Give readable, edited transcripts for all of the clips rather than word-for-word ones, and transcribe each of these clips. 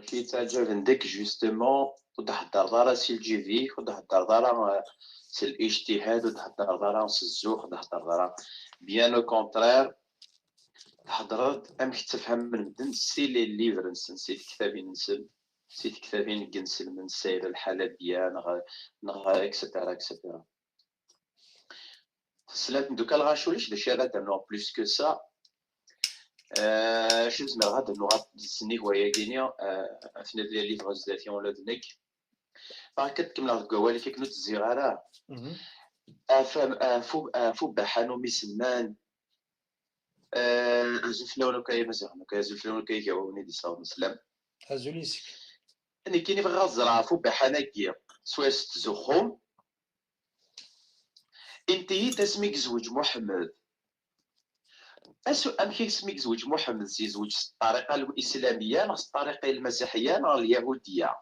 شي تعجب عندك جوستومون وتهضر راه سي الجيفي وتهضر راه سي الاجتهاد وتهضر راه سي الزوق وتهضر راه بيان او كونترير تهضر امك تفهم من مدن سي لي ليفر نسن سي كتابين نسن سي كتابين كنسل من سير الحالة بيان نغا اكسترا اكسترا سلات دوكا الغاشوليش داشي راه درنا بلوس كو سا شو زعما غاد نوغا تسني هوايا كينيا اثنا ديال ليفر زاتيون ولا دنك راه كتكمل هاد الكوالي كيكنو الزغاره فو بحانو ميسمان زفلونو كاي مزيان كاي زفلونو كاي كاوني دي صاوب مسلم هازوليسك يعني كاين في غزرا فو بحاناكيا سواس تزخم انتي تسميك زوج محمد أمشي سميك زوج محمد سي زوج الطريقة الإسلامية ناقص الطريقة المسيحية ناقص اليهودية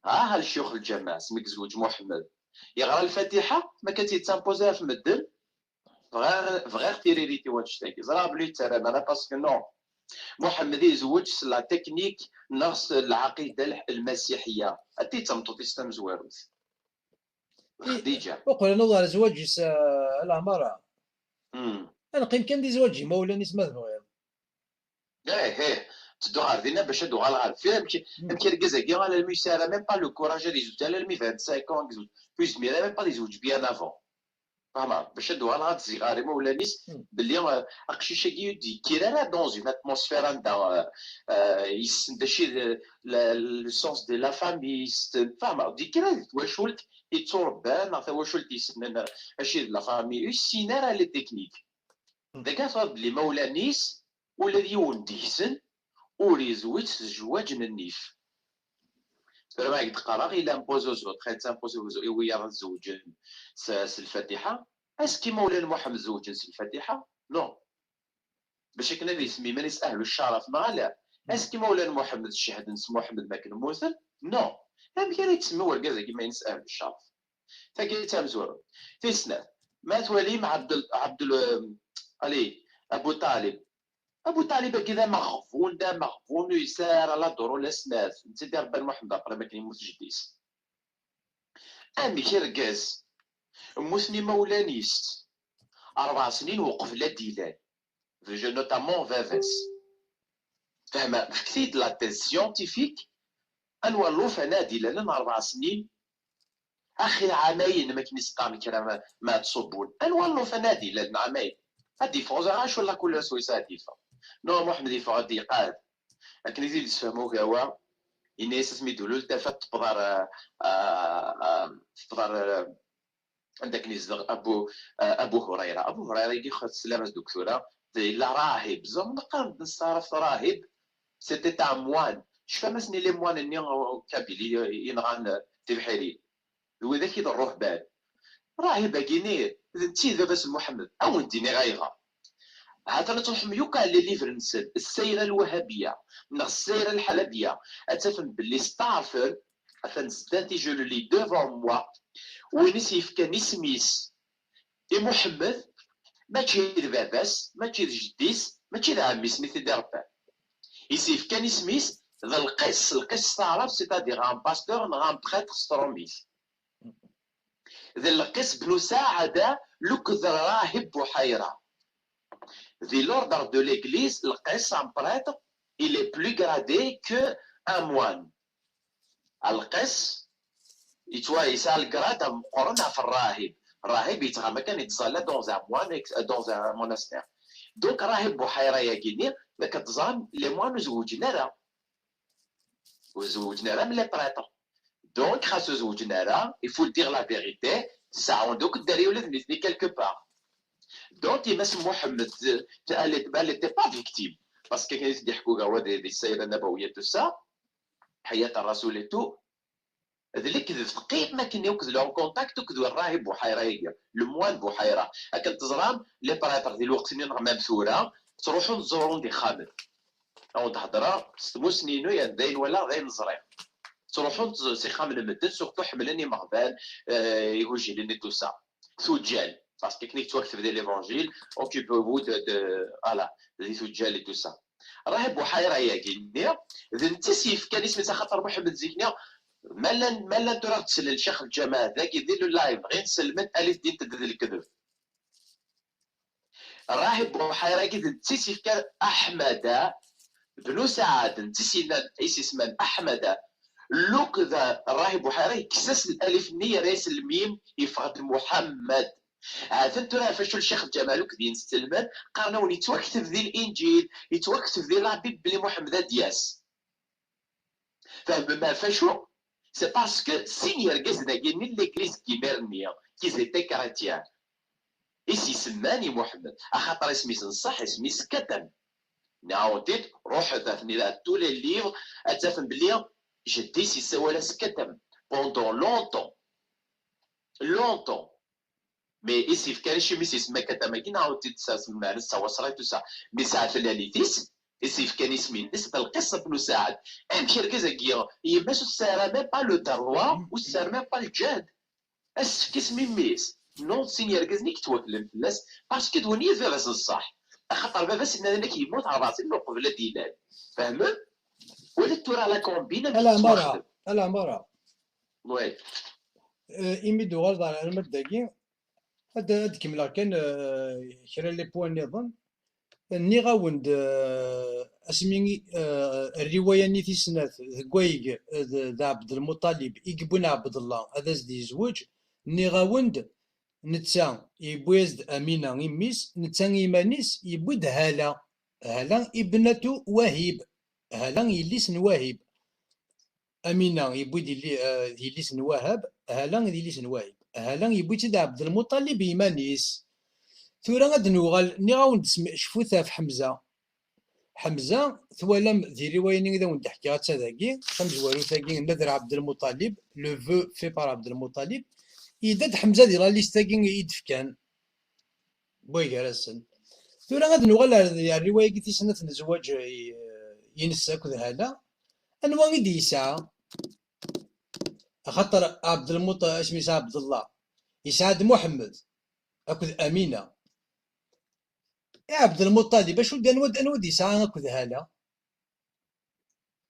ها الشيوخ الجماعة سميك زوج محمد يغرى الفاتحة ما كتيتامبوزيها في مدن فغير تيريريتي واتشتاكي زرا بلي ترى انا باسكو نو محمد يزوج لا تكنيك ناقص العقيدة المسيحية أتي تمطو تيستم زواروث خديجة وقال نظر زواج العمارة انا قيم كان دي زواجي مولاني سما تبغيض ايه تدو غار دينا باش هادو غالغال فيها يمكن ركزاكي على الميسارة ميم با لو كوراج دي زوج على المي 25 كون كزوج بويس ميرا ميم با دي زوج بيان افون فهمت باش هادو غالغال تزيغاري مولانيس بلي اقشيشاكي يدي كيرا دون اون اتموسفير عندها داشي لو سونس دي لا فامي فهمت دي كيرا تواشولت يتوربان تواشولت يسنن ماشي لا فامي يسينا راه لي تكنيك داكا صاب بلي مولانيس والذي يونديسن وريزويت الزواج من النيف فرما يتقرا غير امبوزو زو تخيل امبوزو زو ويا الزوج الفاتحه اسكي مولانا محمد زوج الفاتحه نو باش كنا يسمي مانيس اهل الشرف ما لا اسكي مولانا محمد الشهد نسمو محمد ما كان موثل نو هم كان يتسمى ورقازا كيما ينس اهل الشرف فكي تامزور في سنه مات وليم عبد علي ابو طالب ابو طالب كذا مغفون دا مغفون يسار على دورو الاسناس نسيت ربان محمد اقرا ما كان يموت جديس امي كيركاز موسني مولانيست 4 سنين وقف لا ديلان جو نوتامون فافاس فهما كثير لا تيز سيونتيفيك انولو فانا ديلان 4 سنين اخي عامين ما كنسقام كرا ما تصبون انولو فانا ديلان عامين هادي فوزاش ولا كل سويسا ديفا نو محمد يفا غادي يقاد لكن يزيد تفهمو كوا إني سميتو له التفت تفضل عندك نزل أبو هريرة يجي خد سلامة الدكتورة لا راهب زعما نقدر نصرف راهب سيتي تاع موان شفا مسني لي موان اني كابيلي ينغان تبحيري هو ذاك الرهبان راهب كيني تي ذا محمد او انتي غايغا هذا تروح ميوكا اللي فرنسا السيرة الوهابية من السيرة الحلبية أتفهم باللي ستارفر أتنستنتج لي دوفون موا ونسيف كان اسميس محمد ماشي باباس ماشي جديس ماشي عمي سميتي دي ربان يسيف كان اسميس ذا القس تعرف سيتادير ان باستور ان بريتر ستروميس ذا القس بنو ساعدة لوك ذا راهب بحيرة. Dès l'ordre de l'église, le qais, un prêtre, il est plus gradé qu'un moine. Le qais, il a le grade d'un rahib. Rahib, il est dans un moine, dans un monastère. Donc, rahib Bouhaïra Yagini, les moines zoujdnara. Zoujdnara, mais les prêtres. Donc, grâce aux zoujdnara, il faut dire la vérité, ça on donc derrière les quelque part. Donc, il Mohamed, elle n'était pas victime. Parce que quand il dit des Sayyida Nabawiya, tout ça, Hayat al-Rasoul et tout, ذلك ثقيل ما كان يوكد له كونتاكت وكذا الراهب بحيرة لو موان بحيرة هكا تزرام لي براتر ديال الوقت سنين راه مبثورة تروحوا تزورون دي خامد او تهضرا ستمو سنينو يا داين ولا غير نزري تروحوا سي خامد المدن سورتو حملني مغبان يهوجلني تو سا ثجال parce que quand tu vois que c'est de l'évangile, occupez-vous de voilà, des sujets et tout ça. راهب بحيره ياكي ذن تسيف كان اسمي خاطر محمد زيكنيا مالا ترى تسلل الشيخ الجماعه ذاك يدير له اللايف غير سلمت الف دين تدد الكذب راهب بحيره كي تسيف كان احمد بن سعد تسينا اسم احمد لوك ذا الراهب بحيره كسس الالف نيه ريس الميم يفقد محمد عاد راه فاش الشيخ جمالك دين سلمان قارنوني يتوكتب ذي الانجيل يتوكتب ذي لابيب بلي محمد دياس فما فاشو سي باسكو سينيور كازنا كاين ليكليز كيميرنيا كي زيتي كراتيان اسي سماني محمد اخاطر اسمي صح اسمي سكتن نعاودت روح ثني لا تو لي ليفر اتفهم بلي جدي سي سوالا سكتم بوندون لونتون مي ici في كاريشي ميسي سما كتاماكين عاودتي تسمع لسا وصريت وسا مي ساعد في اللاليتيس ici في كان اسمي نسبة القصة بنو ساعد امشي ركزا يماس السارة مي با لو تروا والسارة مي با الجاد اسف كاسمي ميس نون سيني ركزني كتوكلم فلاس باسكو دوني فيغاس الصح خاطر باباس ان انا كيموت على راسي من قبل دينار فاهمين ولا تورا لا كومبينا العمارة وي إيمي دوغال على المداكي هاد كيملا كان كرا لي بوان نظام ني غاوند اسمي الروايه نيتي سنات كوايق ذا عبد المطلب يقبون عبد الله هذا زدي زوج ني غاوند نتا يبويزد امينه يميس نتا يمانيس يبود هاله ابنه وهيب هاله يليس وهيب امينه يبود يليس وهب هاله يليس وهيب هاله يبود عبد المطلب يمانيس ثورا غاد نوغال ني غاوند شفوتها في حمزه ثوالم ذي روايه ني غاوند نحكيها حتى ذاكي خمزوالو ثاكي نذر عبد المطلب لو فو في بار عبد المطلب يدد حمزه ديال لا ليست ثاكي يدفكان بوي كراسن ثورا غاد نوغال الروايه كي سنه الزواج ينسى كذا هذا انواع غيدي يسعى خاطر عبد المطلب اسمي عبد الله يسعد محمد اكد امينه يا عبد المطلب باش ود انود يسعى اكد هاله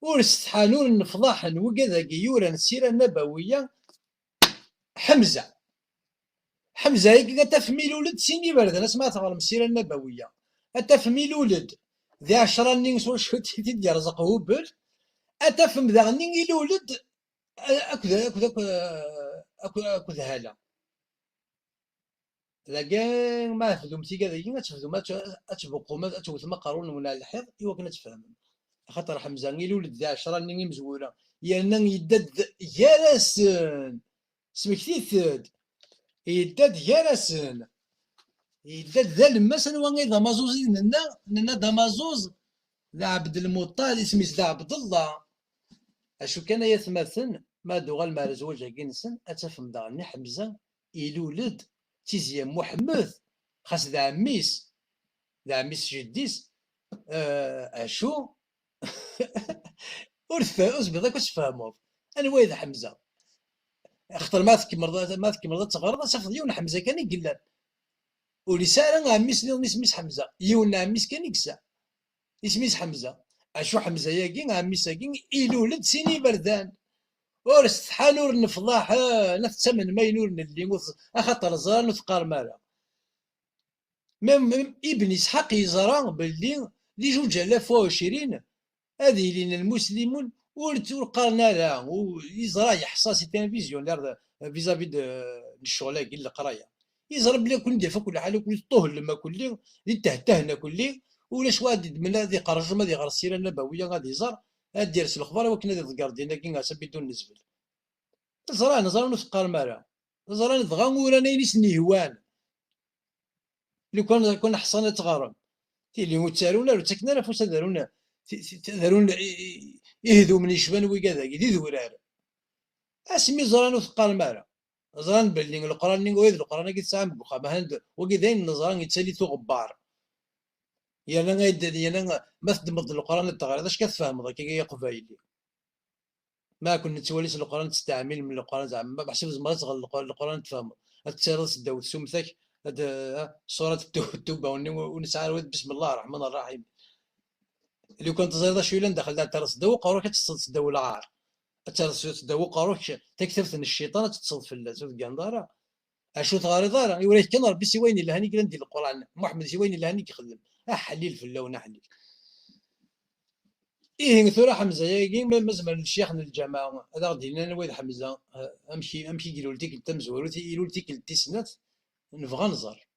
ورستحانون نفضاحن وكذا يورا السيره النبويه حمزه هيك تفميل ولد سيني برد انا سمعت على السيره النبويه اتفميل ولد ذي 10 نينس واش تدي رزقه بل اتفهم ذا نين ولد اكد هاله لكن ما فهمتي تيكا تفهموا ما تبقوا ما توث ما قارون ولا الحيض ايوا كنا تفهم خاطر حمزه غير ولد ذا 10 نين مزوره يانا يدد يارسن سمكتي ثد يدد يارسن يدد ذا المسن وغي دمازوز لنا دمازوز ذا عبد المطلب اسمي ذا عبد الله اشو كان يتمثل ما دوغال مع الزواج كينسن اتفهم داني حمزه يلولد تيزيا محمد خاص ذا عميس جديس اشو ورثا اسبي واش فهموا انا وايد حمزه اختار ما تكمل تغرض صافي يون حمزه كان يقلان ولسان عميس اسميس حمزه يون عميس كان يكسا اسميس حمزه اشو حمزه ياكين عميس ياكين يلولد سيني بردان ورستحال ور نفضاح نتسمن ما ينور اللي اخاطر زران وثقار مالا ميم ابن اسحاق يزرى باللي دي 2020 هذه لين المسلمون ورقرنا لها ويزرى يحصى سي تلفزيون فيزافي الشغل كاين القرايه يزرى بلي كل دفا كل حاجه كل طهل لما كل تهتهنا كل ولاش واد من هذه قرج ما غير السيره النبويه غادي يزر دير الاخبار ولكن هذه الكاردينا كاين بدون نزبل زرا نثقار مالا زرا نبغى ورانا ينسني هوان لو كان حصانه تغرم اللي متسالونا لو تسكنا لفوس دارونا يهدوا من يشبان وكذا يدي ذورار اسمي زران وثقال مالا زران بلين القران نيغو القران كي تسام بخا ما هند وكذا نزران يتسالي غبار يانا ما تدمض القران التغريد اش كتفهم ذاك يا قبايلي ما كنت نتواليس القران تستعمل من القران زعما بحسب زعما تغل القران تفهم التسارس داو سمثك هاد سوره التوبه ونسعى بسم الله الرحمن الرحيم لو كنت زايد شويه ندخل دا ترس دو قروك تصد دو العار ترس دو قروك تكتفت ان الشيطان تتصد في الله سود قنداره اشو تغاري دارا يوريك كان ربي سوين اللي هاني قال ندير القران محمد سوين اللي هاني يخدم احليل في اللون احليل ايه ثورة حمزه يا مزمر الشيخ من الجماعه هذا غادي لنا ويد حمزه امشي يقولوا لك انت مزور يقولوا لك التسنات نبغى نزر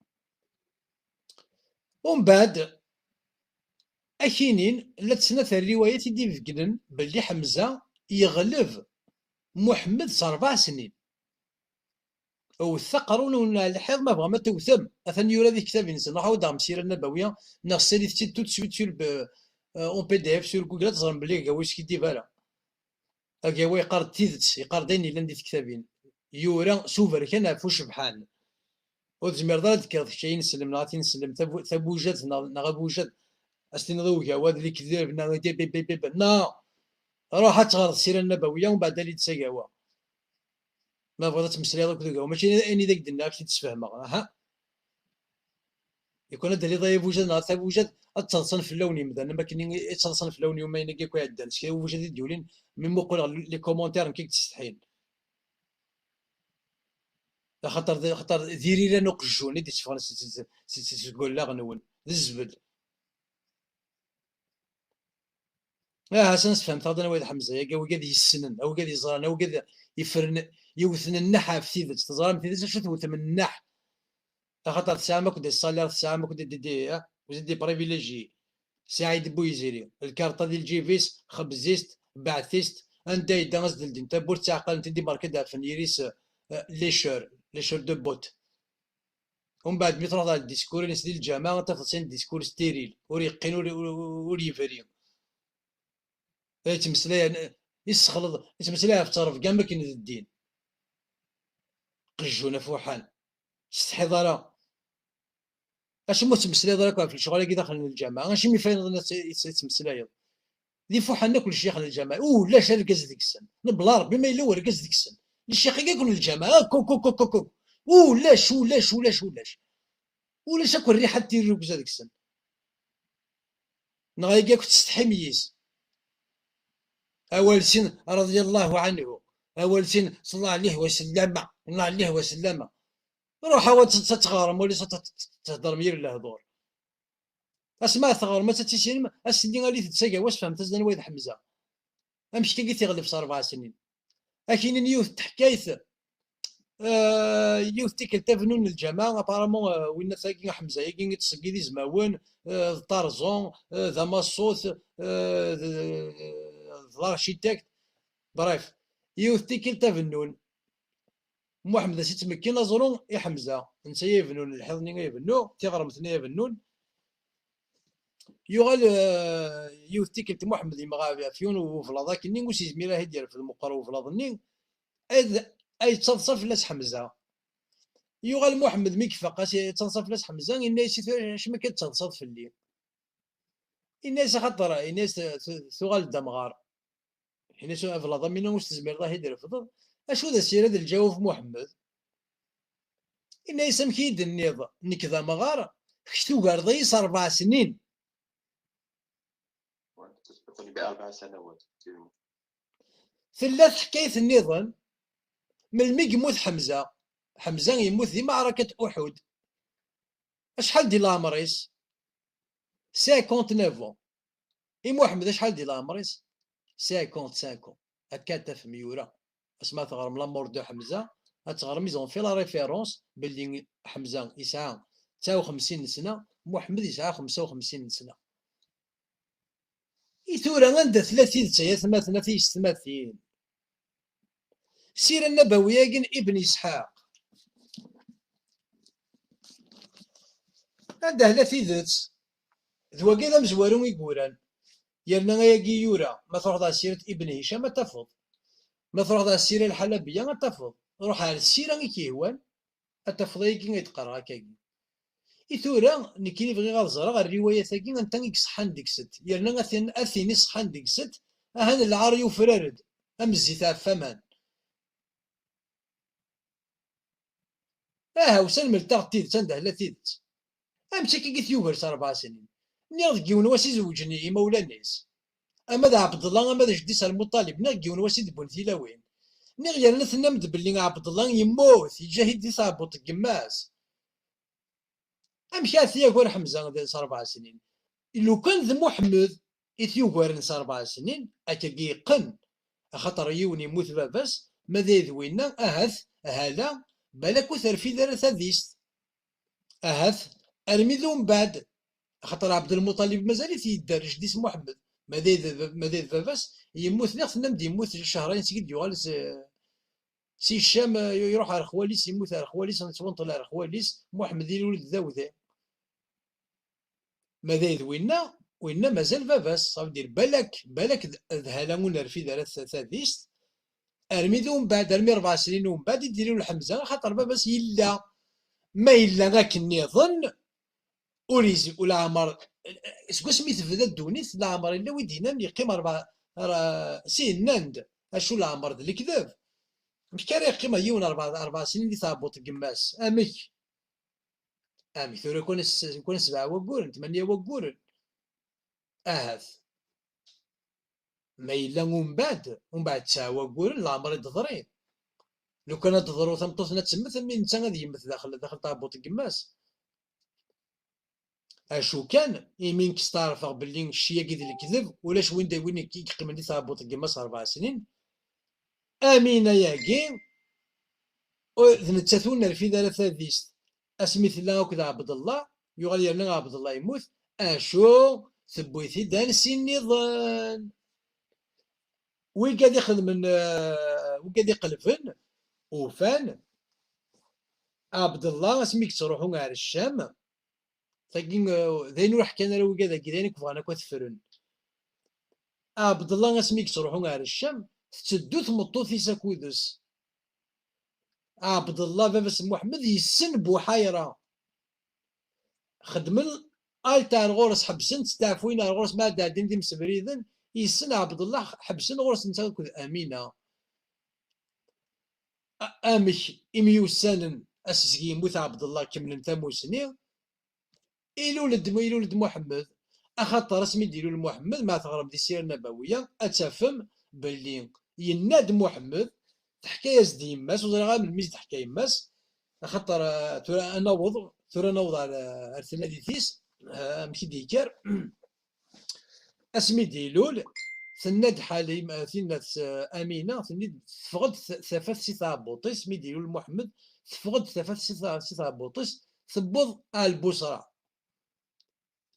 ومن بعد اكينين لا تسنات الروايه تيدي فكرن باللي حمزه يغلب محمد 4 سنين او الثقرون ولا الحيض ما بغى ما توثم اثني يورا ذي كتاب نسن راح ودام مسيره النبويه نغسل تو تسويت سور اون بي دي اف سور جوجل تزرم بلي كاويس كي دي فالا كاوي يقار تيدت يقار ديني لندي كتابين يورا سوفر كان فوش بحال وتزمير ضرب كذا شيء نسلم نعطي نسلم ثبوجت نغبوجت استنى ذوك واد اللي كذاب نا روح تغرد السيره النبويه ومن بعد اللي تسقاوا ما بغات تمسلي هذوك ذوك ماشي اني ذاك دنا كي تتفاهم ها يكون هذا اللي ضايب وجد نهار ثاب وجد اتصل في اللون يمدان ما كاين يتصل في اللون يوم ينقي كو عدان شي وجد ديولين من مقول لي كومونتير كي تستحيل خاطر ديري لا نقجوني دي تفغن تقول لا غنول الزبل حسن فهمت هذا واحد حمزه يا قاوي قاعد يسنن او قاعد يزران او قاعد يفرن يوثن النحى في تيذت تزران في تيذت شو توث من النح خاطر سامك ودي الصالير سامك ودي وزيد بريفيليجي سعيد بويزيري الكارطه ديال جيفيس خبزيست بعثيست انت يدانس دلدي انت بور تعقل انت دي ماركه دافن يريس ليشور دو بوت ومن بعد ملي تروح الديسكور ناس ديال الجامعه تفصل ديسكور ستيريل وريقين وريفريم يتمسلاي يسخلط يتمسلاي في الطرف كاع ما كاين الدين قجونا فوحان استحضر اش مو تمسلاي دراك في الشغل كي داخل الجامعه ماشي مي فاين الناس يتمسلاي دي فوحان ناكل الشيخ الجامعه لا شا ركز ديك السن بلا ربي ما الا هو ركز ديك السن الشيخ ياكل الجامعه كو كو كو كو كو ولاش اكل الريحه ديال الركز ديك السن نغايا كنت تستحي ميز أول سن رضي الله عنه أول سن صلى الله عليه وسلم الله عليه وسلم روح هو تتغارم ولا تهضر مير الهضور اسمع ثغار ما تتسين السنين اللي تتساقى واش فهمت زين واحد حمزه امشي كي تيغلب في 4 سنين اكاين نيوث حكايت يوث تيك التفنون الجماعه ابارامون وين ثاقي حمزه يقين تسقي دي زماون طارزون ذا ماسوث الارشيتكت بريف يوث التفنون محمد سي تمكن نظرون يا حمزه انت يفنون الحضني يفنو تيغرم ثني يفنون يغال يوث محمد يمغا فيون وفلاضا كني وسي زميله يدير في المقر وفلاضني اي تصف لاس حمزه يغال محمد ميكفاق تصف لاس حمزه الناس اش ما كتصف في الليل الناس خاطر الناس ثغال دمغار حين سو افلاضا منهم واش تزمير الله يدير فضل اشو ذا السيره ديال الجواب محمد إن يسم كيد النيض نكذا مغار كشتو قرضيس 4 سنين تقولي ب4 سنوات ثلاث حكاية النظام من المي يموت حمزة يموت في معركة أحد أشحال ديال لامريس 59 إي محمد أشحال ديال لامريس 55 هكا تفهم يورا اسمها تغرم لامور دو حمزة هتغرم ميزون في لا ريفيرونس باللي حمزة يسعى 59 سنة محمد يسعى 55 سنة إثورا عند 30 سنة 30 السيرة النبوية كن ابن إسحاق عنده 30 ذو كذا مزوارون يقولان يرنا يجي يورا ما تروح على سيرة ابن هشام ما تفض ما تروح على السيرة الحلبية ما تفض روح على السيرة كيهوان التفضيل كي يتقرا كاكي إثورا نكيني بغي غنزرا الرواية تاكي انت صحان ديك ست يرنا اثيني صحان ديك ست اهان العار يفرارد امزي تاع فمان وسلم التغطيد عنده 30 امشي كي قلت يوبرس 4 سنين نيض كيون واسي زوجني مولانيس اما ذا عبد الله اما ذا جدي سالم المطالب نيض كيون واسي دبون تيلاوين نيض يانا ثنمد باللي عبد الله يموت يجاهد دي صابوط قماس امشي ثيا حمزه ذا 4 سنين لو كان ذا محمد إثيوغوار 4 سنين أكاكي قن خاطر يون يموت باباس ماذا يذوينا أهث هلا بالك وثر في ذا ثاديست أهث أرمي ذو من بعد خاطر عبد المطلب مازال يدار جدي اسمه محمد ماذا باباس يموت ناخذ نمد يموت شهرين سيد يغالس سي الشام يروح على خواليس يموت على خواليس نتوانطل على خواليس محمد يولد ذا ماذا يذوينا وإنا مازال باباس صافي دير بالك هلا ونر في ثلاث ثاديست ارمي ذو من بعد ارمي 4 سنين ومن بعد يديروا الحمزه خاطر باباس يلا ما يلا غاك نظن وريزي ولا عمر اسكو سميت في الدونيت لا عمر الا ويدينا ملي يقيم 4 سنين ناند اشو لا عمر ذا الكذاب مش كان يقيم يون 4 سنين اللي ثابط قماس امي ثوري كون 7 وقورن 8 وقورن اهث ما إلا ومن بعد 9 وقورن لا عمر يتضرين لو كان تضرو ثمطوثنا تسمث من انت غادي يمث داخل طابوط قماس اشو كان يمين كستعرف باللي الشيا كيد الكذب ولاش وين كيقيم لي طابوط قماس 4 سنين امينه ياكي ثنتاثون في ثلاثة ديست اسميت الله وكذا عبد الله يغالي لنا عبد الله يموت اشو ثبويتي دان النظام وين قاعد يخدم من وقاعد يقلفن وفان عبد الله سميك تروحون على الشام تاكين ذين روح كان لو كذا كذا كفانا كتفرن عبد الله سميك تروحون على الشام تسدو تمطو في ساكودس عبد الله بابا محمد يسن بوحايره خدم تاع الغورس حبسن تستعفوين الغورس ما دادين دي مسبريدن يسن عبد الله حبسن غورس نتا امينه امش اميوسان اسسكي يموت عبد الله كمل تاموسني يلولد محمد اخاطر رسمي ديالو لمحمد ما تغرب دي السيره النبويه اتفهم باللي يناد محمد تحكايه زدي يماس وزرا غير من الميز تحكايه يماس خاطر ثورا نوض على ارسلنا دي ثيس مشي ديكار اسمي ديلول ثناد حالي ثناد امينه ثناد تفقد ثفاث سي ثابوطيس سمي ديلول محمد تفقد ثفاث سي ثابوطيس ثبض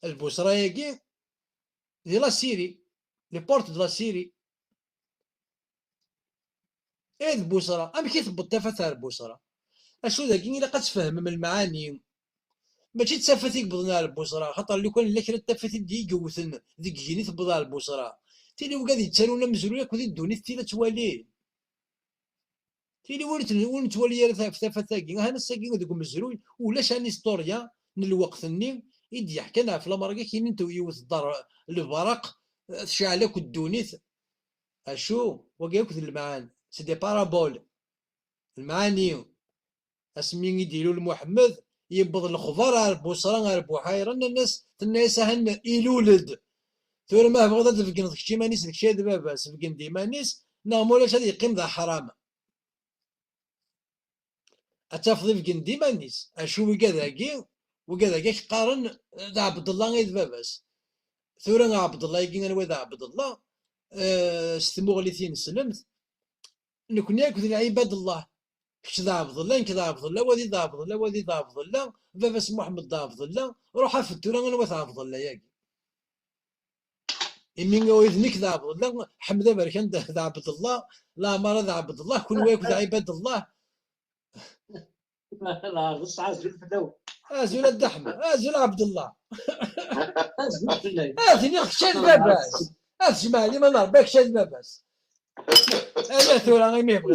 البصره ياكي دي لا سيري لي بورت دو لا سيري البصره ام كي تبط ثفاث البصره اشو ذاكي الا قد من المعاني ماشي تسافث يقبضنا البصره خاطر لو كان الا كرا تفاث دي يقوثن ديك جيني تبض البصره تيلي وقاعد يتسالونا مزرويه كودي الدوني تيلا توالي تيلي وين توالي ثفاثاكي ها الساكي دوك مزروي ولاش هاني ستوريا من الوقت ني يدي يحكي لنا في الامريكا كاين انت يوث الدار البرق تشعلك الدونيث اشو وقاك المعاني سي دي بارابول المعاني اسمي يديروا لمحمد يبض الخضر على البصره على البحيره الناس هن يلولد ثور ما بغض تفكن داكشي مانيس داكشي دابا سفكن ديمانيس نامولاش هذا يقيم ذا حرام اتفضي فكن ديمانيس اشو وكذاكي قارن ذا عبد الله غير باباس ثورا عبد الله يجينا ذا عبد الله ستموغليثين سلمت نكون ياكل العباد الله كش ذا عبد الله كذا عبد الله وذي ذا عبد الله وذي ذا عبد الله باباس محمد ذا عبد الله روح في التورا انا عبد الله ياكي إمين ويذنك ذا عبد الله حمد بركان ذا عبد الله لا مرة ذا عبد الله كل وياك ذا عباد الله لا غص عازل الفدو ازول الدحمة ازول عبد الله ازول في الليل ازول خشاد باباس اسمع لي ما نربك شاد باباس انا ثورا غير ما يبغي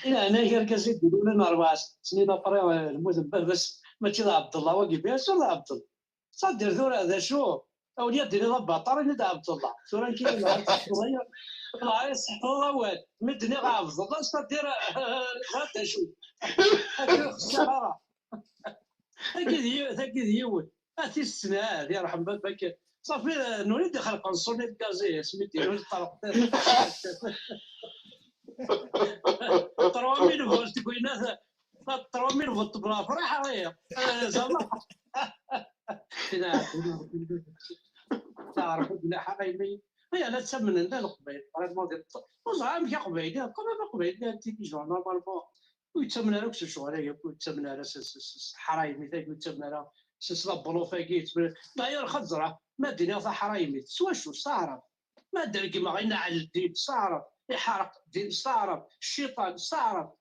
إلا أنا غير كزيد يقولوا لنا 4 سنين أخرى المذنب بس ماشي ذا عبد الله واقف بها شو ذا عبد الله صدر ثورة هذا شو أولياء ديري ذا باطر اللي ذا عبد الله ثورة كي صغير العريس حفظ الله واد مدني غا عبد الله صدر هذا شو السحرة أكيد يود هاتي السنه هذه يرحم باباك صافي نولي خلق نصوني الكازي سميتي نولي طلق 3000 فولت كوينات 3000 فولت بلا فرحه وهي زعما تعرف بلا حبايبي هي لا تسمن انت القبيل فريمون ديال وزعما مشي قبيل كما قبيل انت كيجي نورمالمون ويتسمن على كل شغل هي ويتسمن على حرايمي يتسمن على سلسله بلوفاكي داير خزره ما الدنيا تاع حرايمي سوا شو صارت ما دار كيما غينا على الدين صارت يحرق الدين صارت الشيطان صارت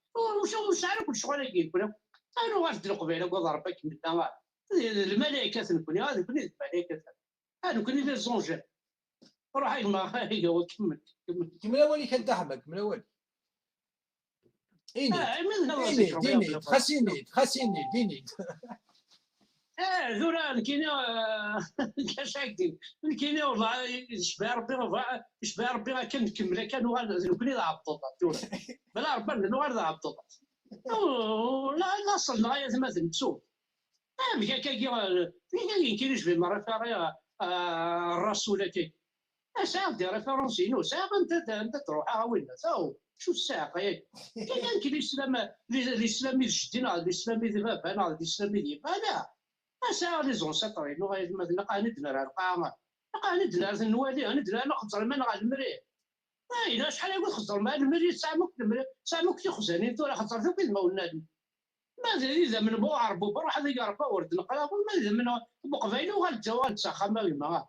وش على كل شغل يقول انا واحد القبيله وضربك من الملائكه تنكوني هذا كوني الملائكه هذا كوني لي زونجل روح هاي ما هي هو كمل من الاول كان تحمك من الاول إني من ديني خاسيني ديني ذولا كاين كاش هكذا كاين والله شبه ربي شبه ربي راه كنكمل كانوا كوني عبطوط بلا ربي نوار عبطوط لا صلنا غايه مثلا تسوق مشى كاين شبه مره الرسول كي ساعه دير ريفيرونسينو ساعه انت تروح وين ساو شو الساعه ياك كاين الاسلام الجديد الاسلام ديال بابانا الاسلام ديال لا ساعه لي زونسيطري نو مثلا قاعد ندير القامه قاعد ندير نوالي ندير انا خزر من غير المريء الا شحال يقول خزر مع المريء ساعه مك خزاني انت راه خزر في ما ولاد ما اذا من بو عربو بروح هذيك ربا ورد نقرا ما اذا من بو قبيله وغالجوال تسخن ما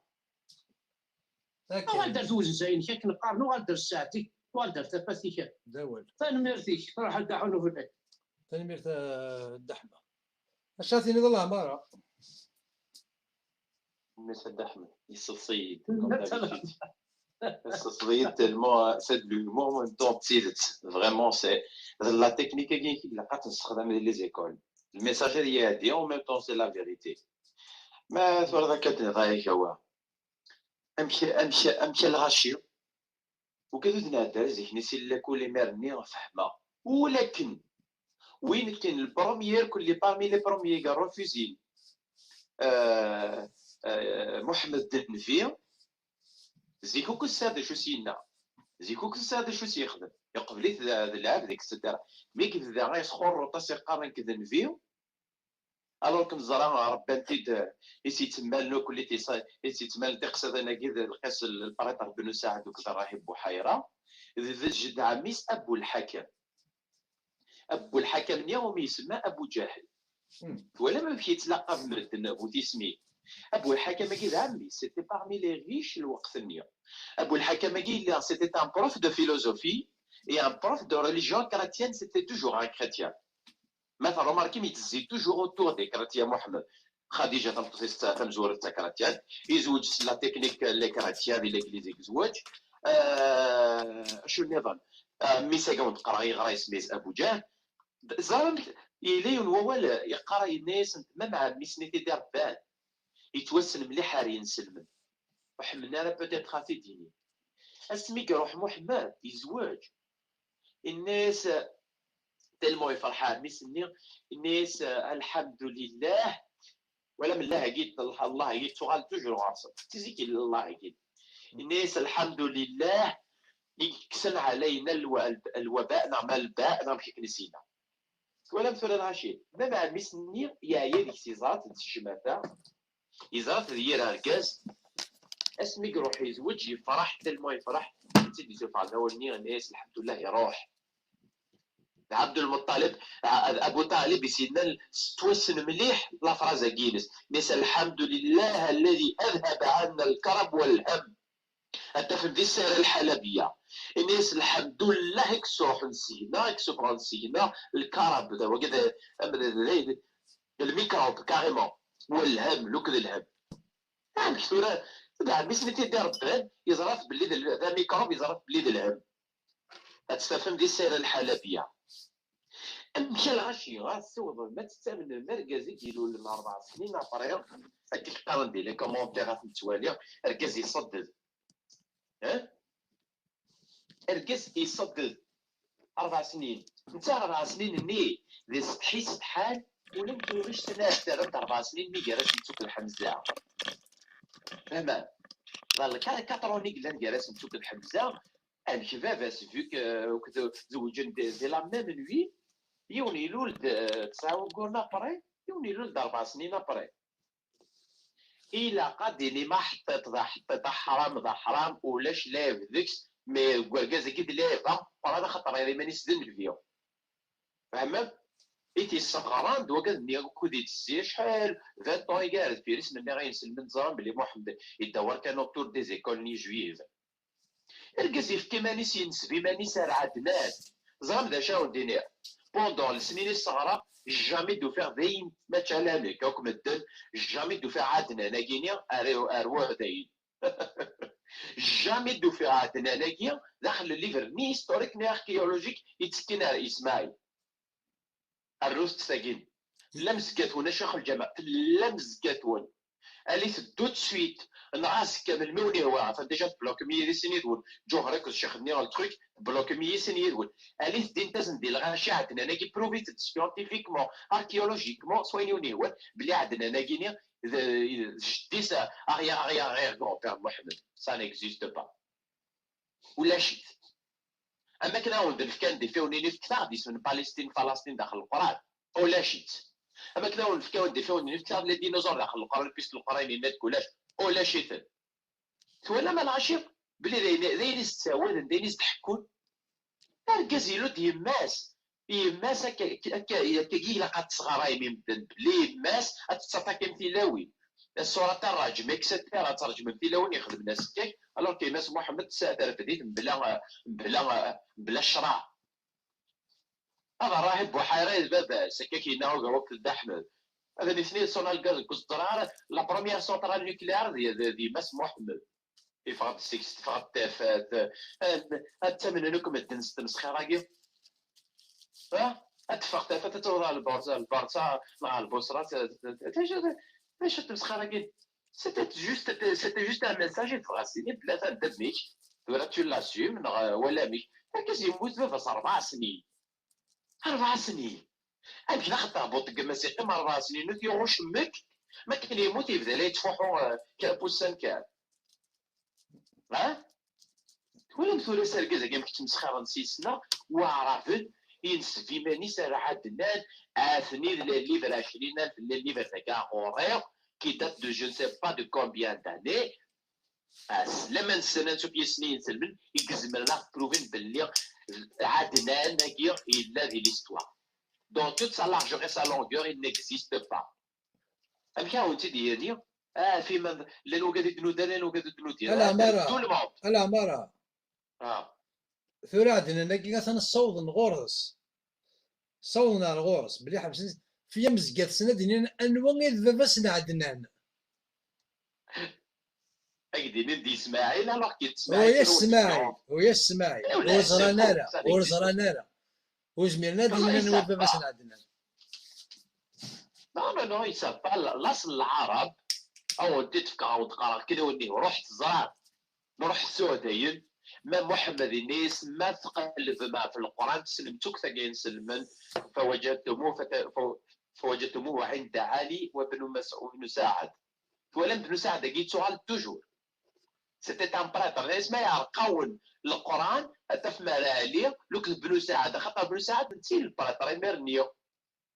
غادر زوج زين كيك نقارنو غادر ساعتي وغادر تفاتيك داول فنمرتيك راح دحونو في الليل تنمير الدحمه الشاطين ظل عماره الناس الدحمه يصصيد c'est tellement c'est de l'humour en même temps vraiment c'est la technique qui la تستخدم les écoles le message il est dit en même temps c'est la vérité ما ثورة كتنغايك هو امشي الغاشي وكذا نادر زيك نسي لا كل مرني فهمه ولكن وين كاين البروميير كل بارمي لي بروميير كاع ريفوزين محمد النفي زيكو كساد شو سينا زيكو كساد شو سيخدم يقبليت اللعب ديك السداره مي كذا غيسخر روطاس يقارن كذا نفيو الوغ كنزرا ربانتي يسي تمال نو كل يسي تمال تقصد انا كذا القيس الباريطر بن سعد وكذا راهب بحيره ذا جد عميس ابو الحكم اليوم يسمى ابو جهل ولا ما في يتلاقى بمردن ابو تسمي ابو الحكم كذا عمي سيتي بارمي لي ريش الوقت النيا ابو الحكم كذا سيتي ان بروف دو فيلوزوفي et un prof de religion chrétienne c'était toujours un chrétien مثلا روماركي ميتزي توجور اوتور دي كراتيان محمد خديجه تنقصي تمزور تاع كراتيان يزوج لا تكنيك لي كراتيان دي ليغليزي زواج شو النظام ميسا كون تقرا يغرا سميس ابو جهل زعما الي ووال يقرا الناس ما مع ميسنيتي دير بان يتوسل مليح راه ينسلم وحملنا راه بوتيت خاطي ديني اسمي يروح محمد يزواج الناس تلمو يفرحان ميسني الناس الحمد لله ولا من الله قيت الله قيت تغال توجور عاصم تزيك الله قيت الناس الحمد لله يكسن علينا الوباء نعم الباء نعم كيك نسينا ولا مثلا العشير ما مع ميسني يا ديك سيزات الشماتة يزات ديال الكاس اسمي يروح يزوج يفرح تلمو يفرح تزيد يشوف على الاولني الناس الحمد لله يروح عبد المطلب ابو طالب يسيدنا توسن مليح لا فرازا كينس ناس الحمد لله الذي اذهب عنا الكرب والهم اتفهم دي السيره الحلبيه الناس الحمد لله يكسوح نسينا يكسوح نسينا الكرب وكذا الميكروب كاريمون والهم لو كذا الهم كثيره بعد بسمتي دار ربان يزرف باللي ذا ميكروب يزرف باللي الهم تستفهم دي السيره الحلبيه مشى الغاشي غاسوض ما تستعمل المركز يديروا لنا 4 سنين ابريغ هاك القرن ديال لي كومونتير متواليه ركز يصدد ركز يصدد 4 سنين انت 4 سنين ني ذي سطحي سطحان ولم توريش سنة ترى 4 سنين مي جالس نتوك الحمزة فهمان كان كاترونيك لان جالس نتوك الحمزة الكباباس فيك زوجين دي لا ميم نوي يوني لولد 9 قرنا بري يوني لولد 4 سنين بري إلا قاديني ما حطيت حرام ولاش لاف ذيكس مي كواركاز كيد لافا راه خاطر غير مانيش زين الفيديو فهمت إيتي الصغران دوكا نيا كودي تسير شحال 20 طون يقارد فيريس من غينسل من زران بلي محمد يدور كان اوتور دي زيكول ني جويف الكازي في كيمانيس ينسبي مانيس عدنان زرام دا شاو دينير بوندون السنين الصغرى جامي دو فيغ داين ما تشالاني كوكم الدن جامي دو فيغ عدنان اكينيا اروح داين جامي دو فيغ عدنان اكينيا داخل الليفر ني هيستوريك ني اركيولوجيك يتسكن اسماعيل الروس تساقين لمس كاتون شيخ الجامع لمس كاتون اللي تدو تسويت نعاس كامل موني هو عفوا ديجا بلوك مية سنين يقول جوهرك الشيخ نير التروك بلوك مية سنين يقول اللي تدين تزن دي الغاشي عندنا انا كي بروفيت سيونتيفيكمون اركيولوجيكمون سوينوني هو بلي عندنا انا كينيا جديسا اغيا غير كون بير محمد سا نيكزيست با ولا شيت اما كنا ولد كان دي فيوني في كتاب اسم فلسطين داخل القران ولا شيت اما كنا ولد كان دي فيوني في كتاب الديناصور داخل القران بيست القران ينات كلاش ولا شيت ولا ما العشيق بلي ذاين يستساوون ذاين يستحكون الكازيلو يماس يماس كي لقات صغاراي ممدن بلي يماس اتسطاك مثيلاوي الصورة تاع الراجل ما كسات راه ترجم مثيلاوي يخدم ناس كيك الوغ كيماس محمد ساتر فديت بلا شرع هذا راهب بحيرة بابا سكاكي ناو وقت الدحمد هذا الاثنين سونال غاز كوسترار لا بروميير سونترال نوكليير دي ماس محمد يفرض سيكس فرض تافات الثمن الدنس تمسخيراكي اتفق تافات توضع البارسا مع البصرة ايش تمسخيراكي سيتي جوست ان ميساج يتغاسيني بلا تدميك ولا تو لاسيوم ولا ميك هكاز يموت بابا 4 سنين 4 سنين أمك ناخد هبوط كماسيقي 4 سنين يغوش مك ما كان يموت يبدا لا يتفوحو كابوسان كان ولا مثول سرقزة كيما كنت مسخرة نسيسنا وعرفت ينسفي مانيس راه عدنان عافني الليفر 20,000 الليفر تاع غورير كي دات دو جو نسي با دو كومبيان داني لما نسنا نشوف سنين سلمن يقزم لنا بروفين باللي عدنان كي إلا في ليستوار dans toute sa largeur et sa longueur il n'existe pas أمك هاونتي ديالي في من لانو قاعد يدنودان لانو قاعد يدنودان العمارة ثورة عندنا ناكي تنصوض نغورس صوضنا الغورس بلي حبس في مزقات سنة دينين أنواع غير بابا سنة عدنان أكيد ندي إسماعيل ألوغ كي تسماعيل ويا السماعي ورزرانارا وزميرنا ديننا أنواع بابا سنة عدنان نو يساب لاصل العرب او تتفكر وتقرا كذا ودي رحت زرع نروح السعوديين ما محمد الناس ما تقلب ما في القران سلمتك ثقين سلمن فوجدتموه عند علي وابن مسعود بن سعد ولم بن سعد قيت سؤال توجور سيتي ان بريتر اسمه يرقون القران اتفهم عليه لوك بن سعد خاطر بن سعد نسي البريتر ميرنيو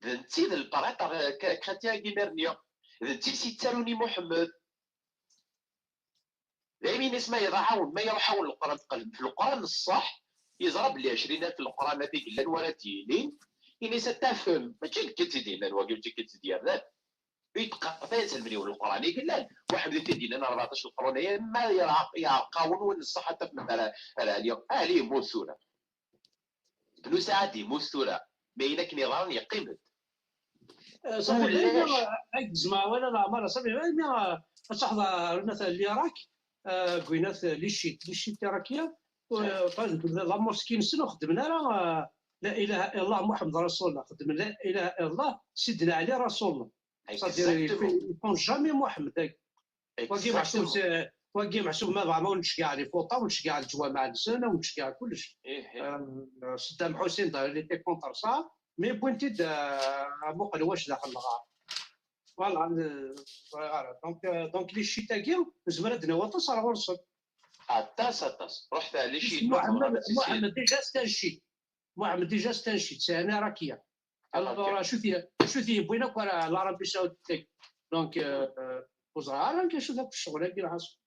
نتي البريتر كريتيان ميرنيو نتي سيتسالوني محمد دايما اسمه يضعون ما يروحون القران في القران الصح يزرب لي 20 في القران هذيك اللي وراتيلين يعني ستفهم ماشي الكتدين انا قلت كت ديال يتقطع فيسلمني القران يقول واحد يتدين انا 14 القران ما يعقون والصح حتى في اليوم اهلي موسوره بنو سعد موسوره بينك نيران يقيمت صافي اكزما ولا لا مره صافي ما تحضر مثلا اللي راك كوينات لي شيت راكيه لا موسكين سنو خدمنا راه لا اله الا الله محمد رسول الله خدمنا لا اله الا الله سيدنا علي رسول الله صافي يكون جامي محمد واقي محسوب ما ونشكي على الفوطه ونشكي على الجوامع الزانه ونشكي على كلشي صدام حسين اللي تي كونتر صا مي بوينتي مقل واش داخل الغار فوالا دونك لي شي تاكي زمرا دنواطس راه ورصد عطاس رحت على شي محمد ديجا ستانشي محمد ديجا ستانشي سانا راكيه راه شوفي بوينك راه العربي السعودي دونك وزغار راه كنشوف هذا الشغل هذا راسو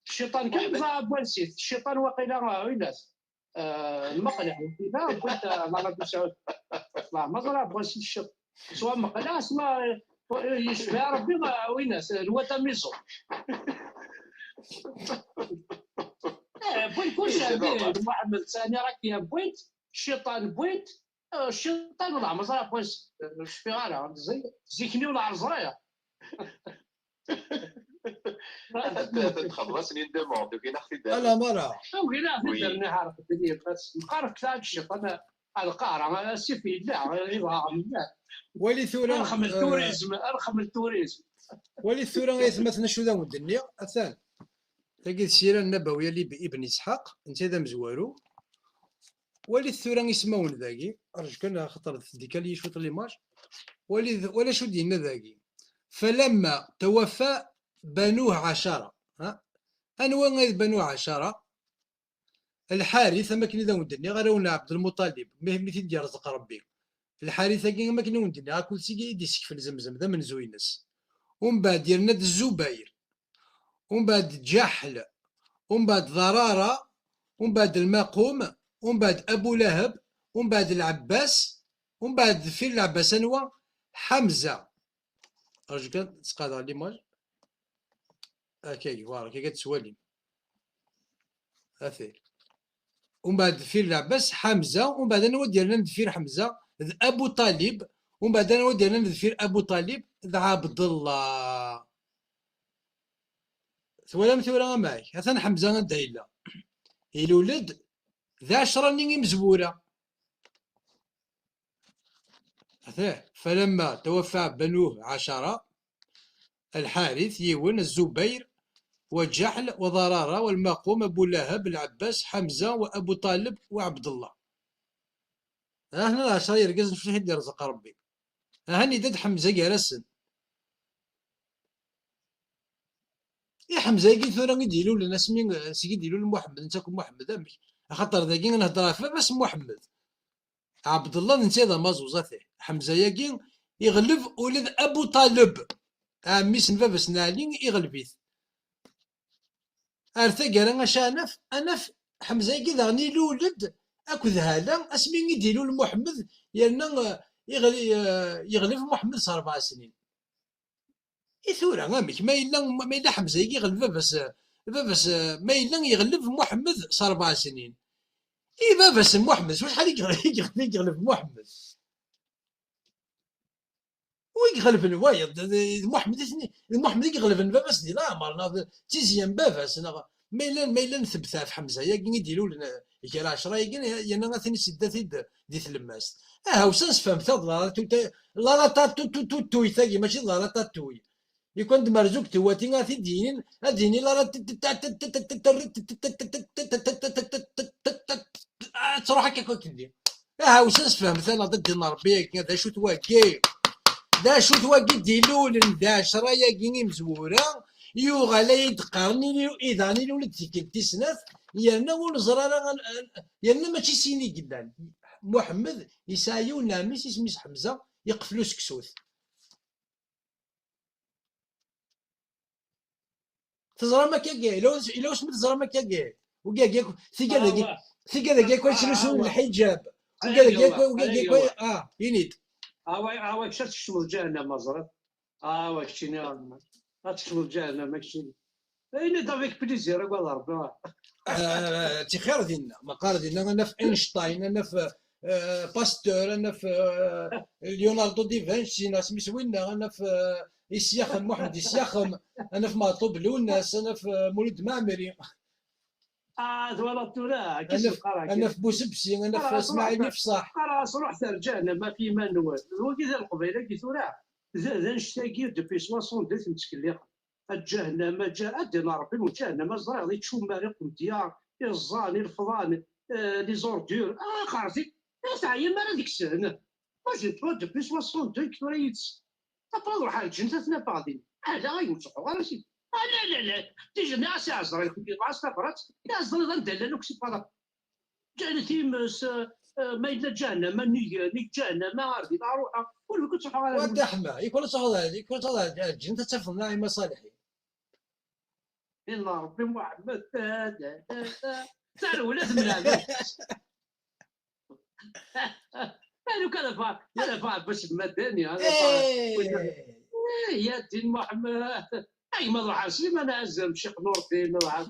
الشيطان كان بوانسيت الشيطان واقيلا ويناس المقلع لا بغيت العربي السعودي لا ما زرع بوانسيت الشيطان سواء مقلع سواء يشبه ربي ويناس الوتا ميزو بوينت كلشي عندي محمد ثاني راكيه بوينت الشيطان بوينت الشيطان ولا ما زرع بوينت شفيغاله زيكني ولا عرزرايه تخلصني ندمون كاين اختي لا مرة وكاين في درنا عارف الدنيا بس نقارك تاع الشيطان القاره سيفي لا يظهر لا ولي ثورة ارخم التوريزم ولي ثورة يثمثنا شو ذا الدنيا أثان تلقى السيرة النبوية اللي بابن إسحاق أنت هذا مزوارو ولي الثورة يسمون ذاكي أرجو كان خطر ديك اللي يشوط ليماج ولا شو دينا ذاكي فلما توفى بنوه 10 ها أنوا غير بنوه 10 الحارث ما كان ذا الدنيا غير عبد المطلب مثل ديال رزق ربي الحارث كاين ما كان الدنيا كل شيء يديسك في الزمزم ذا من زوينس ومن بعد ديالنا الزبير ومن بعد جحل ومن بعد ضرارة ومن بعد المقوم ومن بعد أبو لهب ومن بعد العباس ومن بعد في العباس أنوا حمزة أرجو كان تسقط على ليماج هكاكي فوالا كي كتسوالي أثير ومن بعد في العباس حمزة ومن بعد أنوا ديالنا ندفير حمزة أبو طالب ومن بعد أنوا ديالنا ندفير أبو طالب عبد الله ثولا مثورا معك أثن حمزة ندايلا الولد ذا 10 اللي مزبورة فلما توفى بنوه 10 الحارث يون الزبير وجحل وضرارة والمقوم أبو لهب العباس حمزة وأبو طالب وعبد الله هنا 10 يرقز في حد يرزق ربي هاني داد حمزة جالسن يا حمزة كي ثورا يديروا لنا سمين سيديروا لمحمد نتاكم محمد امك خاطر ذاكي نهضر فيه بس محمد عبد الله نتا هذا مازوزاته حمزة ياكي يغلب ولد ابو طالب عميس نفافس نالين يغلبيت ارثا قال انف حمزة ياكي ذاني الولد اكو هذا اسمين يديروا لمحمد يانا يغلب محمد 4 سنين ثورة غامك ما إلا حمزة يغلب باباس ما إلا يغلب محمد 4 سنين باباس محمد شحال يغلب محمد ويغلب الوايض محمد يغلب باباس دي لا عمرنا تيزيام باباس ما إلا نثبتها في حمزة ياكي يديروا لنا يكال 10 ياكي يانا غاثني سدات دي تلماس وسنس فهمت لا تاتوي ثاقي ماشي لا تاتوي يكون مرزوق تواتي غادي دينين لا تروح هكا كندير وسنس فهمت انا ضد ربي هذا شو تواكي دا شو تواكي ديلول دا 10 ياكي مزوره يوغا لا يدقرني اذاني الولد تيكي سنات يانا ونزرا يانا ماشي سيني جدا محمد يسايو ناميس اسميس حمزه يقفلو سكسوث تزرى ما كاكي الا واش تزرى ما كاكي وكاكي ثقة ذاك كويس شنو الحجاب وكاكي ينيد كشات تشمل جهنم مزرت كشيني تشمل جهنم ماكشي اين دافيك بليزير قال ربي تخير ديالنا مقال ديالنا انا في اينشتاين انا في باستور انا في ليوناردو ديفانشي ناس مسوينا انا في يسيخم محمد يسيخم انا في مطلوب لوناس انا في مولد معمري ثوالط لا انا في بوسبسي انا في اسماعيل يفصح خلاص رحت رجعنا ما في ما نوال الوقت القبيله كي ثورا ذا نشتاقي دوبي 62 متكلق الجهنم جاء ادنا ربي وجهنم زرا غادي تشوف مارق الديار الزاني الفضان لي زوردور خرجي تعيا مال هذيك السنه moi j'ai toi depuis 62 كثر يتس تقدر روح على الجنة ثنا بعضين هذا غيمسحوا غير شي لا تيجي ناس عزرا كنت مع سفرات يا عزرا غندلل لك سي بلا جانتيمس ما إلا جهنم نيك جهنم ما عرفي روحها كل كنت صحوا على ودي احمى يكون صغر هذيك يكون صغر الجنة تفهم لها مصالحي. إلا ربي محمد تعال ولاد من هذا أنا كان فاهم باش المدني هذا يا دين محمد اي ما نروح عرسي ما نعزم الشيخ نور الدين نروح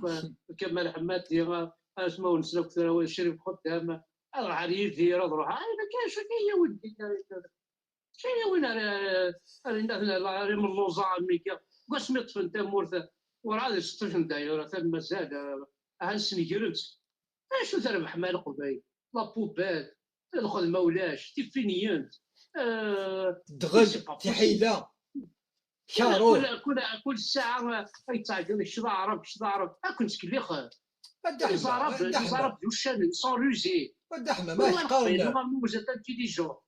كمال حمادي اسمه نسلك ثروه الشريف خدام نروح على يدير نروح انا كاين شو يا ودي شنو وين انا من اللوزان ميكا واش مطفن تمورث وراه هذا ستفن دايره ثم مازال هانسني جرنت شو تربح مال قبيل لا بوبال الخدمه ولاش تيفينيانت دغل في حيله كارو كل ساعه يتعجل اش ضارب كنت كليخ ضرب دوشان سونروزي ودي احمى ما يحقرن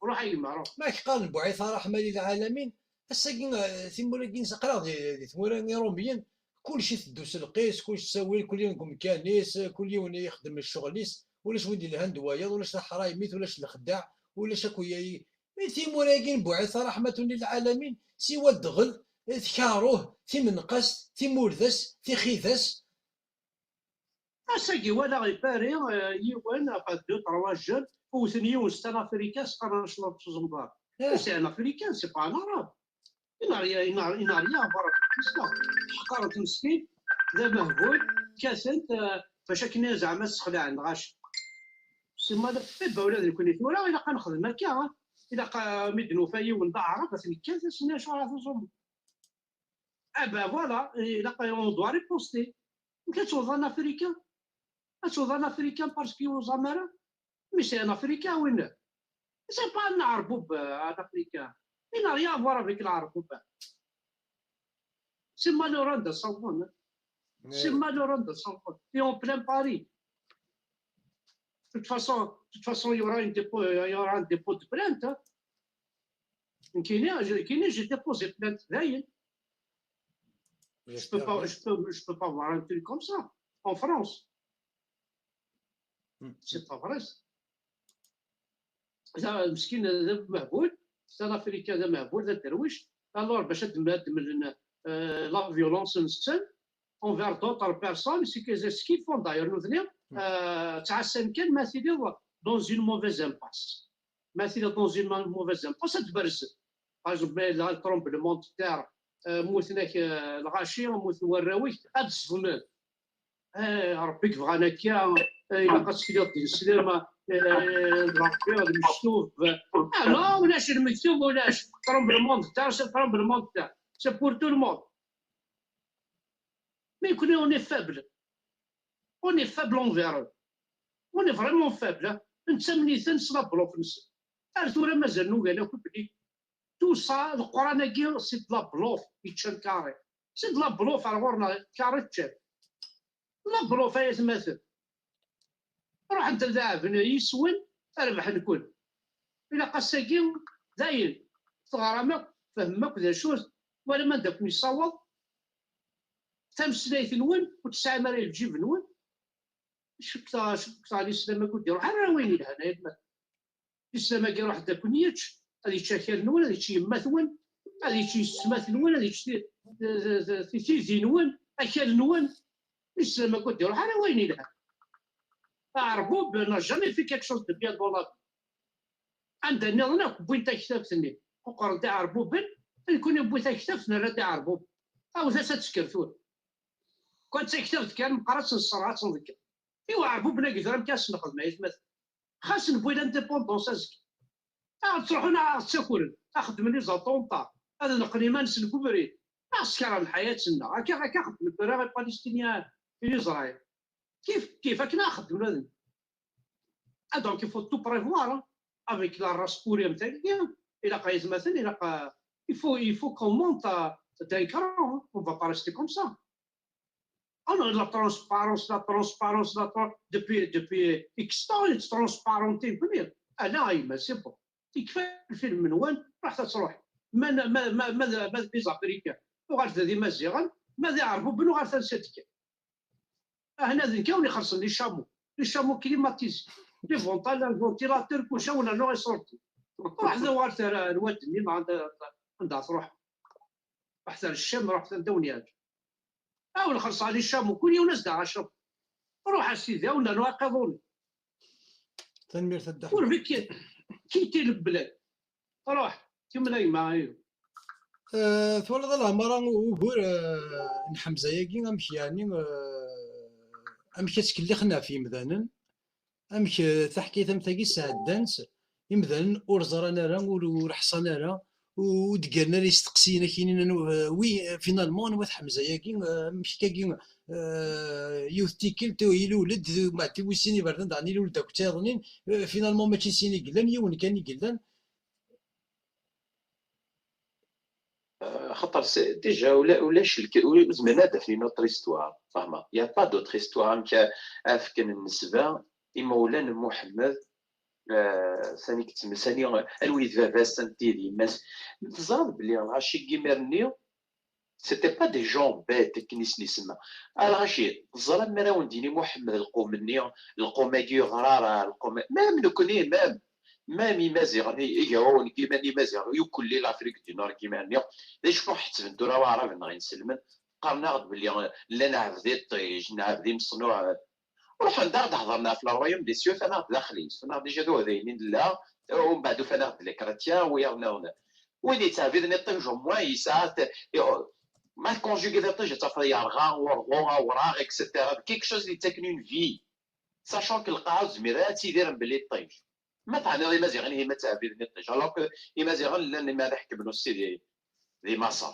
روح يما ما يحقرن بعث رحمه للعالمين الساكن ثمورا كين سقراض ثمورا روميين كلشي تدوس القيس كلشي تسوي كل يوم مكانيس كل يوم يخدم الشغليس ولاش ودي الهند وايض ولاش الحرايميت ولاش الخداع ولاش اكويا ثمورا كين بعث رحمه للعالمين سوى الدغل ذكاروه ثمنقس ثمورثس ثخيثس اساكي ولا غيباري يوان قد دو تروا جون وثنيون ستان افريكان سقرا نشلط في زنبار سي ان افريكان سي با ان عرب يناريا برك حقرت مسكين ذا مهبول كاسنت فاش كنا زعما تسخلع عند غاش سما دابا ولاد الكونيت ولا الا كنخدم هكا الا مدنو فاي ونضع عرب اثني كاس سنا شو راه تزوم ابا فوالا الا اون دوا ريبوستي كتوضا ان افريكان توضا ان افريكان باسكو زعما مي سي ان افريكان وين سي با ان عربوب ان افريكان il n'a rien à voir avec l'arabe. C'est malheureux de s'en rendre. C'est malheureux de s'en rendre. Et en plein Paris. De toute façon, il y aura un dépôt de plainte. J'ai déposé plainte d'ailleurs. Je peux pas voir un truc comme ça en France. C'est pas vrai. مسكين مهبول سان افريكا هذا مهبول هذا الدرويش الوغ باش من لا فيولونس نستن اونفير دوطر بيرسون سكي فون داير نوذني تعسن كان مثلي دون اون موفيز امباس مثلي دون اون موفيز امباس تبرز باغ ترومبلمون تاع موثناك الغاشي وموث وراوي هاد الزمان ربي كفغانا كيا الا قصدي السلامه الرابير المكتوب لا ولاش المكتوب ولاش ترومبلمون تاع ترومبلمون تاع سي بور تو الموند مي يكون اوني فابل اونفير اوني فريمون فابل نتسمني ثنس بلوف نس ارثورا مازال نوغالا كبدي تو سا القران كي سي دلا بلوف يتشان كاري سي دلا بلوف على غورنا كاري تشان لا بلوف هي تماثل روح انت لاعب يسون اربح الكل الى قاساكي داير تغرامك فهمك ذا شوز ولا ما داك يصوت تمسلايت نون وتسعى مرا الجيب نون شفت على السلامه كنت ديرو حنا وين هنا السلامه كي روح داك نيتش هذه تشاكل نون هذه تشي يماثون هذه تشي سمات نون هذه تشي نون اكل نون السلامه كنت ديرو حنا وين هنا عربوب n'a jamais fait quelque chose de bien dans la vie. عندنا هناك بوينتا كتابتني وقرن تاع عربوب نكون بوينتا كتابتنا لا تاع عربوب او ذا تسكرتون كنت كتبت كان مقرات الصراعات نذكر ايوا عربوب نقدر مكاس نخدم مثلا خاص نبوي لانديبوندونس ازكي تروحوا انا تاكل اخدم لي زاطونطا هذا القريمان سنكبري اسكر حياتنا هكا خدم البراغي البالستينيان في اسرائيل كيف راك ناخذ هذا دونك يفو تو بريفوار افيك لا راس بوري نتاعك الى قايز مثلا الى يفو كومون d'un cran on va pas rester comme ça alors la transparence depuis X temps est transparente انا ايما سي بون يكفى الفيلم من وين راح تروح ما لي زافريكان وغارت هذه مزيغا ماذا يعرفوا بنو غارت نساتك هنا ذيك كاين يخلص لي شامو كليماتيزي لي فونتيلاتور كلشي ولا نو يصورتي روح غارت الواد ما عندها تروح رحت للشام رحت لدونيات او نخلص على الشام وكل يوم ناس داع الشرب روح اسيدي ولا نواقضوني تنمير تدحر ورفيك كي تيل البلاد روح كمل ما تولد العمارة وهور نحمزة ياكي أمك يعني أمك تكلخنا في مذانا أمك تحكي تمتاكي سعدانس يمذانا ورزرانا راه ورحصانا راه ودقرنا لي استقسينا كاينين وي فينالمون واحد حمزة ياكي مش كاكي يوث تيكل تو يلولد مع تيوي سيني بردن دعني يلولد داك تاظنين فينالمون ماشي سيني قلان يون كان يقلان خاطر ديجا ولاش زعما هذا في نوتر استوار فاهمه يا با دوتر استوار كان النسبه مولانا محمد ثاني كتم ثاني الويد بابا سنتيدي ماس تزاد بلي الغاشي كيمرني سيتي با دي جون بيت كنيس نسمى الغاشي تزرا مراون ديني محمد القومني القوماكي غرارة القوم مام نكوني مام يمازيغ يجاون كيما يمازيغ يكل لي لافريك دي نور كيما نيا ليش روح تبنتو راه عرب نغي نسلمن قرنا بلي لا نعبدي الطيج نعبدي مصنوع روح ندار هضرنا في الرويوم دي سيو فانا داخلين فانا ديجا دو هذين لا ومن بعد فانا لي كراتيا ويا وين يتعبدني الطيج موان يساعد ما conjuguer des trucs, ça fait yargha, وراغ, etc. quelque chose اللي تاكل une vie sachant que القاعة زميرات يدير بلي الطيج ما تعني لي مازيغن هي ما تعبيرني الطيج alors que يمازيغن لان ما نحكي بنو السي دي مصر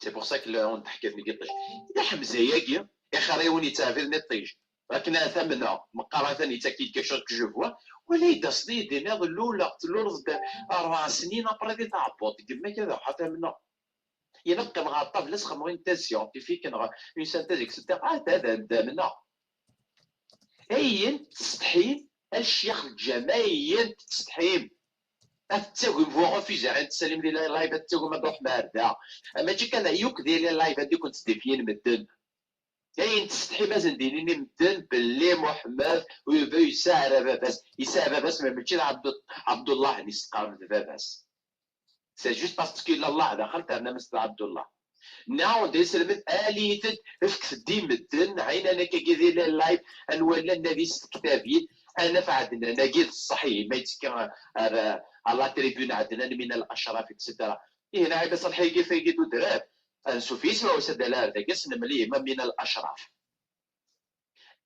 c'est pour ça que on تحكي في الطيج إذا حمزة ياكي يخريوني تعبيرني الطيج لكن ثمنا مقارنة تاكيد quelque chose que je vois ولا يدصني دينار الأولى تلورز 4 سنين أبرا تعبط كما كذا حتى منا ينبقى مغطى بلاص خمرين تاز سيونتيفيك اون سانتيز اكسترا هذا دامنا اين تستحيم الشيخ الجماعيين تستحيم تتاقم فو رفيجي عند تسلم لي لايف تتاقم نروح ماردا ماشي كان يوك ديال اللايف هادي كنت تديفين مدن اين تستحي مازال دينيني مدن باللي محمد ويبا يساعر باباس يساعر باباس ماشي عبد الله اللي استقام باباس سي جوست باسكو الله دخلت انا مثل عبد الله ناو دي سلمت اليتد افك تدي مدن عين انا كيدير اللايف ان ولا النبي كتابين انا فعدنا نجد الصحيح ما يتكلم على تريبيون عندنا من الاشراف اكسترا هنا عيب صالحي كيف يجدوا دراب انسوفيس ما وسد لا هذا قسنا ملي ما من الاشراف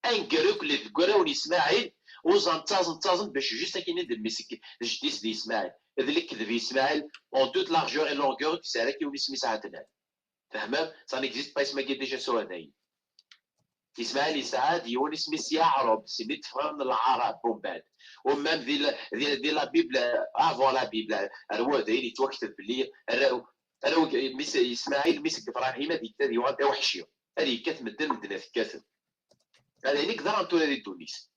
ان كروك اللي تقراوني اسماعيل وزن تازن باش جيست كاين ندير مسك جديس دي اسماعيل ذلك كذب اسماعيل اون توت لارجور اي لونغور تسالك يولي سمي ساعتنا فهمام سا نيكزيست با اسمها ديجا سو هذايا اسماعيل يسعد يولي سمي يعرب سمي تفهم العرب ومن بعد ومام دي لا بيبل افون لا بيبل روا داير يتوكتب بلي راو اسماعيل مسك ابراهيم هذيك هذه وغدا وحشيه هذه كتمدن مدنا في الكاتب هذا نقدر انتو هذه تونس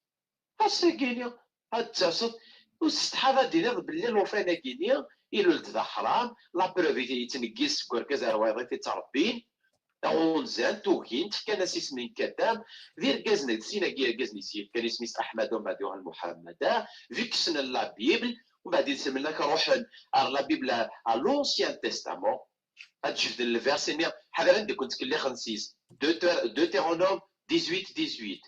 الساكينيا هاد تصط وستحافظ دينا باللي الوفانا كينيا يلولد ذا حرام لا بروفيتي يتنقيس كوركاز روايضي تربين اونزان توكين كان اسمين كتاب دير كازنا سينا كازني سير كان اسمي احمد ومن بعد يوهان محمد فيكسن لا بيبل ومن بعد يسمى لك روح لا بيبل لونسيان تيستامون هاد شفت الفيرسي حاجه عندي كنت كلي 56 دوتيرونوم 18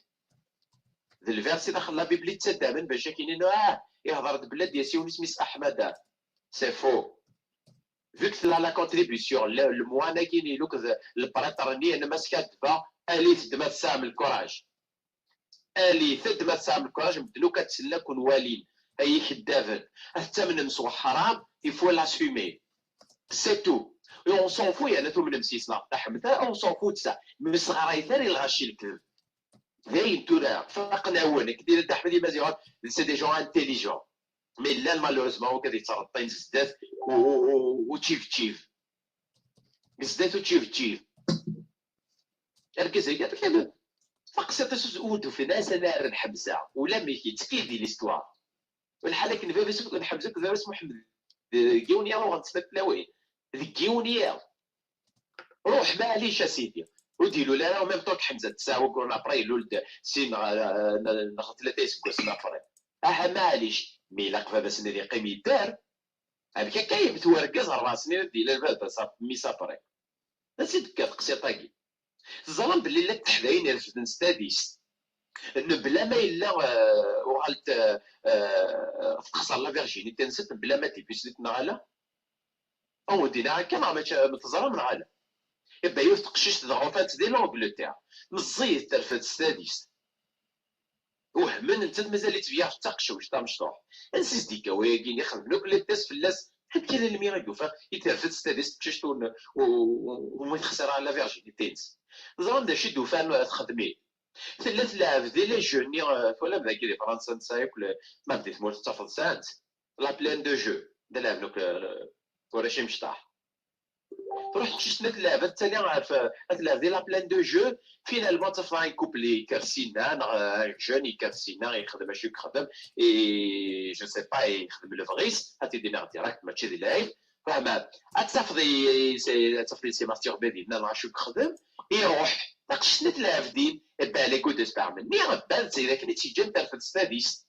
الفيرسي داخل لا بيبل تسدامن باش كاينين يهضر بلاد ياسين سميس احمد سي فو فيك لا كونتريبيسيون الموانا كاين لوك البراترني انا ماسكاتبا الي تدما تسام الكوراج الي تدما تسام الكوراج بدلو كتسلا كون والين اي خدافن حتى من مسو حرام يفو لاسومي سي تو اون سون فو يعني تو من مسيسنا احمد اون سون فو تسا من صغاري ثاني الغاشي الكذب باين تورا فاقنا وانك دير احمد مازيغ سي دي جون انتيليجون مي لا مالوريزمون كادي ترطين بزاف وتشيف بزاف وتشيف الكزي قال لك فقصة تسوس اودو في ناس انا حمزه ولا ميكي تكيدي ليستوار والحاله كن فابس حمزه فابس محمد كيونيا وغنتسمى تلاوين ذيك كيونيا روح معليش اسيدي وديروا لا ميم طوك حمزه تساوي كون ابري لولد سين ناخذ 3 اسبوع سنه ابري معليش ميلاق فابس ندي قيم يدار هذيك كاين توركز 4 سنين ديال الباب صافي ميس ابري نسيت كتقسي طاكي الظلام باللي لا تحداين رفد نستاديس انه بلا ما الا وغالت تخسر لا فيرجيني تنسد بلا ما تيبيس نغالا او دينا هكا ما متزرم نغالا يبقى يفتقشيش ضغوطات ديال لونجلتير مزيت ترفد السادس وهمن انت مازال تبيع تقشوش تا مشطوح انسيس ديكا وياكين يخدم لك لي تيست في اللاس حيت كاين اللي ميغا يترفد السادس تشتون وما يخسر على فيرجيني تنس زعما داكشي دوفان تخدمي ثلاث لاعب دي لي جوني ولا ذاك اللي فرنسا نسايك ما بديت مول تفضل ساعات لا بلان دو جو دا لعب لك ولا شي مشطاح تروح تشتنا اللعبه الثانيه عارف تلعب دي لا بلان دو جو فينالمون تفضل كوبلي كارسينا جوني كارسينا يخدم ماشي يخدم اي جو سي با يخدم لو فغيس هاتي دينا ديراكت ماتشي ديال لاعب فاهمه تفضي سي ماستيربي ديالنا نعرف شو يخدم يروح ناقشنا تلعب دين با لي كو دو سبار مني غبان اذا كنت تيجي انت في السادس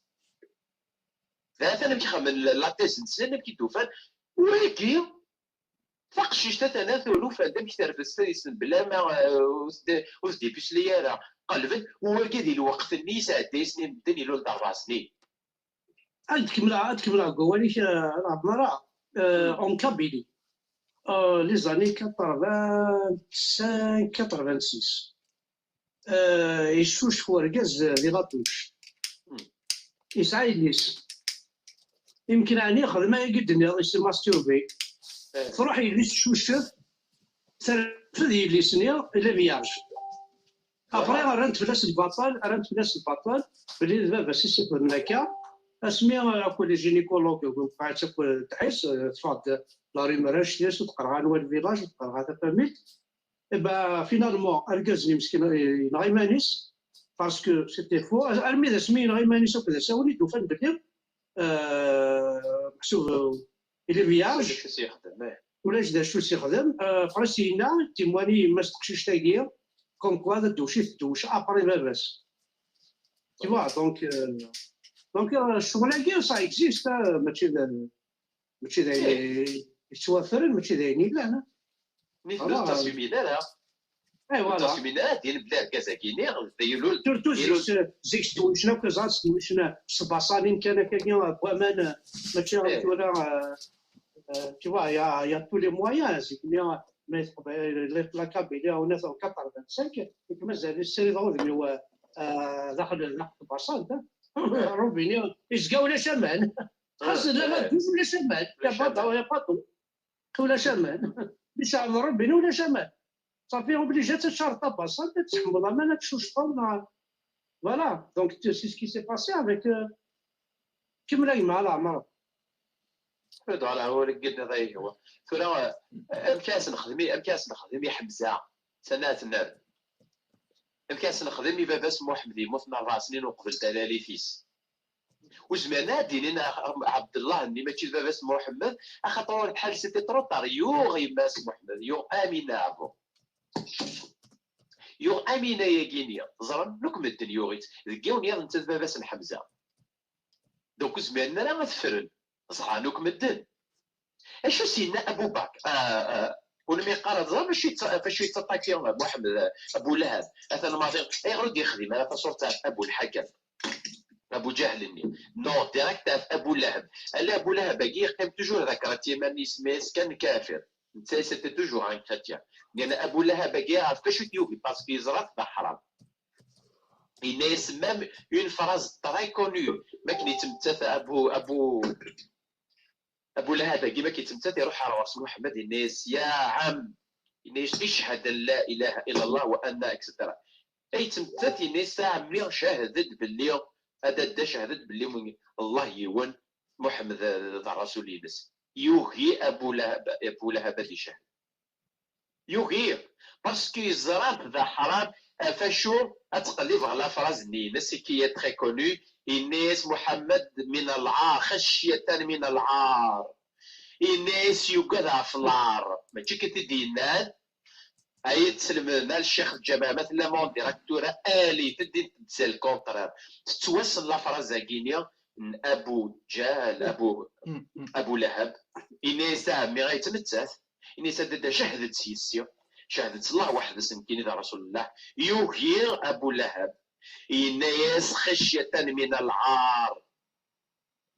ثلاثه انا كيخمم لا تيس نسى كيدوفان ولكن فقشيش انا ثلو فادم كتر في السادس بلا ما وسدي بيش ليا راه قلبت هو كذي الوقت اللي ساعتين سنين بدني له 4 سنين تكمل قواليش راه مرة اون كابيلي لي زاني 85 86 يشوش ورقاز لي غاتوش يسعى يليس يمكن عني ياخذ ما يقدني يصير ماستيربي تروح يليس تشوشف ترفد يليس نيا الا فيارج ابري رانت فلاس البطل بلي دابا سي من هكا اسمي كل جينيكولوج وقعت تاكل تعيس تفاض لا ريمراش ياس تقرا نوال الفيلاج تقرا هذا فهمت با فينالمون اركزني مسكين نغيمانيس باسكو سيتي فو ارمي اسمي نغيمانيس وكذا ساوني دوفان بلي محسوب الي فياج ولا جدا شو سيخدم فراسينا تيمواني ما استقشيش تاكير كوم كوا دوشي تدوش ابري باباس تي فوا دونك الشغل كاع صا اكزيست ماشي يتوفر ماشي دايرين لا انا مثل التصميمات اي فوالا التصميمات ديال بلاد كازاكيني ديالو سورتو زيك توشنا كزاز توشنا 7 سنين كان كاين بوامان ماشي ولا tu vois, il y a tous les moyens. C'est bien mettre la cabine au 985 et comme ça, c'est le droit de داخل الباصات روبيني يسقى ولا شمان خاص لا تدوز ولا شمان يا باطو ولا شمان بيشعل روبيني ولا شمان صافي اوبليجات الشرطه باصات تحمل ما تشوش طول فوالا دونك سي سكي سي باسي افيك كمل مع العمر هذا على هو قلنا ضايق هو فلا امكاس نخدمي حمزه سنات النار امكاس نخدمي باباس محمدي مثنى 4 سنين وقبل دلالي فيس وزمانا ديننا عبد الله اني ماشي باباس محمد خاطر بحال سيتي تروطار يوغي ماس محمد يو امينه ابو يو امينه يا كينيا زرم لكم الدنيا يوغيت ذكاوني انت باباس حمزه دوك زمانا راه غتفرن صحانوك مدن اشو سينا ابو بكر ولمي قال زعما فاش يتطاكي محمد ابو لهب مثلا ما غير يخدم انا تصورت ابو الحكم ابو جهل نو ديريكت ابو لهب الا ابو لهب باقي يقيم توجور هذاك راه تيماني سميس كان كافر انت سيتي توجور ان كريتيان لان ابو لهب باقي يعرف كاش يوغي باسكو يزرع حرام il y même une phrase très connue ما كان يتمثل ابو لهب كيما كيتمثل يروح على راس محمد الناس يا عم الناس اشهد ان لا اله الا الله وان اكسترا اي تمثل الناس عمي شهدت باللي هذا شهدت باللي الله يون محمد الرسول يلبس يوغي ابو لهب هذه شهد يوغي باسكو الزراب ذا حرام فاشو اتقلب على فراز نينس كي تري كونو إنيس محمد من العار خشية من العار إنيس يقدع في العار ماشي كتدينان أي تسلمنا الشيخ الجماعة مثلا مون ديراكتورة آلي تدي تسال الكونترير تتوصل لا فراز كينيا أبو جهل أبو لهب إنيس مي غيتمتث إنيس دادا شهدت سيسيو شهدت الله وحده سمكين إذا رسول الله يغير أبو لهب إنيس خشية من العار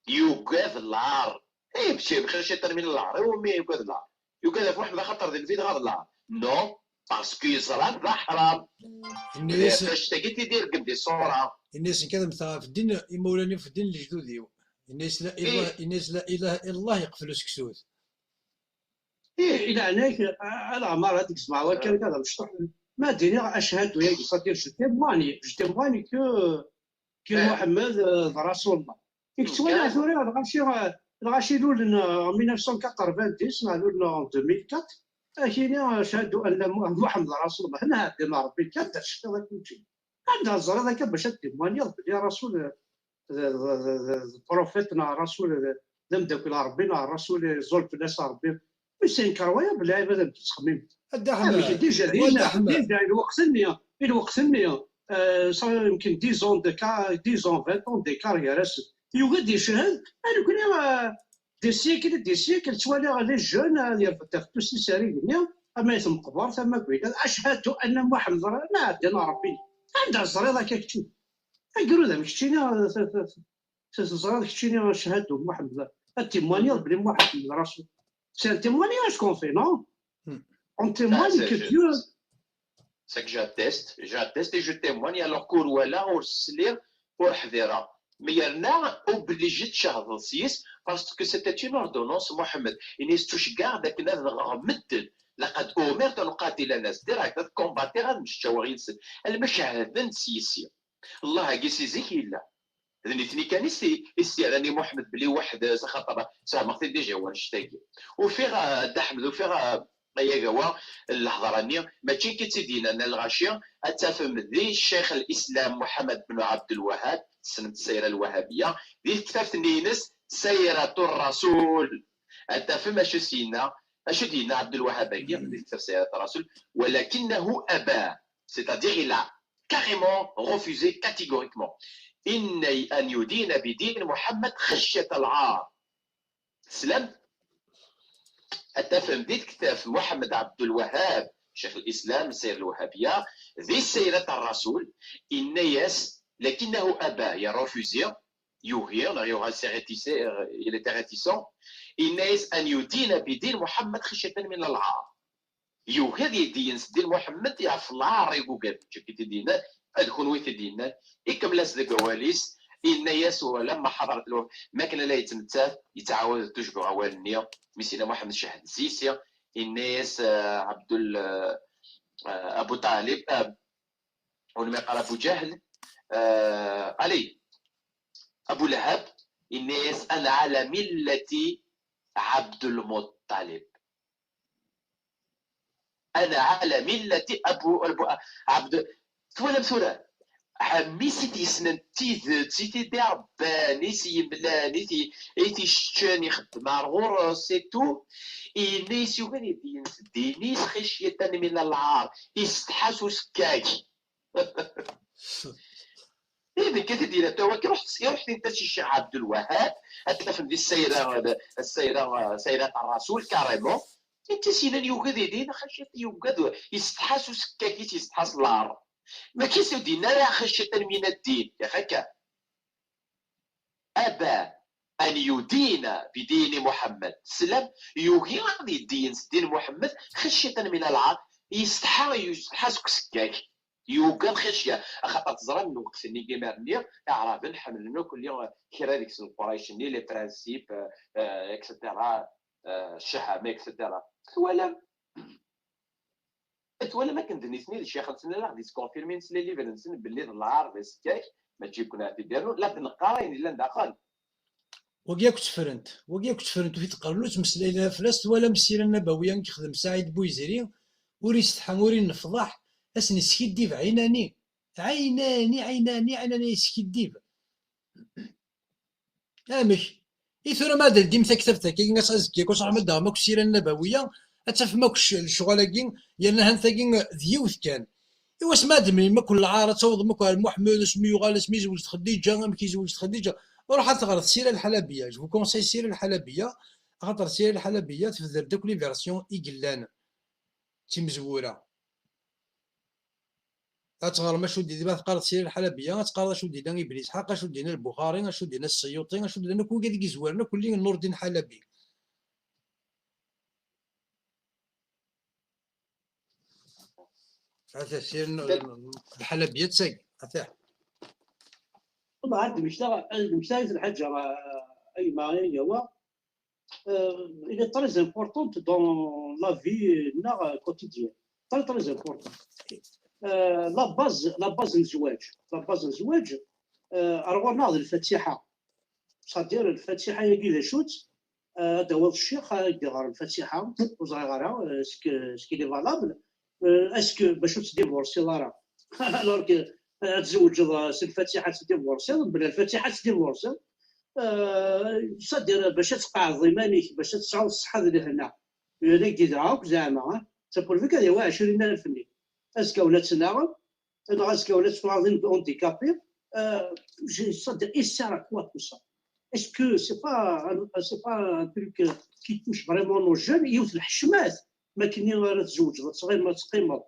يوقف العار اي ماشي خشية من العار هو مي يوقف العار يوقف واحد خطر ذي الفيد غير العار نو باسكو يصرا ذا حرام الناس فاش تجي تدير قد الصورة الناس كذا مثلا في الدين يمولاني في الدين الجدودي الناس لا اله الناس لا اله الا الله يقفلوا سكسوت إيه إلى هناك العمار هذيك السماعة كان كذا مشطح ما ديني أشهد وياك صديق جو تيمواني كو محمد رسول الله يكتب أنا ثوري الغاشي لول 1990 لول 2004 كاين شهدوا أن محمد رسول الله هنا عندنا ربي كان داش هذا كلشي عندها الزر هذاك باش تيمواني يا رسول بروفيتنا رسول لم داك ربنا رسول زول الناس ربي مش كروايا بالله هذا تخمم هذا هذا ديجا الوقت النية صار يمكن 10 زون دو كا 10 زون 20 زون دي كاريرس يوجد يشهد انا كنا دي سيكل توالي لي جون ديال تفتوس ساري الدنيا اما يتم قبر ثم قبيل اشهد ان محمد ما عندنا ربي عندها الزريضه كتشوف يقولوا ذا مشتينا الزريضه كتشينا شهدوا محمد التيموانيال بلي محمد رسول C'est un témoignage qu'on fait, non? On témoigne que Dieu. C'est que j'atteste et je témoigne alors qu'Ourouala, Ourslir, Ourbera. Mais il y en a obligé de charger parce que c'était une ordonnance, Mohamed. Il n'est touche garde que nous remettons. لقد أمرت أن أقاتل الناس ديريكت كومباتير مش شاورين المشاهد نسيسي الله قيسي زي لا ذني كان راني محمد بلي واحد خاطر سامحتي ديجا وانا شتاقي وفيغ دحمد وفيغ يقوا اللحظه راني ماشي كتدينا انا الغاشيه اتفهم ذي الشيخ الاسلام محمد بن عبد الوهاب سنه السيره الوهابيه ذي كتابه نينس سيره الرسول اتفهم اش سينا اش دينا عبد الوهاب ذي كتاب سيره الرسول ولكنه ابى c'est-à-dire il a carrément refusé catégoriquement إني أن يدين بدين محمد خشية العار سلام أتفهم ديت كتاب محمد عبد الوهاب شيخ الإسلام السيرة الوهابية ذي سيرة الرسول إن يس لكنه أبى يرفوزي يغير il était réticent إن يس أن يدين بدين محمد خشية من العار يغير يدين دين محمد يعرف العار يقول كتدينا أدخل ويتدينا يكمل ذاك كواليس إن يسوع لما حضرت له ما كان لا يتمثل يتعاود تشبع عوال النية مسينا محمد شهد السيسي الناس عبد أبو طالب ولما قال أبو جهل علي أبو لهب الناس أنا على ملة عبد المطلب أنا على ملة أبو عبد ثولا مثلا حمي سيتي سنن سيتي دي عباني سي ملاني ايتي شتاني خدم غور سي تو إنيس يوغاني دينيس خشية من العار يستحاسو سكاك إذا كنت دينا توا كي رحت انت شي عبد الوهاب اتلفن دي سيرة الرسول كاريمون انت سينان يوغادي دينا خشية يوغادو يستحاسو سكاك يستحاس العار ما كيسو دينا لا خشية من الدين يا خكا أبى أن يدين بدين محمد سلام يوغي غادي يدين دين محمد خشية من العار يستحاسك سكاك يوغان خشية خاطر تزرى من وقت اللي كيما رني أعراب نحمل كل يوم كيرا القريشني لي برانسيب اكسترا الشهامة اكسترا ولا ما كندني سنين الشيخ نسنا لا غادي تكونفيرمي نسنا لي بنسن باللي العار سكاك ما تجيب كنا في دارو لا بنقارين الا ندخل وكياك تفرنت في تقرلوت مسلينا فلاس ولا مسيره النبويه نخدم سعيد بويزري وري يستحى وري نفضح اسني سكيديف عيناني عيناني سكيديف امش ثورة ما دير ديما كتبتك كي غاسكي كوش رحمة دا ماكو السيرة النبوية اتف ماكوش الشغل يانا هانثاكي ديوث كان ايوا سما دمي ما كل عارة تصوض ما كل محمد اسمي يغال اسمي زوجت خديجة ما كيزوجت خديجة وراح تغرد السيرة الحلبية جو كونساي السيرة الحلبية خاطر السيرة الحلبية تفذر دوك لي فيرسيون إيكلان تيمزورة أتغار ما شو ديما تقرا السيرة الحلبية تقرا شو دينا ابن إسحاق شو دينا البخاري شو دينا السيوطي شو دينا كل كي زوارنا كل نور الدين الحلبي هذا السيرة الحلبية تساقي هذا والله عندي مشتاق الحاجة أي ما هو il est très importante dans la vie quotidienne très important la base الزواج أروى ناضي الفاتحة صدير الفاتحة يجي شوت هذا الشيخ يدير الفاتحة وصغيرة سكي لي فالابل اسكو باش تديفورسي راه الوغ تزوج الفاتحة تديفورسي بلا الفاتحة تديفورسي صدر باش تقعد ايمانك باش تسعود الصحه لهنا هذاك دراك زعما تقول فيك هذا 20000 ني اسكا ولاتنا انا اسكا ولات فاضين اونديكابي صدر السرعه كوا توصل اسكو سي با ان تروك كي توش فريمون نو جون يوث الحشمات ما كاين راه تزوج صغير ما تقيمض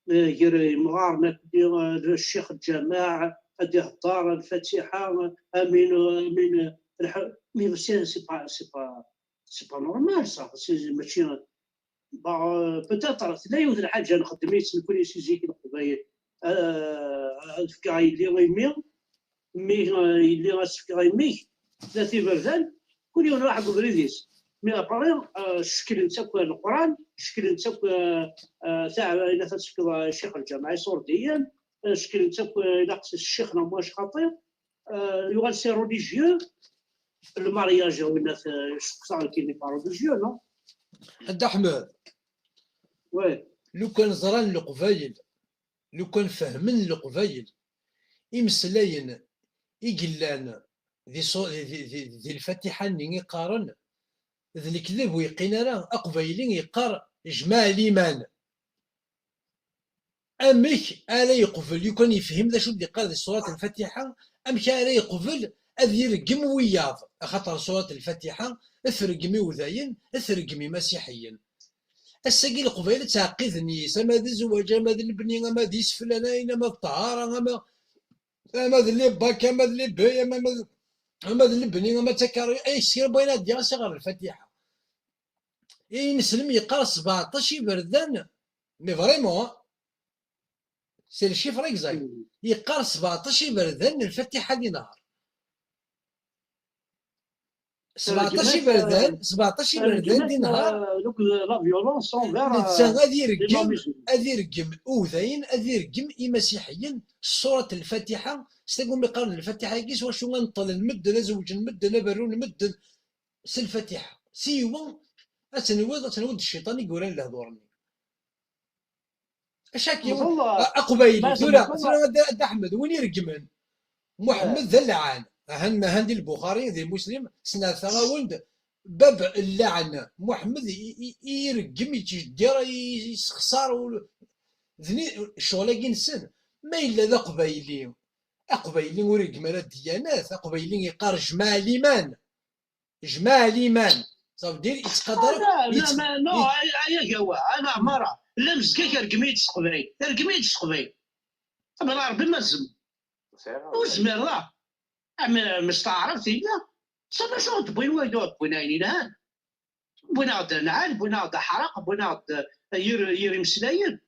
غير مغار ما كدير الشيخ الجماعه هذه الدار الفاتحه امين مي سي با نورمال صح سي ماشي بوتيتر لا يوجد حاجه نخدم يسمى كل شيء زي كي القضايا الفكاي اللي غيمي اللي غاسفكاي مي ثلاثي بردان كل يوم راح بريديس مي اباري الشكل نتا القران الشكل نتا تاع الا تسكر الشيخ الجامعي صورديا الشكل نتا الا قص الشيخ مواش خطير يغال سي ريليجيو المارياج ولا شخصا كي ني با ريليجيو نو عند احمد وي لو كان زران القبايل لو كان فهمن القبايل يمسلاين يقلان ذي الفاتحه اللي يقارن ذي الكذب ويقينا راه اقبايلين يقار جماع الايمان امك الا يقبل يكون يفهم ذا شو اللي قال سوره الفاتحه امك الا يقبل اذ يرقم وياض خاطر سوره الفاتحه اثرقمي وذاين اثرقمي مسيحيا الساقي القبيله تعقيد نيس اما ذي الزواج اما ذي البني اما ذي سفلانه اما الطهاره اما ذي اللي باك اما ذي اللي بي اما ذي البني اما تكاري اي سير بينات ديال صغار الفاتحه اي نسلم يقرا 17 بردان مي فريمون سي الشيفر اكزاكت يقرا 17 بردان الفاتحه دي نهار 17 بردان دي نهار دوك لا فيولونس الانسان غادي يرقم اوذين غادي يرقم مسيحيا سوره الفاتحه ستقوم يقرا الفاتحه كيس واش نطل المد لا زوج المد لا برون المد سي الفاتحه سيوا اتنود الشيطان يقول له دورني اشاكي اقبيل ثورة احمد وين يرقمن محمد ذا اللعان هندي البخاري ذي مسلم سنة ثغاوند باب اللعن محمد يرقم يتجدر يسخسر ذني الشغل نسن ما الا ذا اقبيلي ورقم الديانات اقبيلي يقار جماع الايمان صافي دير يتقدر لا نو يا جوا انا مرة لا مسكاك رقميت تقبيل رقميت تقبيل طبعا ربي ما زم وزمر راه مستعرف هي صافي شنو تبغي وايدو بغينا ينهان بغينا غدا نعال بغينا غدا حرق بغينا غدا يري مسلاين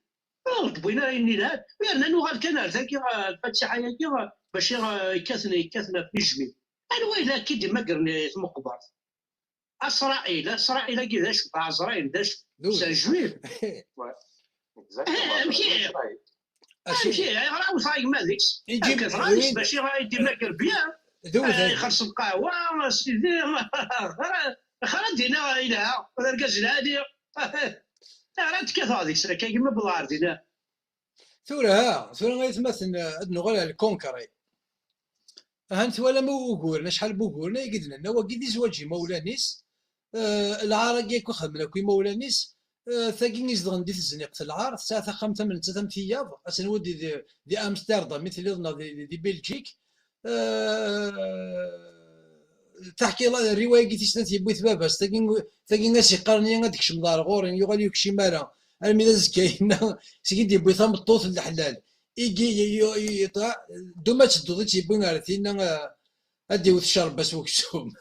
بغينا ينهان لان نوغال كان ذاك الفاتحه ياكي باش يكاثنا في نجمي انا ويلا كي ديما قرني مقبر اسرائيل كيفاش عزرائيل داش سان جويف امشي راه وصايق مالكس يجيب رئيس باش يدير لك البيان يخلص القهوه سيدي خرج هنا الى ركز هادي راه تكاث هذيك كيما بالارض هنا ثورة غيتمثل هاد نغال على الكونكري. هانت ولا ما وقورنا شحال بوقورنا يقدنا لنا وكيدي زواجي مولانيس. العار كيكو خدمنا كي مولانيس. ثاقي يزدغن دي تزنيقة العار ساعة خمسة من تسعة ثياب أسنو دي أمستردام مثل دي بلجيك. تحكي الرواية كي تسنت يبويت باباس ثاقي ناس يقارني غاديك شمدار غورين يغالي يكشي مالا الميدا زكاينا سيدي يبوي ثمطوط الحلال يجي يطلع دوما تدو تيبوي عرفتينا ادي وتشرب بس وكسوم.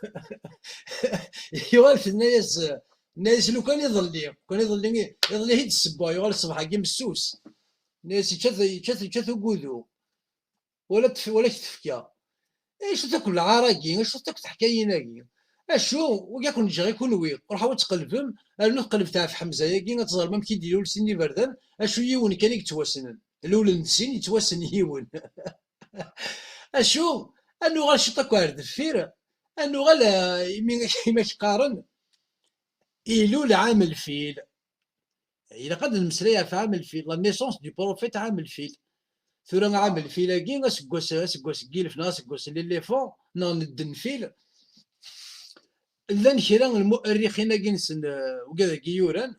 يغال في الناس لو كان يظلي هيد السبا يغال الصباح كي مسوس ناس يشاثو قودو ولا تفكا ايش تاكل العراقي ايش تاكل حكايناكي اشو وياكل نجي يكون ويق روحوا تقلبهم انو قلب تاع في حمزه ياكي تظهر ما كيديروا لسني بردان اشو يون كان يتواسنن الاول نسين يتواسن يون. اشو انو غال شطاك وارد الفير انو غال يما يقارن ايلول عام الفيل الى قد المسريه في عام الفيل لا نيسونس دو بروفيت عام الفيل ثورة عام الفيل كي اسكواس كيلف ناس اسكواس ليليفون نون الدنفيل لان كرا المؤرخين كينسن وكذا كيوران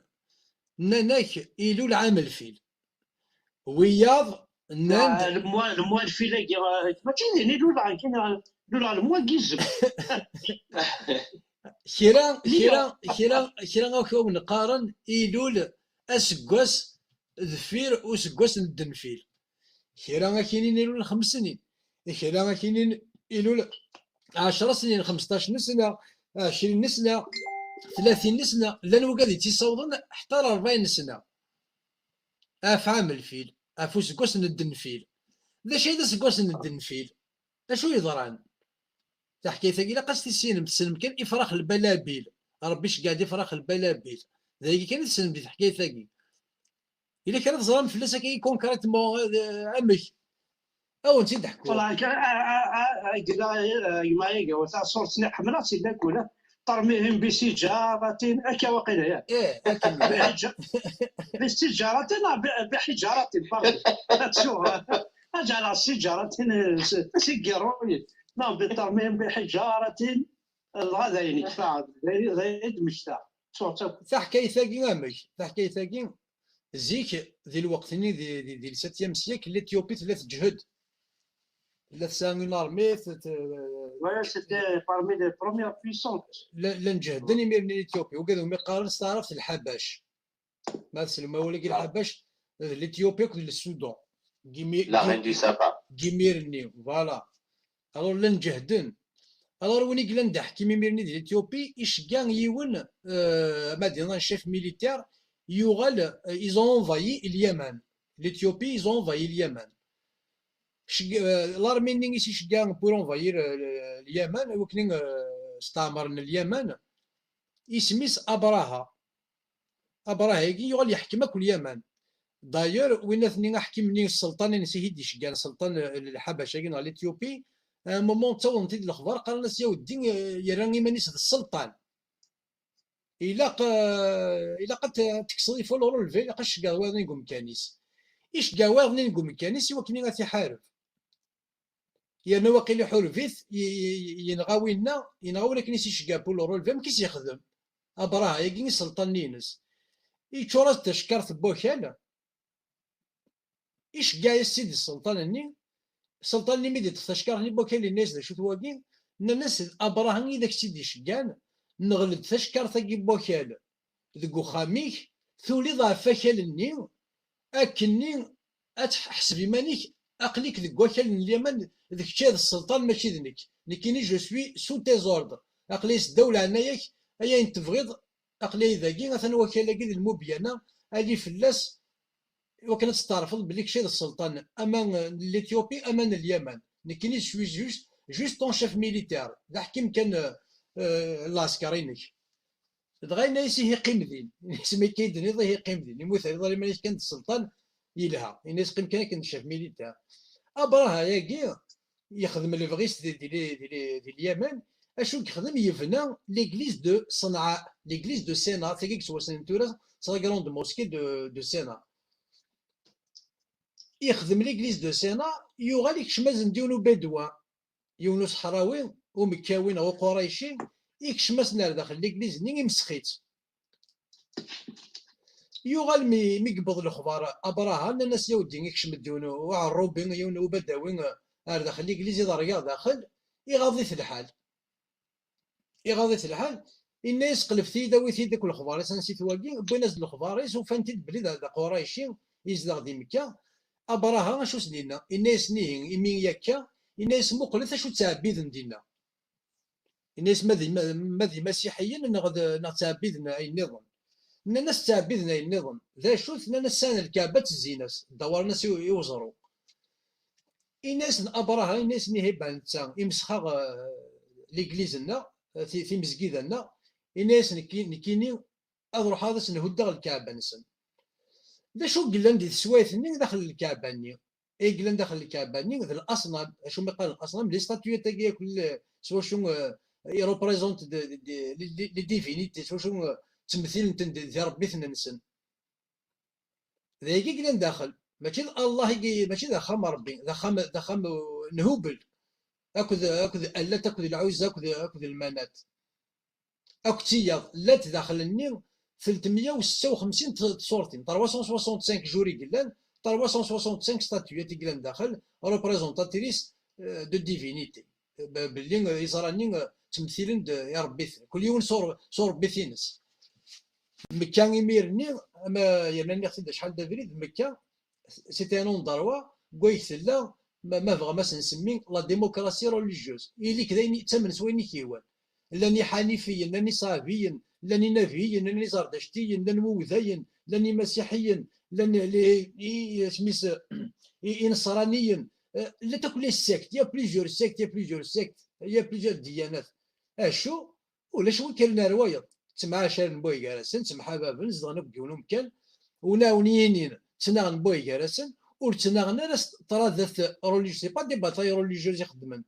ناناك ايلول عام الفيل وياض ناند الموال الفيل ماشي ني لولا كاين لولا الموال كيزم كيرا غاكو نقارن ايلول اسكواس ذفير وسكواس الدنفيل كيرا كاينين يلول 5 سنين كيرا كاينين يلول 10 سنين 15 سنه 20 سنه 30 سنه لان وكادي تيصوضن حتى 40 سنه اف عام الفيل افو سكواس الدنفيل ذا شي ذا سكواس الدنفيل اشو يضران تحكي ثقيل قاس تسين بسلم كان افراخ البلابيل ربيش قاعد يفرخ البلابيل ذاك كان تسلم في حكايه ثقيل الا كانت ظلام فلاسه كي كونكريتمون عمك او انت تضحكوا والله ما يلقى وتاع صورتني حمراء سيدا كولا ترميهم بسجارة أكا وقيل يا بسجارة بحجارة تشوف أجعل السجارة سيجروني نعم بترميهم بحجارة الغذايني غير مشتاق تحكي ثاقي امك تحكي ثاقي زيك ذي الوقت ذي الساتيام سيكل ليثيوبي تلا تجهد لا تساوي لارمي سيتي بارمي لي بروميير بويسونس لا نجهدني مير ليثيوبي وكذا ما يقارن استعرفت الحباش مثلا ما ولي الحباش ليثيوبي ولا السودان لا غندي سابا كيميرني فوالا الور لا نجهدن الور وين قلا ندح ميرني ديال ليثيوبي اش كان يون مدينه شيف ميليتير يوغال ايزون انفايي اليمن ليثيوبي ايزون انفايي اليمن الارميني شكان بور انفايير اليمن وكنين استعمرن اليمن اسميس ابراها يجي يغال يحكم كل اليمن داير وين اثنين حكمني السلطان نسيت يشكان السلطان الحبشه كاين الاثيوبي مومون تصور نتي الاخبار قال الناس يا ودي يراني مانيس السلطان الا قد تكسري فولور الفي قاش كاوادني نقوم كانيس ايش كاوادني نقوم كانيس وكني غاتي حارب يعني واقيلا حرفيت ينغاوينا لكن يسيش كابو لورول فهم كيس يخدم ابراه يجي السلطان نينس يتشورس تشكرت بوكال ايش كاع سيدي السلطان ني ميدي تشكرني بوكال الناس شو تواقين الناس ابراه ني داك سيدي شكان نغلد تشكرت بوكال ذكو خاميك ثولي ضعف فكالني اكني اتحسبي مانيك اقليك ذك وكال اليمن ذك شاد السلطان ماشي ذنك لكني جو سوي سو تيزوردر اقليس الدوله عناياك ايا انت تبغيض اقلي ذاكي مثلا وكاله كي المبينه اللي فلاس وكانت تستعرفض بلي شاد السلطان امان الاثيوبي امان اليمن لكني شوي جوست طون شيف ميليتير ذا حكيم كان العسكرينك دغينا يسي يقيم ذين يسمي كيدني ضي يقيم ذين يموت هذا ما كان السلطان يلها الناس قيم كان شاف ميليتير ابراها ياكي يخدم الفغيس ديال اليمن اشو يخدم يبنى ليغليز دو صنعاء ليغليز دو سينا تاكي سوا سنتورا سا غروند موسكي دو سينا يخدم ليكليز دو سينا، يوغال يكشماز نديونو بدوا يونو صحراوي ومكاوين او قريشي، يكشماس نار داخل ليكليز ني مسخيت. يوغال مي يقبض الاخبار ابراهام الناس يودي يكشم ديونو وعروبين يونو بداوين ار داخل ليكليز يضرقا داخل يغاضي الحال، يغاضي الحال. الناس قلب ثيدا وثيدا كل الاخبار نسيت واقي بناس الاخبار وفانتي بلي دا قريشي يزدغ دي مكه. ابراها شو سنينا الناس نيهن يمين يكا، الناس مقلت شو تعبيد ندينا، الناس ماذي مسيحيين نتعبيدنا اي نظام، الناس تعبيدنا اي نظام ذا شوث الناس سان الكعبة الزيناس دور ناس يوزروا الناس ابراها الناس نيهي بانتا يمسخا ليكليزنا في مسجدنا الناس نكيني اروح هذا نهدغ الكعبة نسن. دا شو قلنا ندي سوايثني داخل الكعبة ني، اي قلنا داخل الكعبة ني ذا الاصنام، شو ما قال الاصنام لي ستاتيو تاعي كل سوا شو يروبريزونت لي ديفينيتي سوا شو تمثيل نتا ربي نسن. ذاكي قلنا داخل ماشي الله ماشي ذا خام ربي ذا خام نهوبل، اكد الات اكد العوز اكد المنات اكد تياض لات داخل النيل 356 صورتين 365 جوري قلان 365 ستاتيوات قلان داخل ريبريزونطاتريس دو ديفينيتي باللي يزراني تمثيل يا ربي كل يوم صور بيثينس. مكة يميرني ما يرني خصني شحال دافريد مكة سيتي ان اندروا كويس لا ما بغا ما نسمي لا ديموكراسي ريليجيوز اللي كذا تمن سويني كيوان لاني حنيفيا لاني صابيا لاني نبيا لاني زردشتيا لاني موذيا لاني مسيحيا لاني سميس نصرانيا لا تاكل السكت يا بليجور سكت يا بليجور سكت يا بليجور ديانات اشو ولا شو كان روايه تسمع شان بوي جالسن تسمع باب نزغنا بقولوا مكان وناونيين تناغن بوي جالسن ورتناغن ناس طرادت روليجيوس با دي باتاي روليجيوس يخدمن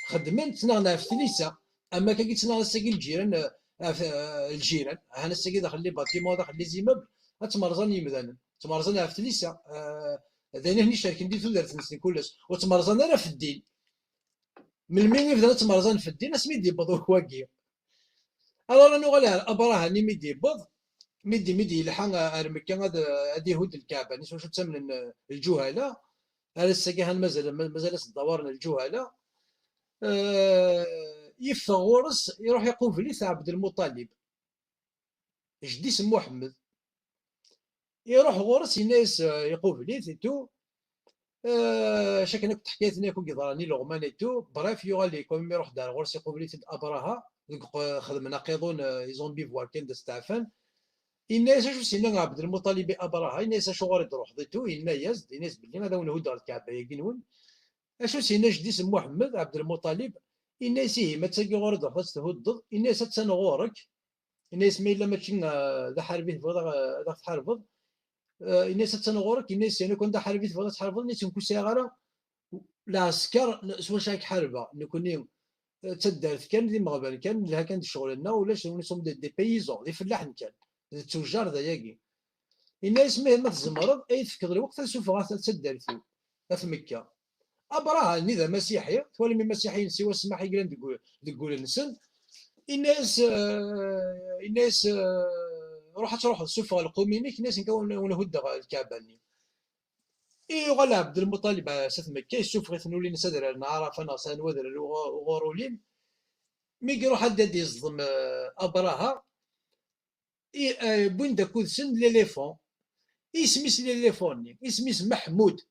خدمن تناغنا في تليسا اما كي تناغ الساكي الجيران الجيران انا الساكي داخل لي باتيمون داخل لي زيماب تمرزان يمدان تمرزان في تليسا ذاني هني شاركين دي ثلاث سنين كلش وتمرزان راه في الدين من مين يبدا تمرزان في الدين اسمي دي بضو واقي alors انا نقول ابراها ني ميدي بض ميدي لحق ارمكا غادي يهود الكعبه نسوا شو تسمن الجهله هذا الساكي مازال دورنا الجهله يفغ ورس يروح يقوم في ليث عبد المطلب جدي سمو محمد يروح ورس الناس يقوم في ليث تو شكنا كنت حكيتني كون قدراني لغمان تو بريف يغالي كون يروح دار ورس يقوم في ليث ابراها خدم ناقضون يزون بيفوار كان دستعفن الناس شو سينا عبد المطلب ابراها الناس شو غير تروح ضيتو الناس الناس باللي هذا ونهود دار الكعبه يقينون اشو سينا جدي سمو محمد عبد المطلب الناس هي ما تسقي غير تروح تهدد الناس تسنغورك الناس ما الا ماشي ذا حربي ذا تحاربض الناس تسنغورك الناس يعني كون ذا حربي تبغى تحاربض الناس نكون ساغره العسكر سوا شاك حربه نكون تدارت كان دي مغبر كان لها كان شغلنا ولا شنو نسوم دي بيزون دي فلاح كان التجار ذاياكي الناس ما تزمرض اي تفكر الوقت سوف تدارت في مكه ابراها نذا مسيحي تولي من مسيحيين سوى السماح يقولن تقول نسن الناس روح السفه القومينيك الناس نكون ونهد الكعبه اي غلا عبد المطلب سات مكه يشوف غير نولي نسدر نعرف انا سنوذر وغورولين مي يروح حد يصدم ابراها بوين داكود سن ليليفون اسميس ليليفوني اسميس محمود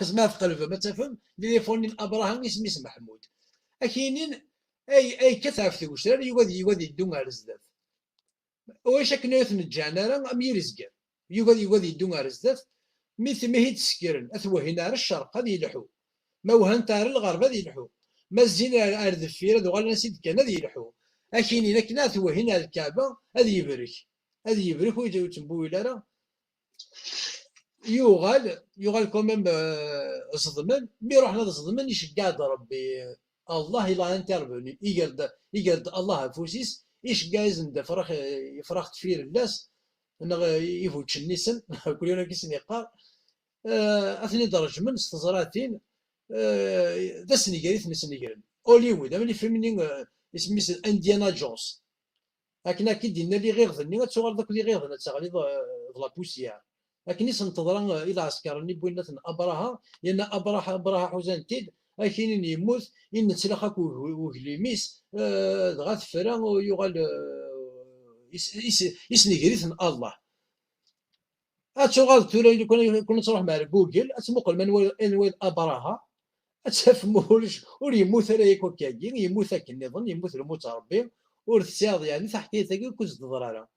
اسمها في قلبه ما تفهم ليليفوني ابراها اسميس محمود اكينين اي كثاف في وشرا يودي يدون على الزداد واش كنا يتنجانا راه امير زكار يودي يدون على الزداد مثل ما هي تسكرن اثوهنا على الشرق هذه يلحو ما وهنت على الغرب هذه يلحو ما الزين على الدفير هذو غير نسيت كان هذه يلحو اكينين لكن اثوهنا على الكعبه هذه يبرك ويجي تنبوي لا يغال كوميم صدمن مي روحنا صدمن يشقع ربي الله الا انت ربني يقرد الله فوسيس يشقع يزند يفرخ تفير الناس يفوت النسن كل يوم كيسن يقال اثني درج من استزراتين ذا سنيجري ثني سنيجرين هوليوود اما اللي فيلمين اسميس انديانا جونز لكن اكيد دينا لي غير ظني تشغل ذاك اللي غير ظني تغلي لا بوسيير لكن نتظر الى عسكر بوينة ابراها لان ابراها حوزان تيد اكينين يموت ان تلاخاك وغليميس دغا تفرا ويغال يسنيغريث الله اتشغل تورا اللي كنا تروح مع جوجل اتمقل من انويد ابراها اتفهمولش ولي يموت راه يكون كاين يموت كي نظن يموت الموت ربي ورثياض يعني تحكيتك كوز ضراره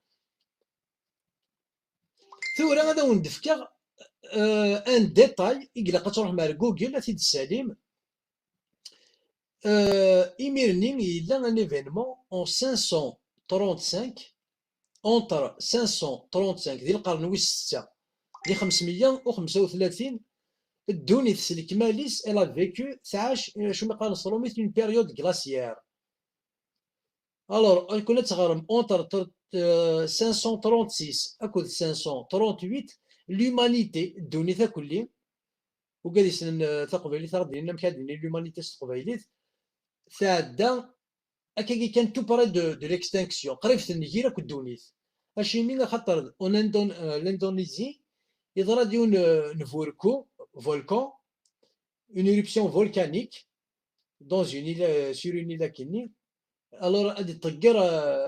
ثورة هذا وندفكر ان ديتاي يقلق تروح مع جوجل سيد السليم إيميرني إلا ان ايفينمون اون 535 اونتر 535 ديال القرن الستة ل 535 الدوني تسلك ماليس إلا فيكو تعاش شو ما قال صروميت اون بيريود غلاسيير الوغ كنا تغرم اونتر 536 اكود 538 لومانيتي الدوني ذا كلي وقال يسن تقبيلي ثرد لنا مكادين لومانيتي تقبيليت تعدى هكاكي كان تو باري دو ليكستانكسيون قريب تنجي راك الدونيت اشي مين خاطر الاندونيزي يضرا ديون نفوركو فولكان اون ايرuption volcanique dans une île sur une île كيني الوغ غادي تطقر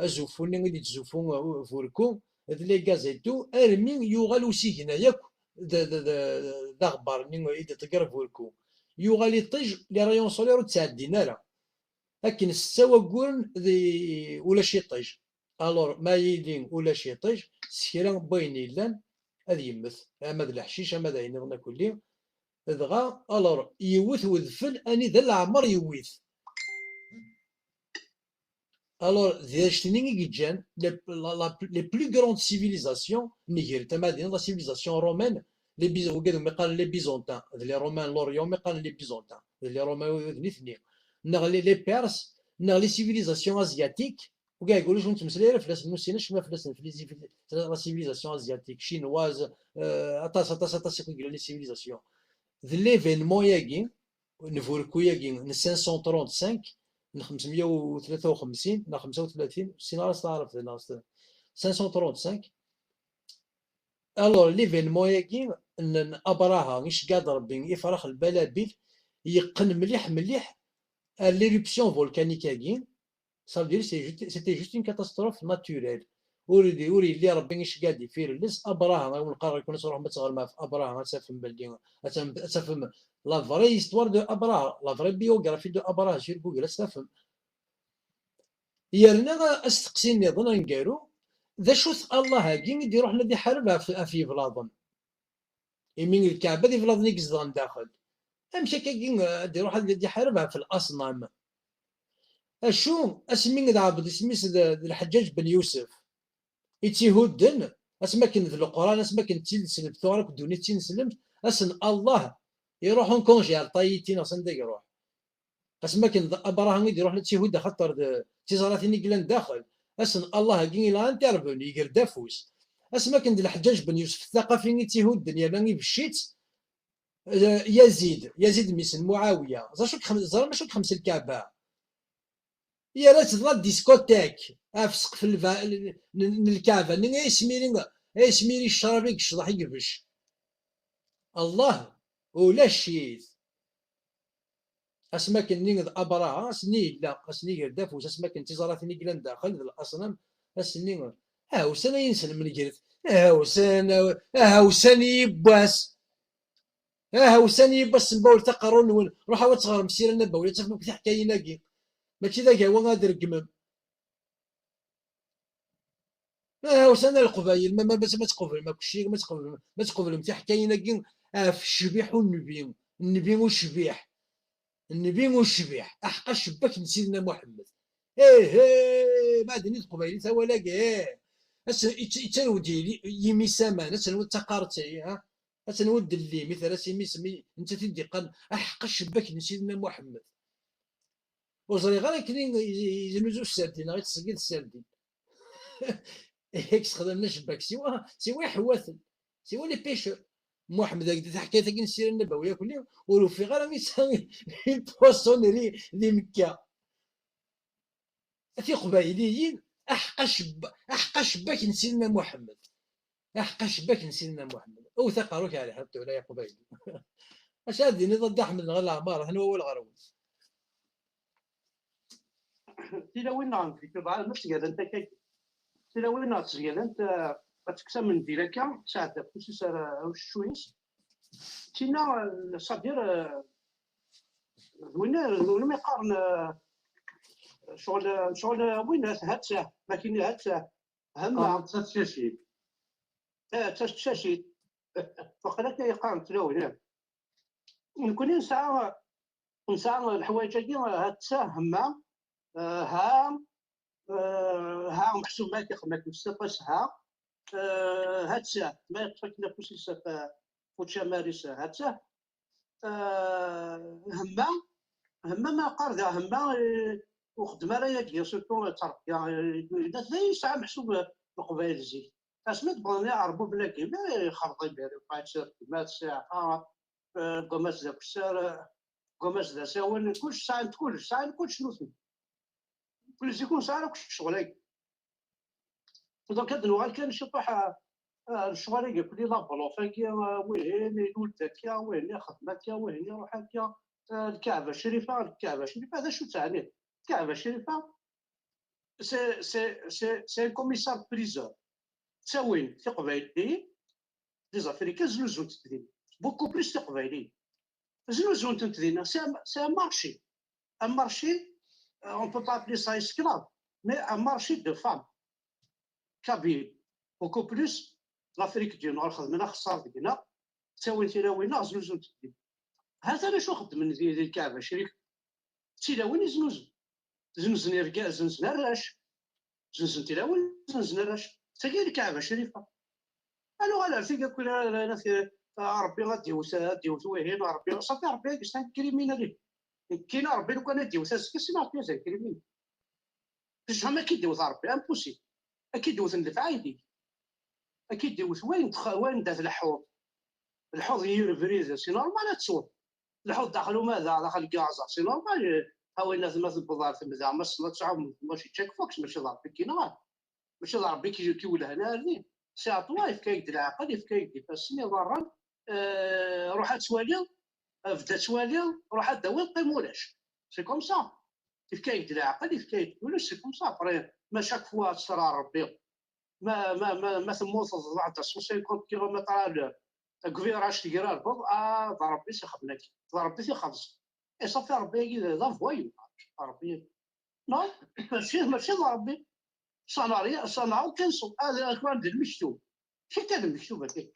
ازوفون غادي تزوفون فوركو هاد لي غازيتو ارمي يوغال وسي هنايا دا غبار مين غادي تطقر فوركو يوغال يطيج لي رايون سولير تسعدينا لا لكن السواقون ذي ولا شي طيج الوغ ما يلين ولا شي طيج سكرا باين يلان هذا يمث اما ذا الحشيش اما ذا ينظنا كلي دغا الوغ يوث وذفل اني ذا العمر يوث الوغ ذي شتيني كيجان لي بلو غروند سيفيليزاسيون نيجير تما لا سيفيليزاسيون رومان لي بيزون وكادو ميقال لي بيزونتان لي رومان لوريون ميقال لي بيزونتان لي رومان اثنين نغلي لي بيرس نغلي سيفيليزاسيون ازياتيك وكاع يقولوا شنو تمسلي فلاس نوسيناش ما فلاس لا سيفيليزاسيون ازياتيك شينواز اطاس يقولوا لي سيفيليزاسيون ذي ليفينمون ياكي نفوركو ياكي 535 من 553 ل 35 سينا تعرف 535 الوغ ليفينمون ياكي ان ابراها غيش قاد ربي يفرخ البلابل يقن مليح مليح l'éruption volcanique ياكي ça veut dire c'était juste une catastrophe naturelle وري اللي ربي اش قاعد يفير اللس ابراها ونقرر يكون صروح ما تغير ما في ابراها تفهم بلدي تفهم لا فري استوار دو ابراها لا فري بيوغرافي دو ابراها سير جوجل تفهم يالنا استقسيني ظن نقالو ذا شوث الله هاكي يروح لدي حرب في بلاضن يمين الكعبه دي بلاضن يقصدان داخل امشي كي يروح لدي حرب في الاصنام اشو اسمين ذا عبد سميس الحجاج بن يوسف يتيهودن اسماكن في القران اسماكن تيلسلم ثورك دوني تينسلم اسن الله يروحون كونجي طايتين اصلا دا يروح اسماكن ابراهيم يروح لتيهود خاطر تيزاراتيني قلان داخل اسن الله كي لا انترفوني يقر دافوس اسماكن الحجاج بن يوسف الثقافي تيهود الدنيا لاني بشيت يزيد ميسن معاويه زرا ما شوك خمس الكعبه يا راه تظل ديسكوتيك في سقف الكعبه اسميري الشرابيك الشطح يقفش الله ولا شيء اسماكن نيغ ابراها اسني لا اسني دافوس اسماكن تزاراتني قلان داخل الاصنام اسني ها وسنه ينسل من قلت ها وسنه يباس ها وسنه يباس نبول تقرون روح وتصغر مسير النبوي تفهم في حكايه ناقي ماشي ذاك هو غادر قمم وسنة القبايل ما تقبل ما كلشي ما تقبل متى حكايه ناقي في الشبيح والنبي النبي والشبيح احق الشباك من سيدنا محمد ما دني القبايل تا ولا كاع تنود يمي سامان تنود تقارتي ها تنود اللي مثلا سمي انت تدي قال احق الشباك من سيدنا محمد وزري غير كاين يزنوزو السردين غير تسقيد السردين هيك استخدمنا شباك سوا حواثل سوا لي بيشور محمد هكذا حكايه كاين السيره النبويه كلها ولو في غير يساوي البوسونيري دي مكه في قبائليين احقى شباك نسينا محمد احقى شباك نسينا محمد او ثقروك على حطوا عليا قبائلي اش هادي ضد احمد غير العمار انا هو الغروي تيلا وين نعرف بعد نفس قال انت كي تيلا وين نعرف قال انت تكسب من ديلاكا ساعه كوسي سار شويش تينا صدير وين ما يقارن شغل وين هاتسه ما كاين هاتسه هم تشاشي تشاشي فقالت لي يقارن تلوين نكون نسعى الحوايج هادي هاتسه هما ها ها محسوب ما كيخدم مستقص ها هاتسه ما يقفك نفسي فوتشا مارس هاتسه هما ما قارده هما وخدمه راه ياك سيرتو تعرف الناس يسعى محسوب القبائل الزيت اسمت بغينا يعرفوا بلا كيما يخرطوا يبيعوا واحد كيما الساعه قماش ذاك السار قماش ذا ساون كلشي ساعه كلشي شنو كلشي يكون ساعه كلشي شغل دونك هاد النوع كان شطح الشغل يقول لي لا بلوفاكيا وين ولدتك وين خدمتك وين روحك الكعبه الشريفه هذا شو تعني الكعبه الشريفه سي كوميسار بريزون تساوين في قبايليين لي زافريكان زلوزون تدين بوكو بليس في قبايليين زلوزون تدين سي مارشي un marché, on ne peut pas appeler ça esclave, mais un marché de femmes. كبير beaucoup plus l'Afrique du Nord خدمنا خسار ديالنا تساوي تلاوينا زلوزو تدين هذا انا شو خدم من ديال الكعبه شريك تلاوين زنزن رجال زنزن الراش زنزن تلاوين زنزن الراش تاكي الكعبه الشريفه الو على في كل في ربي غادي ديوث وين ربي صافي ربي كيشتان كريمينال كاين ربي لو كان ديوث كيسمع ربي زي كريمين باش ما كيديوث ربي امبوسيبل اكيد دوث ندفع عيدي اكيد دوث وين دات الحوض يورفريز سي نورمال تصور الحوض داخلو ماذا داخل كازا سي نورمال هاو الناس ما تبضار ثم زعما الصلاه تعاود ماشي تشيك فوكس ماشي ضرب كينا ماشي ضرب كي ولا هنا هذه سي عطوا يفكايد العقل يفكايد فاسني ضرا روح توالي بدا توالي روح داوي قيمولاش سي كوم سا يفكايد العقل يفكايد ولاش سي كوم سا ما شاك فوا تصرى ربي ما ثموت بعد 150 كيلومتر على كفيراج تقرا البوض ضربي سي خدمك ضربي سي خلص اي صافي ربي لا فوايو ربي نو ماشي ضربي صنعوا كنسو هذا اكبر ديال المكتوب شي كان المكتوب هكاك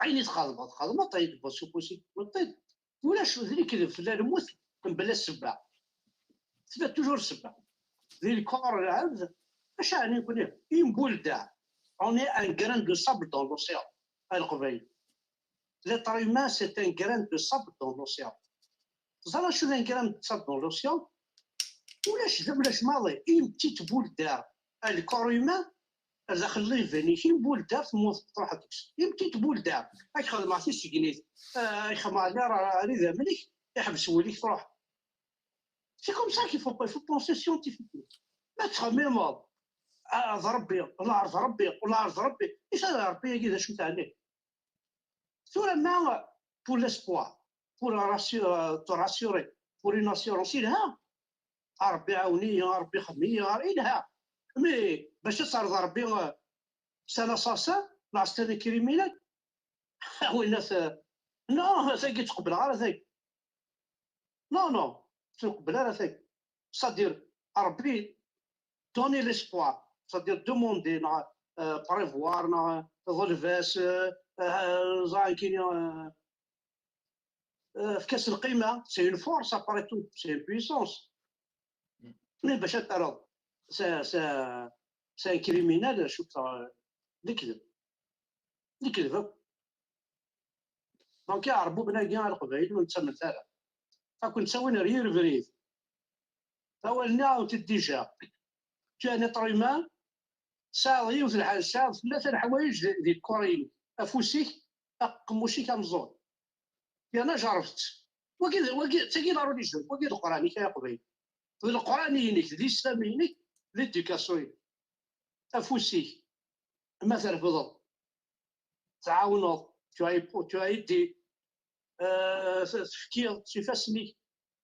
عيني تخاضمه طيب بوسي طيب ولاش ذلك في الموت بلا السبع ثبت توجور السبع ذي الكور العبد اش يعني نقول ينبولدا on est un grain de sable dans l'océan القبيل l'être humain c'est un grain de sable dans l'océan زعما شنو un grain de sable dans l'océan ولاش ماضي يمتي تبولدا الكور humain هذا خليه فاني شي بولدا تموت تروح تكس يمتي تبولدا اش خدم ما عرفتش كينيت يخدم على راه ذا مليك يحبس وليك تروح سي كوم سا كي فو بونسي سيونتيفيكمون ما تخمم ربي ولا عرف ربي ولا عرف ربي ايش هذا ربي كذا شو تعني سورا pour l'espoir pour rassurer pour une assurance لها ربي عاوني يا ربي خدمي يا إلها مي باش تصار ربي سنه صاصه لاستاني كريمينال وين الناس نو ثاقي تقبل على ثاقي نو تقبل على ثاقي صدير ربي دوني ليسبوار صدير دوموندي بريفوار ظلفاس زعما كاين في كاس القيمه سي اون فورس اباريتو سي اون بويسونس مي باش تعرض سي كريمينال شوف نكذب دونك يعرفوا بنا كاع القبائل ونتسمى مثلا فكنت سوينا رير فريد اولنا ديجا كان طريمان ساعه يوث الحال ساعه ثلاثه الحوايج ديال الكوريين افوسيك قموشي كمزون انا جربت وكيد تاكي ضروري جون وكيد القراني كيقبل القراني ينك الاسلامي ينك ليديكاسيون افوسي مثلا فضل تعاونوا تعيدي تفكير تفاسني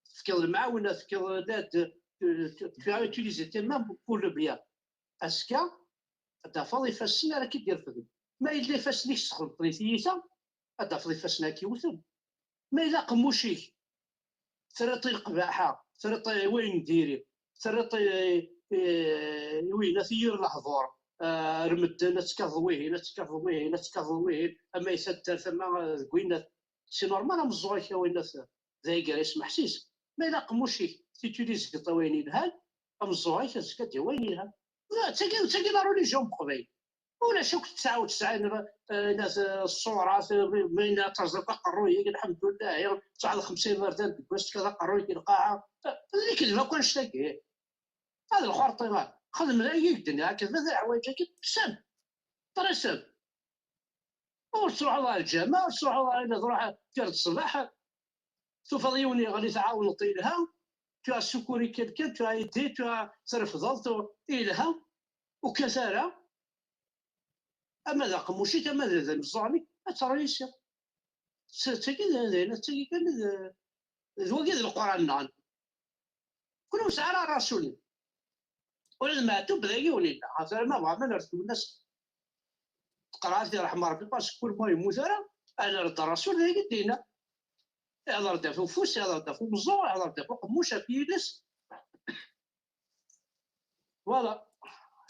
تفكير المعاونه تفكير داد تيليزي تمام بور لو بيان اسكا هذا فاضي فاسنا راه كيدير فدو ما الا فاسني تدخل طريتيتا هذا فاضي فاسنا كيوثم ما الا قموشي ترطي القباحه ترطي وين ديري ترطي وين ثير الحضور رمد نتكظويه نتكظويه نتكظويه اما يسدر ثم كوينات سي نورمال مزوغ وين ذاك يسمح سيس ما الا قموشي تيتيليز قطوين الهال مزوغ كتسكت وين الهال لا تاكي ضروري جون قبيل ولا شوك 99 ناس الصورة بين ترزق قروي الحمد لله 59 مرتين باش كذا قروي القاعة اللي كذا كون شتاكي هذا الخرطيمات خدم لا يقدر هكذا ذا عوايج سب ترى سب وتروح على الجامع تروح على تروح دير الصباح تفضيوني غادي تعاون طيلها تو سكوري كلكن تو يدي تو صرف ضلط إلها وكسارة اما ذا قموشي اما ذا مزعني ترى يسير تاكي هذا تاكي كان ذوقي القران نعم كل ساعه راسوني ولا المعتوب ذاكي ولينا خاطر ما بغا ما نرتب الناس قرات رحم ربي باسكو كل ما يموت انا رد الرسول ذاك دينا هذا رد في فوس هذا رد في مزور هذا رد في قموشه في يدس فوالا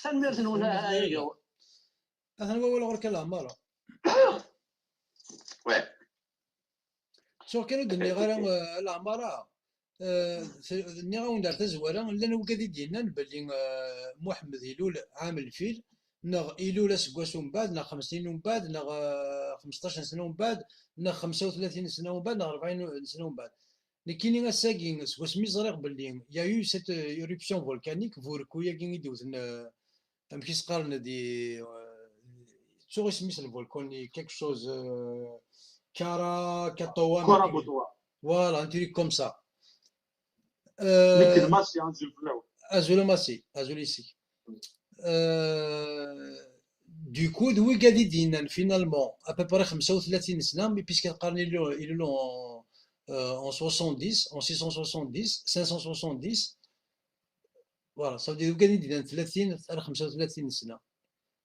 تنمرتن هنا هاي انا ولا غير كلام مالا وي شوف كانوا دني غير العمارة ني غاون دار تزوارا لان وكادي ديالنا باللي محمد إيلول عام الفيل نغ إيلول اسكواسو من بعد نغ 5 سنين من بعد نغ 15 سنة من بعد نغ 35 سنة من بعد نغ 40 سنة من بعد لكن غاساكين سكواس ميزريغ باللي يا يو سيت ايرuption فولكانيك فوركويا كين يدوزن كيس قارن دي شو اسميس الفولكاني كيك شوز كاتوا كورابوتوا فوالا ان تريك كوم سا لكن ماشي انزل في الاول ازول ماسي ازوليسي دوكو دوي قاعد يدينا فينالمون ابيبري 35 سنه مي بيسك القرن اللي لو en 70 en 670 570 فوالا صافي قاعد يدينا 30 35 سنه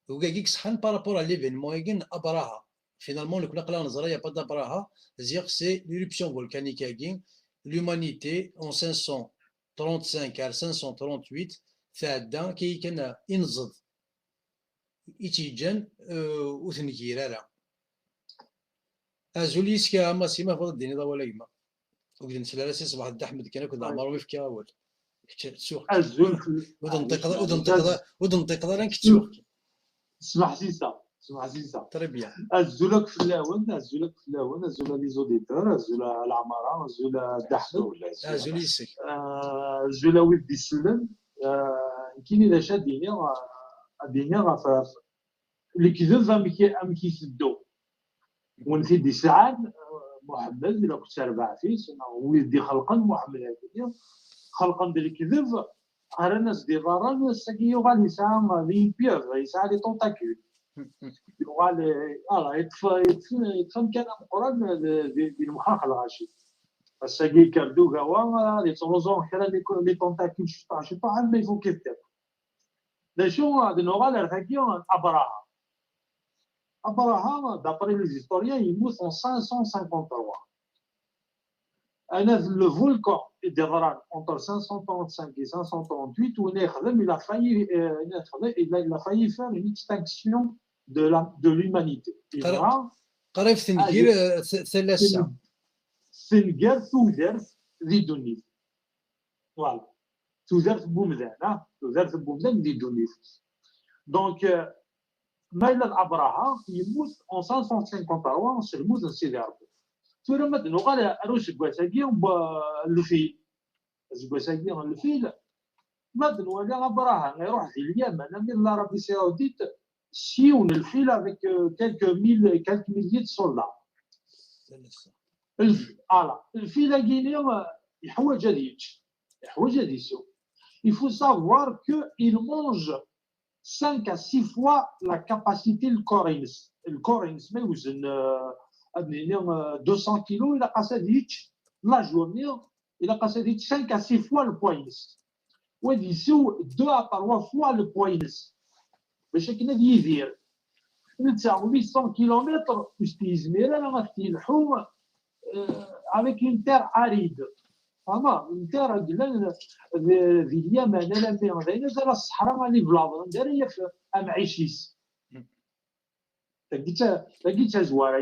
وكاكيك صحن بارابور على ليفينمون يكن ابراها فينالمون لو كنا قلنا نظريه با دابراها زيغ سي l'éruption volcanique كاين l'humanité en 535 à 538 تعدى كي كان ينزض يتيجان وثنكيرارا ازوليس كا ماسي ما فضل الدنيا ولا يما وقد نسلا راسي صباح الد احمد كان كنا عمرو في كاول تسوق الزول ودنطق رانك تسوق اسمح سيسا اسمح سيسا تري بيان الزولك في الاول الزولك في الاول الزول لي زوديتور الزول العماره الزول الدحمد ازوليس الزول ولد يسلم كاين الا شاد الدنيا غا الكذب ام كيسدو ونسي دي سعاد محمد الا كنت 4 فيس ولدي خلقا محمد هكذا خلقا بالكذب على الناس دي غاران ساكي يوغال يسعى لي بيوغ يسعى لي طونتاكول يوغال يتفهم كان القران ديال المخاخ الغاشي الساكي كردو كوا لي تروزون كرا لي طونتاكول شي طاع ما يفون كيف لا شو هاد نوغال رفاكيون Abraham, d'après les historiens, il meurt en 553. Le volcan de Varan, entre 535 et 538, où il a failli faire une extinction de l'humanité. قريب ثنكير ثلاثة ثنكير تودرت ذي دونيف. فوالا. تودرت بومدان، تودرت بومدان ذي دونيف. دونك مايل أبراها يموت en 553 سلموت نسيدي ربي ثم مدنو قال أروش كواساكي الفيل كواساكي الفيل مدنو ولا أبراها يروح في اليمن من ربي سعوديت سيون الفيل avec quelques milliers de soldats. الفيل غيني يحوج هذا يسوق. Il faut savoir qu'il mange 5 à 6 fois la capacité du Corins. Le Corins, mais vous 200 kilos, il a passé la journée, il a passé 5 à 6 fois le poids. Il dit 2 à 3 fois le poids. Mais chaque année, il dit 800 km, avec une terre aride. Une terre في اليمن انا زرا الصحراء اللي بلاصه دايره في امعيشيس لقيتها زواره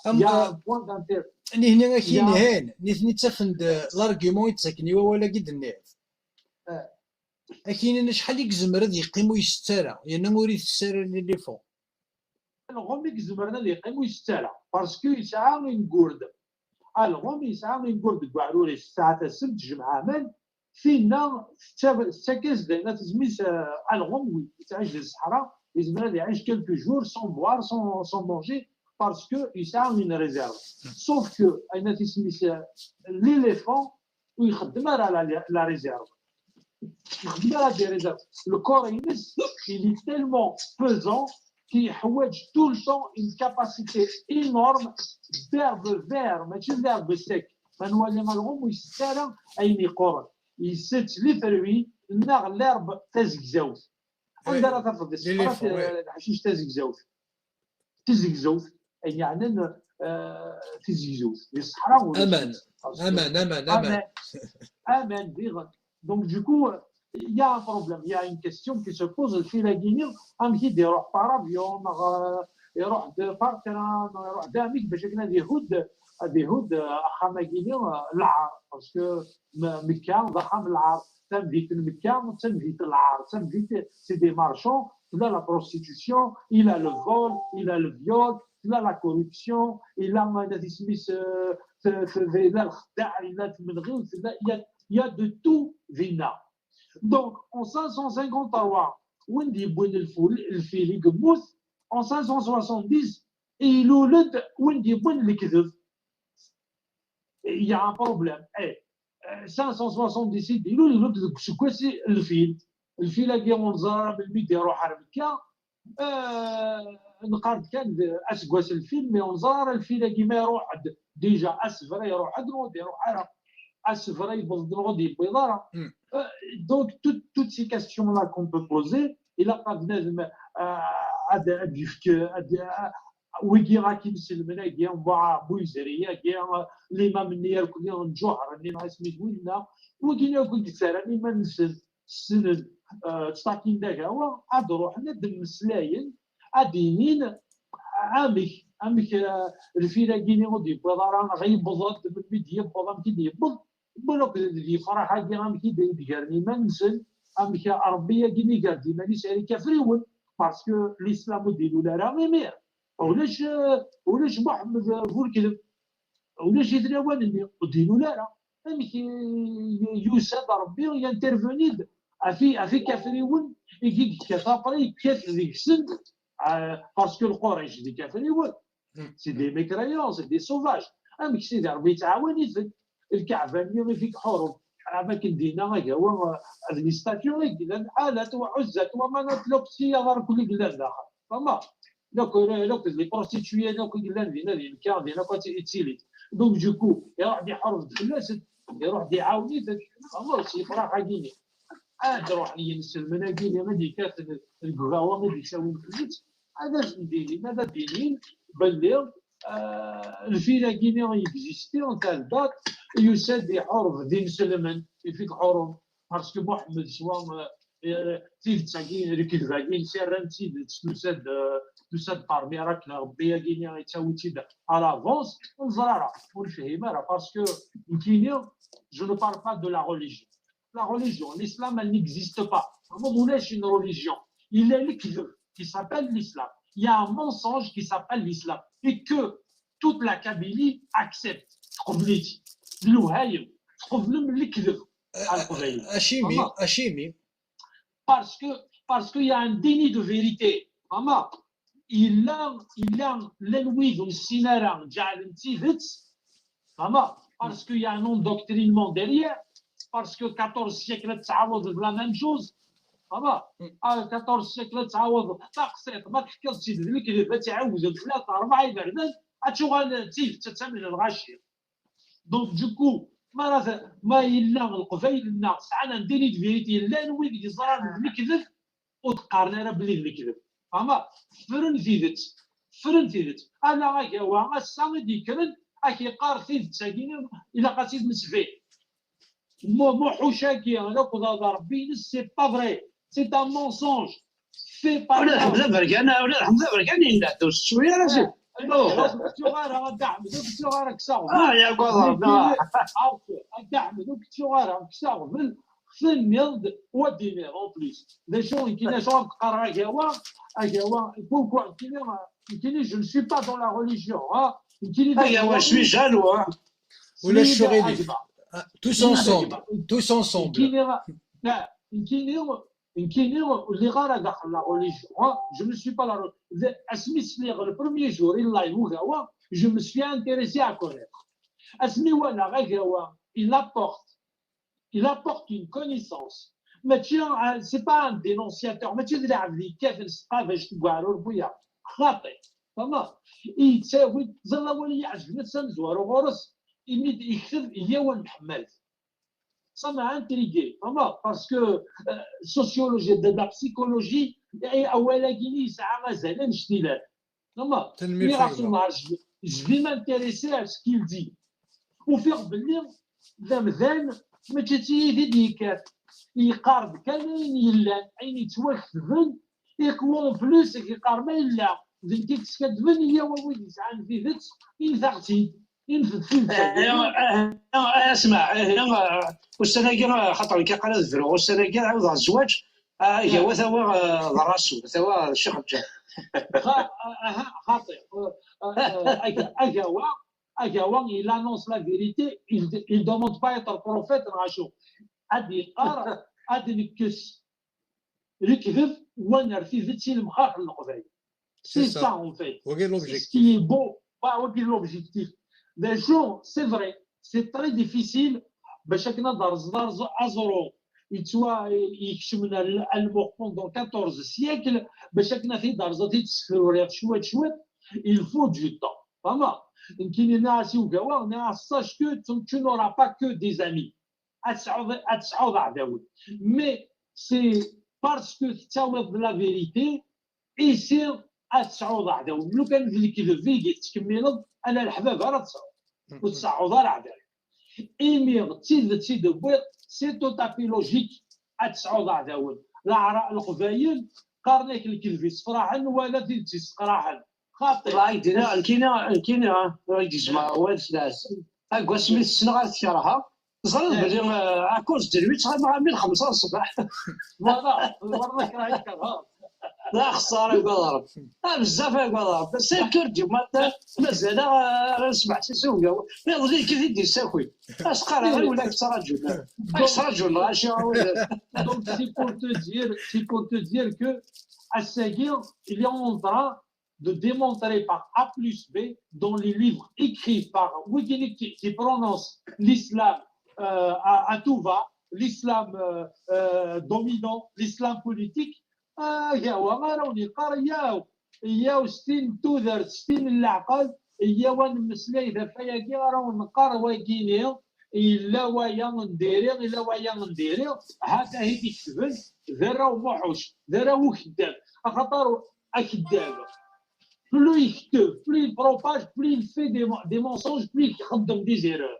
يا بوان دانتير هنا كاين هان نيثني تفند لارغيومون يتسكني ولا قد الناس كاين شحال يكزمر يقيموا يسترا لان مريد السر اللي فوق الغوم يكزمرنا اللي يقيموا يسترا باسكو يسعى من كورد الغوم يسعى من كورد كوعروري الساعه السبت جمعه من فينا ساكز دينا تزميس الغوم يتعيش للصحراء يزمر يعيش كيلكو جور سون بوار سون مونجي باسكو يسعى من ريزيرف سوف كو اين تسميس ليليفون ويخدم على لا ريزيرف يخدم على دي ريزيرف الكور ينس il est tellement pesant qui حوايج tout le temps une capacité énorme d'herbe vert ماشي d'herbe sec فنولي مالهم ويسترى اين يقرن يسد لي فروي ناغ الارب تزكزوف عندنا تفضل الحشيش تزكزوف يعني تزكزوف الصحراء امان ديغ دونك دوكو il y a un problème, il y a une question qui se pose في لا غيني ام كي يروح بارافيون يروح بارتران يروح داميك باش كنا دي هود اخا غيني العار باسكو مكه ضخم العار تمديت المكه تمديت العار تمديت سي دي مارشون il a la prostitution, il a le vol, il a le viol, il a la corruption, il a il y a de tout vina. Donc, en 553, Wendy الفيل يقبوث en 570 يولد Wendy الكذب. Il y a un problème. 577 يولد سكوسي الفيل هاكي منظر بالميت يروح على مكة نقارد كان اسكواس الفيل مي منظر الفيل هاكي ما يروح ديجا اسفرا يروح عدنود يروح على اسفرا يبوظ غادي يبيضارا. Donc, toutes ces questions-là qu'on peut poser, il a pas de ويجيرا كي مسلمنا كي مبا بويزريه كي الامام النير كل الجوهر اللي ما اسمي وينا وكاين يقول تسالني ما السند تستاكين داك هو عاد روح ندم مسلاين ادينين عامك الفيلا كيني غادي بضران غيبض من ميديا بضام كي يبض بلوك دي فرحه كي غام كي ديرني ما نسل امك ربيه كيني قال ماني سالي كافريون باسكو الاسلام ديالو لا راه ميمير ولاش محمد فول كذب ولاش يتناولني ودينو لا راه امك يوسد ربي ينترفوني في كافريون يجي كثابري كيف ذيك السن باسكو القريش دي كافريون سي دي ميكرايون سي دي سوفاج امك سيدي ربي يتعاون يفك الكعبه اللي فيك حروب اماكن دينا هو ادمينستراسيون لان حالات وعزات ومناط لوكسي يظهر كل بلاد اخر فما لوك لي بروستيتوي لوك بلاد دينا كان دينا كوتيلي دونك دوكو يروح دي حرب الناس يروح دي عاوني الله سي فرح كيني روح لي نسلمنا كيني ما ديكات الكراوه ما يساوي الفلوس هذا نديري ماذا دينين بلغ الفيلا كيني اكزيستي اون تال دات يساد حرب دين سلمان يفيك حروب باسكو محمد سوا تيف تساكين ركد باكين سيران تيد تساد قربي راك ربي كيني يتساوي تيد على فونس ونزرارا ونفهم راه باسكو كيني جو نو بارل با دو لا ريليجيون. La religion, l'islam, elle n'existe pas. On laisse une religion. Il y a l'équilibre qui s'appelle l'islam. Il y a un mensonge qui s'appelle l'islam. Et que toute la Kabylie accepte. Parce qu'il y a un déni de vérité. إلا لنويد السينارا جعل تيفت فما باسكو يا نون دوكترينمون ديريير باسكو 14 سيكل تعاوض بلا ميم جوز فما 14 سيكل تعاوض تقسيط ما تحكيش الكذب تعاود ثلاثه اربعه يبردن اتشوغال تيفت تتمن الغاشيه دونك دوكو ما إلا القبيل الناس عنا نديري فيريتي لا نويد يزرع الكذب وتقارن راه بلي الكذب فما فرن تيدت انا غاك هو السامي ديكرن اكي قار تيدت ساكين الا قاتيد مسفي مو حوشاكي انا كنت ربي سي با فري سي ان مونسونج سي با ولا حمزه بركان ولا حمزه بركان يندعو شويه راه شي الصغار هذا احمد الصغار كساو يا قدر احمد الصغار كساو فالميض ودينير اون بليس لي جون كي لي جون تقرا هكا بوركوا كي جو نسوي با دون لا ريليجيون هكا شوي جالو ولا الشغيلي tous ensemble كاينين اللي غير داخل لا ريليجيون جو نو سوي با لا اسمي سليغ البروميير جور اللايف هو جو مي سوي انتريسي ا كونيتر اسمي وانا غير هو il apporte une connaissance. Mais c'est pas un dénonciateur. Mais tu dis la vie, كيف نسقافش تقارو بويا خاطئ. فما يتساوي زلا ولي يعجبني تسمزوار وغرس يكتب يوان محمد. Ça m'a intrigué. فما باسكو سوسيولوجي دا بسيكولوجي اولا كيني ساعه مازال نشتيلات. فما ملي غاسو je vais m'intéresser à ce qu'il dit. وفيق باللي ذا ما تتيدي ديكات يقارب كاملين يلان عين يتوكفن يقوم بلوس يقار ما يلا ذنتيك تكذبن هي وويد يسعان في ذات ينفعتي ينفذ في اسمع هنا والسنه خاطر كي قال الذرو والسنه كاع عاود الزواج هو ثوا راسو ثوا الشيخ الجاه خاطئ Agawa, il annonce la vérité, il ne demande pas à être prophète. C'est ça en fait. C'est ce qui est beau. L'objectif. Les gens, c'est vrai, c'est très difficile. Pendant 14 siècles, il faut du temps. Vraiment. Sache que tu n'auras pas que des amis. Mais c'est parce que tu as la vérité et c'est أتسعود عداو لو كان ذيك الفيديو تكمل أنا الحباب راه وتسعود العداو إيميغ تيد بويض سي تو تابي لوجيك أتسعود عداو القبايل قارنيك الكلفي صراحا ولا تيدي صراحا خاطر راي دينا الكينا راي تجمع واد ثلاث اكوا سميت السنه غتكرهها زرد بلي اكوز درويت مع 105 الصباح والله كراهي كرهها لا خساره يقول بزاف يقول بس كردي مازال نسمع تسوق يلا كيف يدير ساكوي اش قرا ولا اكثر رجل اكثر رجل ماشي donc c'est pour te dire que Assagir il est en train de démontrer par A plus B dans les livres écrits par Wikileaks qui prononce l'islam à tout va, l'islam dominant, l'islam politique. ياو راني قرياو ياو ستين تودر ستين العقل ياو نمسلي ذا فياكي راهو نقر واكيني إلا ويا نديري إلا ويا نديري هذا هي تكتبن ذا راهو موحوش ذا راهو كذاب خاطر كذاب بلو يكتب بلو يبروباج بلو يفي دي مونسونج بلو يخدم دي زيرور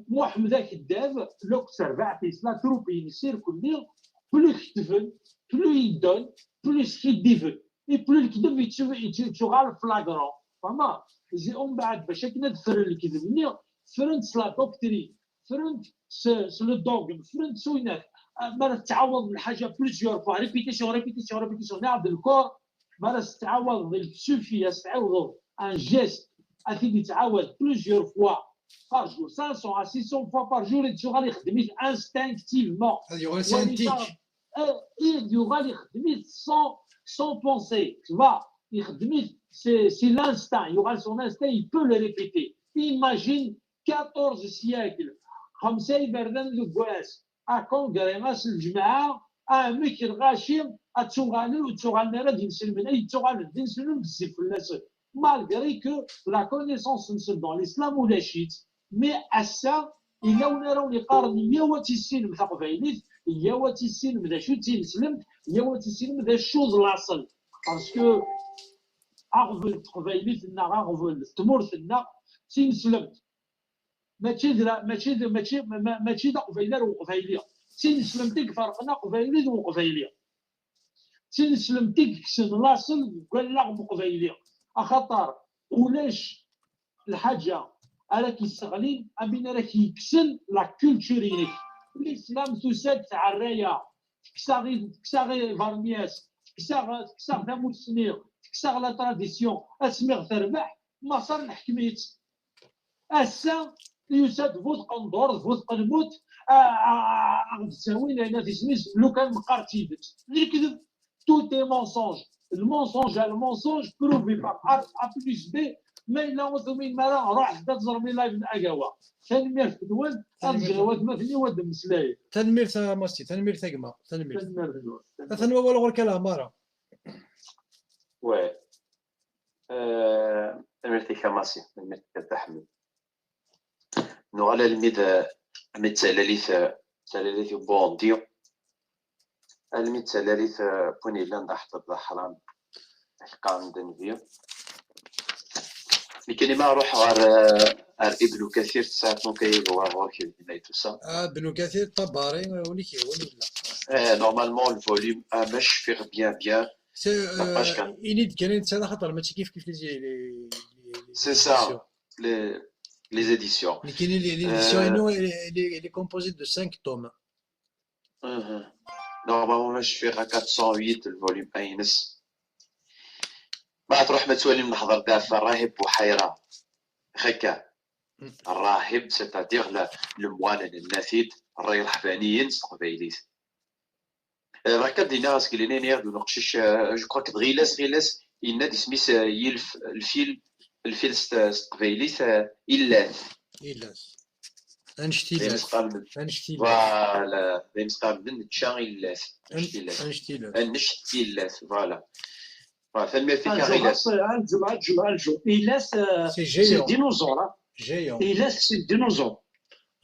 محمد كذاب لو كتربع في سلا تروبي يصير كل بلو يكتبن plus il donne, plus il dit. Et plus il tu auras le flagrant. Vraiment, on va باش ندفر الكذب فرنت لا دوكترين فرنت le dogme فرنت سوينات ما تتعوض الحاجه بليزيور فوا ريبيتيسيون نعد الكور ما تتعوض السوفي تعوض ان جيست اكيد يتعوض بليزيور فوا par jour 500 à 600 fois par jour et tu auras les khedmit instinctivement هذه سانتيك il y aura les khedmit sans penser tu vois c'est l'instinct, il aura son instinct, il peut le répéter. Imagine 14 siècles. 5 يبردان لكواس كونغريماس الجماعه ميك الغاشي اتوغالو وتوغالنا دين سلمنا يتوغال دين سلم بزاف الناس malgré que la connaissance dans l'islam ولا شيت مي اسا الا ونراو لي قارن يا وتيسين تقبايليت يا وتيسين ذا شو تيسلم يا وتيسين ذا الشوز لاصل باسكو اغفل تقبايليتنا اغفل تمورتنا تيسلمت ماشي دا قبيله وقبيليه تيسلمتك فرقنا قبيلي وقبيليه تيسلمتك كسن لاصل قال لا قبيليه اخطر ولاش الحاجه على كيستغلين امين راه كيكسن لا كولتورينيك الاسلام تساد تاع الرايه كساغي فارمياس كساغ داموت سنير كساغ لا تراديسيون اسميغ تربح ما صار الحكميت اسا يساد فوت قندور فوت قنموت تساوي لنا في سميس لو كان مقارتيبت الكذب تو تي مونسونج المونسونج بروفي بار ا بلس بي ما الا وثمين مرة راح تزرمي لايف الاقاوه تنمير في دول الجواد مثلي ود مسلاي تنمير تا ماستي تنمير تاكما تنمير ثاني هو لغور كلام مره وي تنمير تي كماسي تنمير تحمل نو على الميد تلاليث بونديو الميد تلاليث بوني لاند حتى الحرام القام دنفيو لكن ما اروح غير ابن كثير ساعات ممكن يغوار كي نايتوسا ابن كثير طباري ولي كي لا نورمالمون الفوليوم مش فيغ بيان سي ينيد كاين سنه خاطر ماشي كيف لي سي سا les éditions. L'édition est composée de 5 tomes. Normalement, je fais à 408 le volume 1. ما تروح ما تولي نحضر دافع الراهب بحيرة هكا الراهب سيتادير الموالن النافذ الراي الحفانيين قبايليت راكا دينا سكلينين ياخدو نقشش جو كروك غيلاس ينادي سميس يلف الفيل قبايليت إلاث أنشتيلاث فوالا ديمسقابل تشا إلاث أنشتيلاث فوالا فالمير في كاريلاس الجو إلاث سي ديناصور إلاث سي ديناصور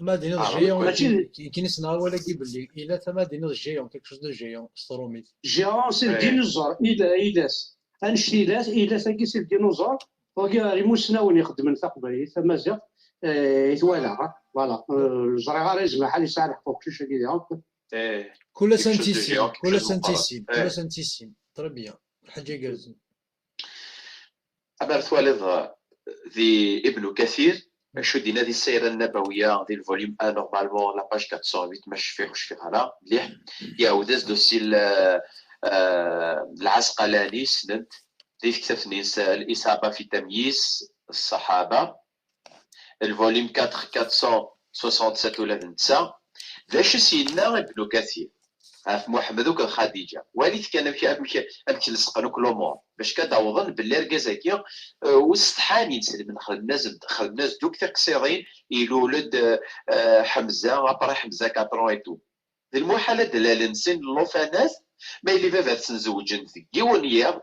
ما ديناصور جيون كينيس نهار ولا كيبلي إلاث ما ديناصور جيون كيك شوز دو جيون ستروميت جيون سي ديناصور إلاث أنشتيلاث إلاث كي سي ديناصور المسناون يخدم ثقبي ثمازيغ يتوالى فوالا الجري غير يجمع حال يسالح فوق شي كيدير كل سنتيسين تري بيان حاجه جازم أبار ثوالذ ذي ابن كثير شو دينا ذي السيرة النبوية ذي الفوليوم 1 نورمالمون لا باج 408 ماش فيها لا مليح يعودز دوسي العسقلاني سنت ذي كتاب الإصابة في تمييز الصحابة الفوليوم 467 ولا نتسا ذاش سيدنا ابن كثير عارف محمد وكان خديجة وليت كان أمشي لصقنو كل الأمور باش كدعوضن باللي ركازاكيا واستحاني نسلم دخل الناس دوك تقصيرين يلولد حمزة أبرا حمزة 4 ذي المحالة دلال نسين لوفانات ما يلي بابا تنزوجن في يونيا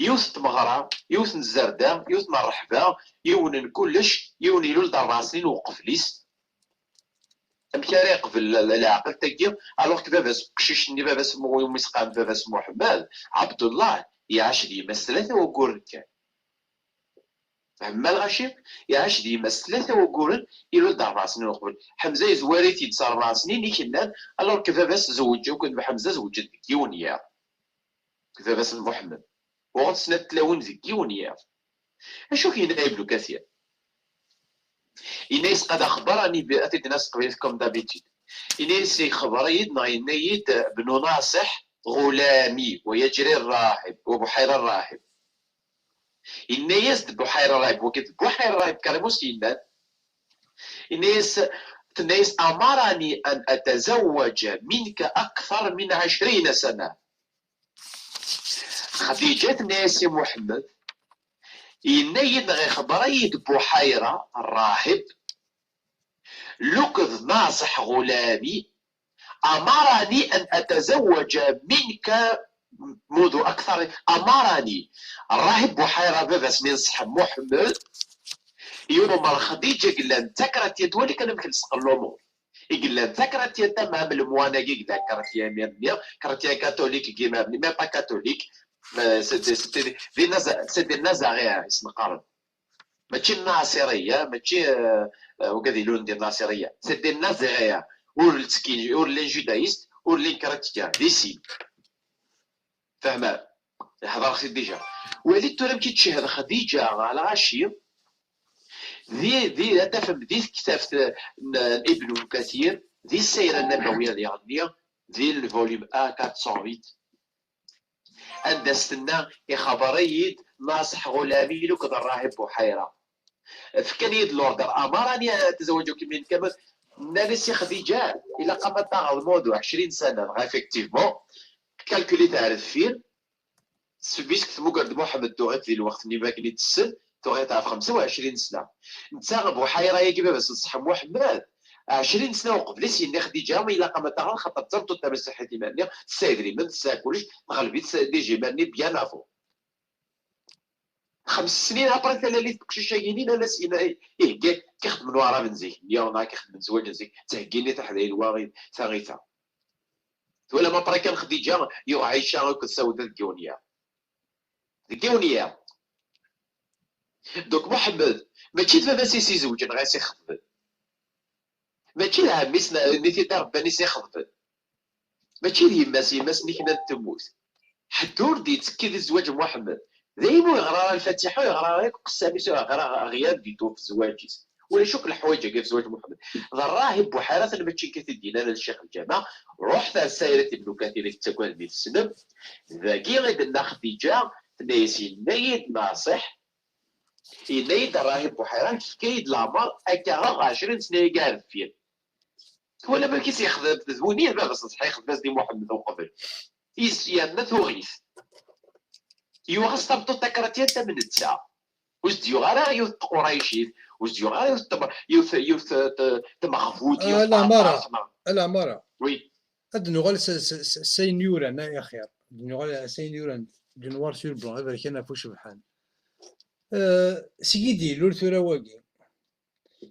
يوث تمغرة يوث الزردة يوث مرحبا يون كلش يون يلولد 4 سنين وقف ليس امشي يقبل العقل تاكي الوغ كي بابا قشيشني بابا سمو يوم يسقام بابا سمو محمد عبد الله يعاش ديما 3 وقورن كان فهما الغشيم يعاش ديما 3 وقورن يلولد 4 سنين وقبل حمزه يزواريت يتصار 4 سنين يكنان الوغ كي بابا زوج وكان حمزه زوجت يونيا كي بابا محمد وغد سنة تلاون في يونيا اشو كاين ابن كثير إنيس قد أخبرني بأتيت ناس قبيلكم دابيتيد إنيس خبريد نايد بن ناصح غلامي ويجري الراهب وبحير الراهب إنيس بحير الراهب وكذا بحير الراهب كرموس ينان إنيس أمرني أن أتزوج منك أكثر من 20 سنة خديجة ناسي محمد ينيد غير خبريد بحيرة الراهب لقد ناصح غلامي أمرني أن أتزوج منك منذ أكثر. أمرني الراهب بحيرة باباس من صح محمد يوم مال خديجة قال لها تكرت يد ولي كان يمكن نسقلومو يقول لها تكرت يد تمام المواناقي قال كرت يا مير كرت يا كاثوليك كيما ميم با كاثوليك سيتي دي النزاغيه اسم قارن ماشي الناصريه ماشي وكذا يلون ديال الناصريه سيتي النزاغيه والتسكين والجودايست واللينكراتيا دي سي فاهمه هذا خديجه وليت ترى كيتشهد خديجه على غاشي ذي تفهم ذي كتاب ابن كثير ذي السيره النبويه اللي غنيه ذي الفوليوم A 408 عند استنى خبريد ناصح غلامي لو كذا الراهب بحيره فكان يد لوردر امرني اتزوجك من كما نالسي خديجه الى قامت تاع الموضوع 20 سنه افيكتيفمون كالكولي تعرف فين سبيسك تموكرد محمد توغيت ذي الوقت اللي باكي تسل توغيت تاع 25 سنه انت بحيره يا كيما باش تصح محمد 20 سنه وقبل سيدنا خديجه ما الا قامت تاع خاطر تربطوا تمسح الايمانيه السيدري من تساكلش مغلبيت دي جيماني بيان افو 5 سنين ابري ثلاثه كشيشاينين انا سينا كيخدم من ورا من زيك يونا كيخدم زواج زيك تهكيني تحت الواغي ثاغيثا ولا ما برا كان خديجه يو عايشه كتساود الكيونيه دوك محمد ماشي دابا سي زوج غير سي خدم ماشي لها ميسنا نيتي ترباني سي خدم ماشي يماس ني كنا تموت حتى وردي تسكي الزواج محمد دايما يغرى الفاتحه ويغرى غير قسامي يغرى غياب ديتو في الزواج ولا شوك الحوايج كيف في زواج محمد الراهب بحيرة ماشي كتدينا انا للشيخ الجامع رحت سايرة ابن كثير في التكوين ديال السنب ذاكي غيدنا خديجه تنايسي نايد ناصح نايد الراهب بحيرة كيد العمر هكا 20 سنه قاعد فيه ولا ما كيس ياخذ تزونيه بس صحيح ياخذ باس دي محمد وقبل يا ثوغيث يوغس تبطو تكرتين من التسعة وزد يغارا يوث قريشي وزد يغارا يوث تمغفوت العمارة وي هاد نغال سينيوران يا خير نغال سينيوران دنوار سور بلون هذا كان فوش بحال سيدي لول ثورا واقي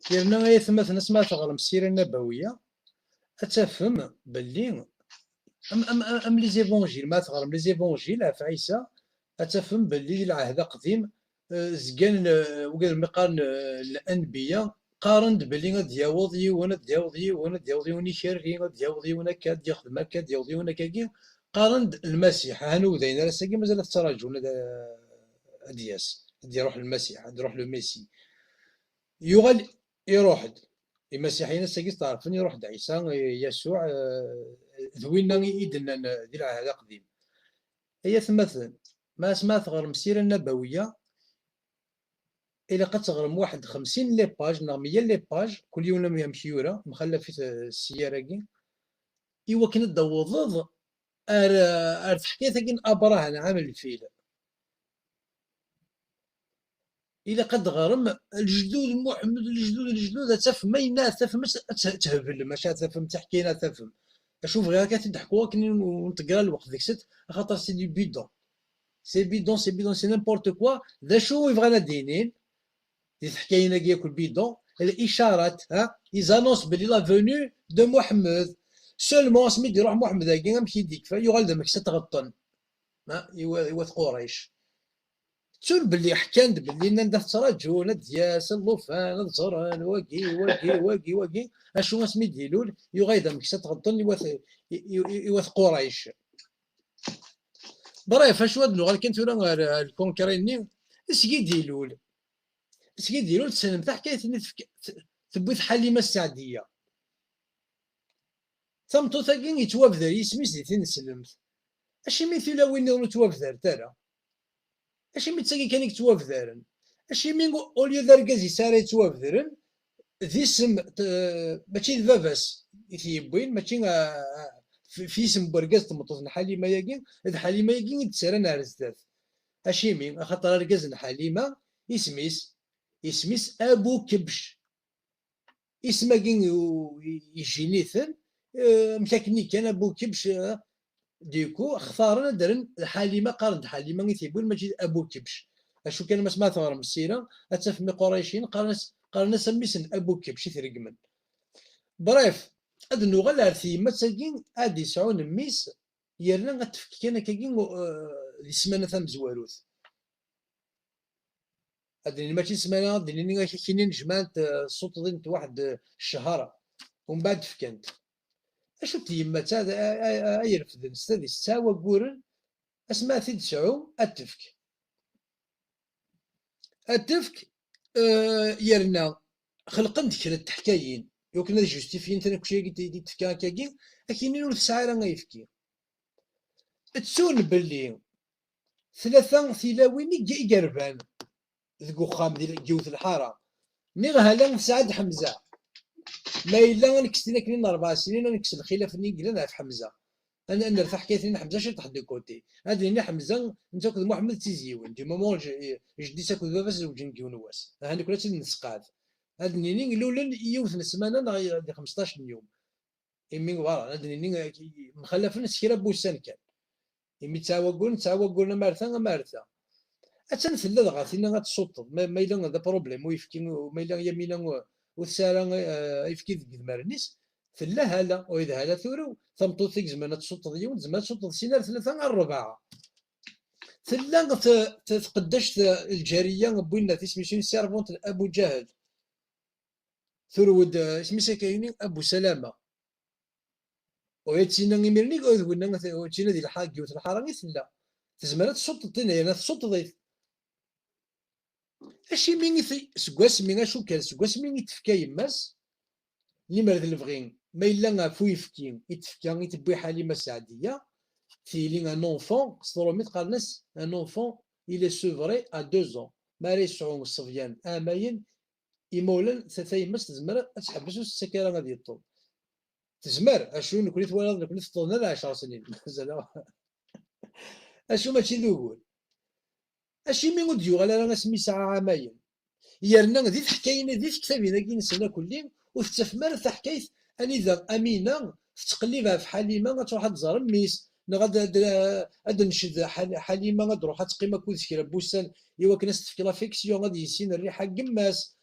كيرنا غير ثمث نسمع تغرم السيرة النبوية أتفهم باللي أم لي زيفونجيل ما تغرم لي زيفونجيل في عيسى أتفهم باللي العهد قديم زكان وقال مقارن الأنبياء قارن باللي غاد ياوض يوانا دياوض يوانا دياوض يوانا يشاري غاد ياوض يوانا كاد يخدم كاد ياوض يوانا كاكي قارن المسيح هانو ذاين راساكي مازال تراجعون دياس يروح المسيح يروح لو ميسي يغال يروح المسيحيين ساكي تعرفين يروح عيسى يسوع ذوينا يدنا ديال العهد القديم هي ثمثل ما سمعت غير المسيرة النبوية إلا قد تغرم 51 لي باج 100 لي باج كل يوم يمشي يورا مخلى في السيارة كي إوا كنا دوضض حكاية كين أبراهن عامل الفيل إلا قد غرم الجدود محمد الجدود تفهم أين تفهم تهبل ماشي تفهم تحكينا تفهم أشوف غير كتضحكوا كني ونتقرا الوقت ديك الساعة خاطر سي دي بيدون سي بيدون سي نيمبورت كوا ذا شو يبغينا دينين حكاينا ياكل بيدون الاشارات ها يزانونس بلي لا فونو دو محمد سولمون سميت يروح محمد هاكي غيمشي يديك فيغال دمك ستغطن ها يوات قريش تقول بلي حكان بلي ندير تراجعون دياس اللوفان الزران واكي اشو سميت ديلول يغايد دمك ستغطن يوات قريش بريف اش واد لغه كنت ولا الكونكريني اسكي ديلول تسلم تاع حكايه تبوث حليمه السعديه ثمتو ثاكين يتوافذر يسمي سيتين سلمت اشي مثل وين يروح توافذر ترى اشي متساكي كان يتوافذرن اشي من اوليو ذركاز يساري يتوافذرن ذي اسم ماشي الفافاس يثيبوين ماشي في اسم بركاز تمطوط حليمه ياكي هاد حليمه ياكي تسرى على الزداد اشيمي خاطر ركاز حليمه اسميس ابو كبش اسمه كين يجينيثن مساكني كان ابو كبش ديكو اختارنا درن حليمه قارن حليمه يثيبون ماشي ابو كبش اشو كان ما سمعت ثمر مسيره اتفهم قريشين قارن سميسن ابو كبش يثرقمن بريف هاد النوغه اللي عرفتي مساكين ادي يسعون ميس يرنا غتفك كان كاين السمانه ثم زواروث هادي ماشي سمانه ديني كاينين جمعت الصوت ديال واحد الشهر ومن بعد فكنت اشو تيما تاع يرفد نستدي ساوا كورن اسماء ثيد سعو التفك يرنا خلقن ذكرت حكايين يمكن هذا جوستيفين ثاني كلشي دي تفكا كاين اكينين ولد ساعه راه غيفكي تسون باللي ثلاثه ثلاوين يقربان ذكو خام ديال جوث الحاره ني هلا سعد حمزه ما الا نكستينا كاين 4 سنين نكس الخلاف ني قلنا في حمزه انا نرفع حكايه حمزه شي تحت كوتي هذا هنا حمزه انت كنت محمد تيزيون ديما مول جدي ساكو بابا زوجين كيونواس هاني كلها نسقاد هاد نيني لولا يوث السمانه نا 15 يوم يمين ورا هاد نيني مخلفين سكيره بوسان كان يمي تعاوقون مارثا اتنثلا دغا فينا غتصوت ما الا هذا بروبليم ويفكي ما الا يمينا وثسالا يفكي ذيك المارنيس ثلا هالا واذا هالا ثورو ثمطوطيك زمان تصوت ديون زمان تصوت سينا ثلاثه على الربعه ثلا تقدشت الجاريه بوينا تسميشين سيرفونت ابو جهل ثرود سميتها كاينين ابو سلامه ويتسينا يميرني وينا تسينا ديال الحاج وت الحرامي ثلا تزمرت تصوت الطينه انا تصوت ضيف اشي مين سكواس مين اشو كان سكواس مين يتفكا يماس لمرد الفغين ما الا فويفكي يتفكا يتبوي حليمه سعديه في ان اونفون ستروميت قالناس ان اونفون il est sevré à 2 ans ما ريسعون الصبيان اماين يمولا ثلاثه يماس تزمر تحبسوا السكيره غادي يطول تزمر اشو نكون ولد نكون طولنا 10 سنين مازال اشو ماشي ذوقول اشي مين وديو غالا راه سمي ساعه عامين يرنا ذي حكاينا ذي كتابنا كي نسنا كلين وتتفمر حتى حكايه اني ذا امينه تقلبها في حليمه غتروح تزار ميس غاد نشد حليمه غتروح تقيم كل شي بوسان ايوا كناس تفكي لافيكسيون غادي يسين الريحه قماس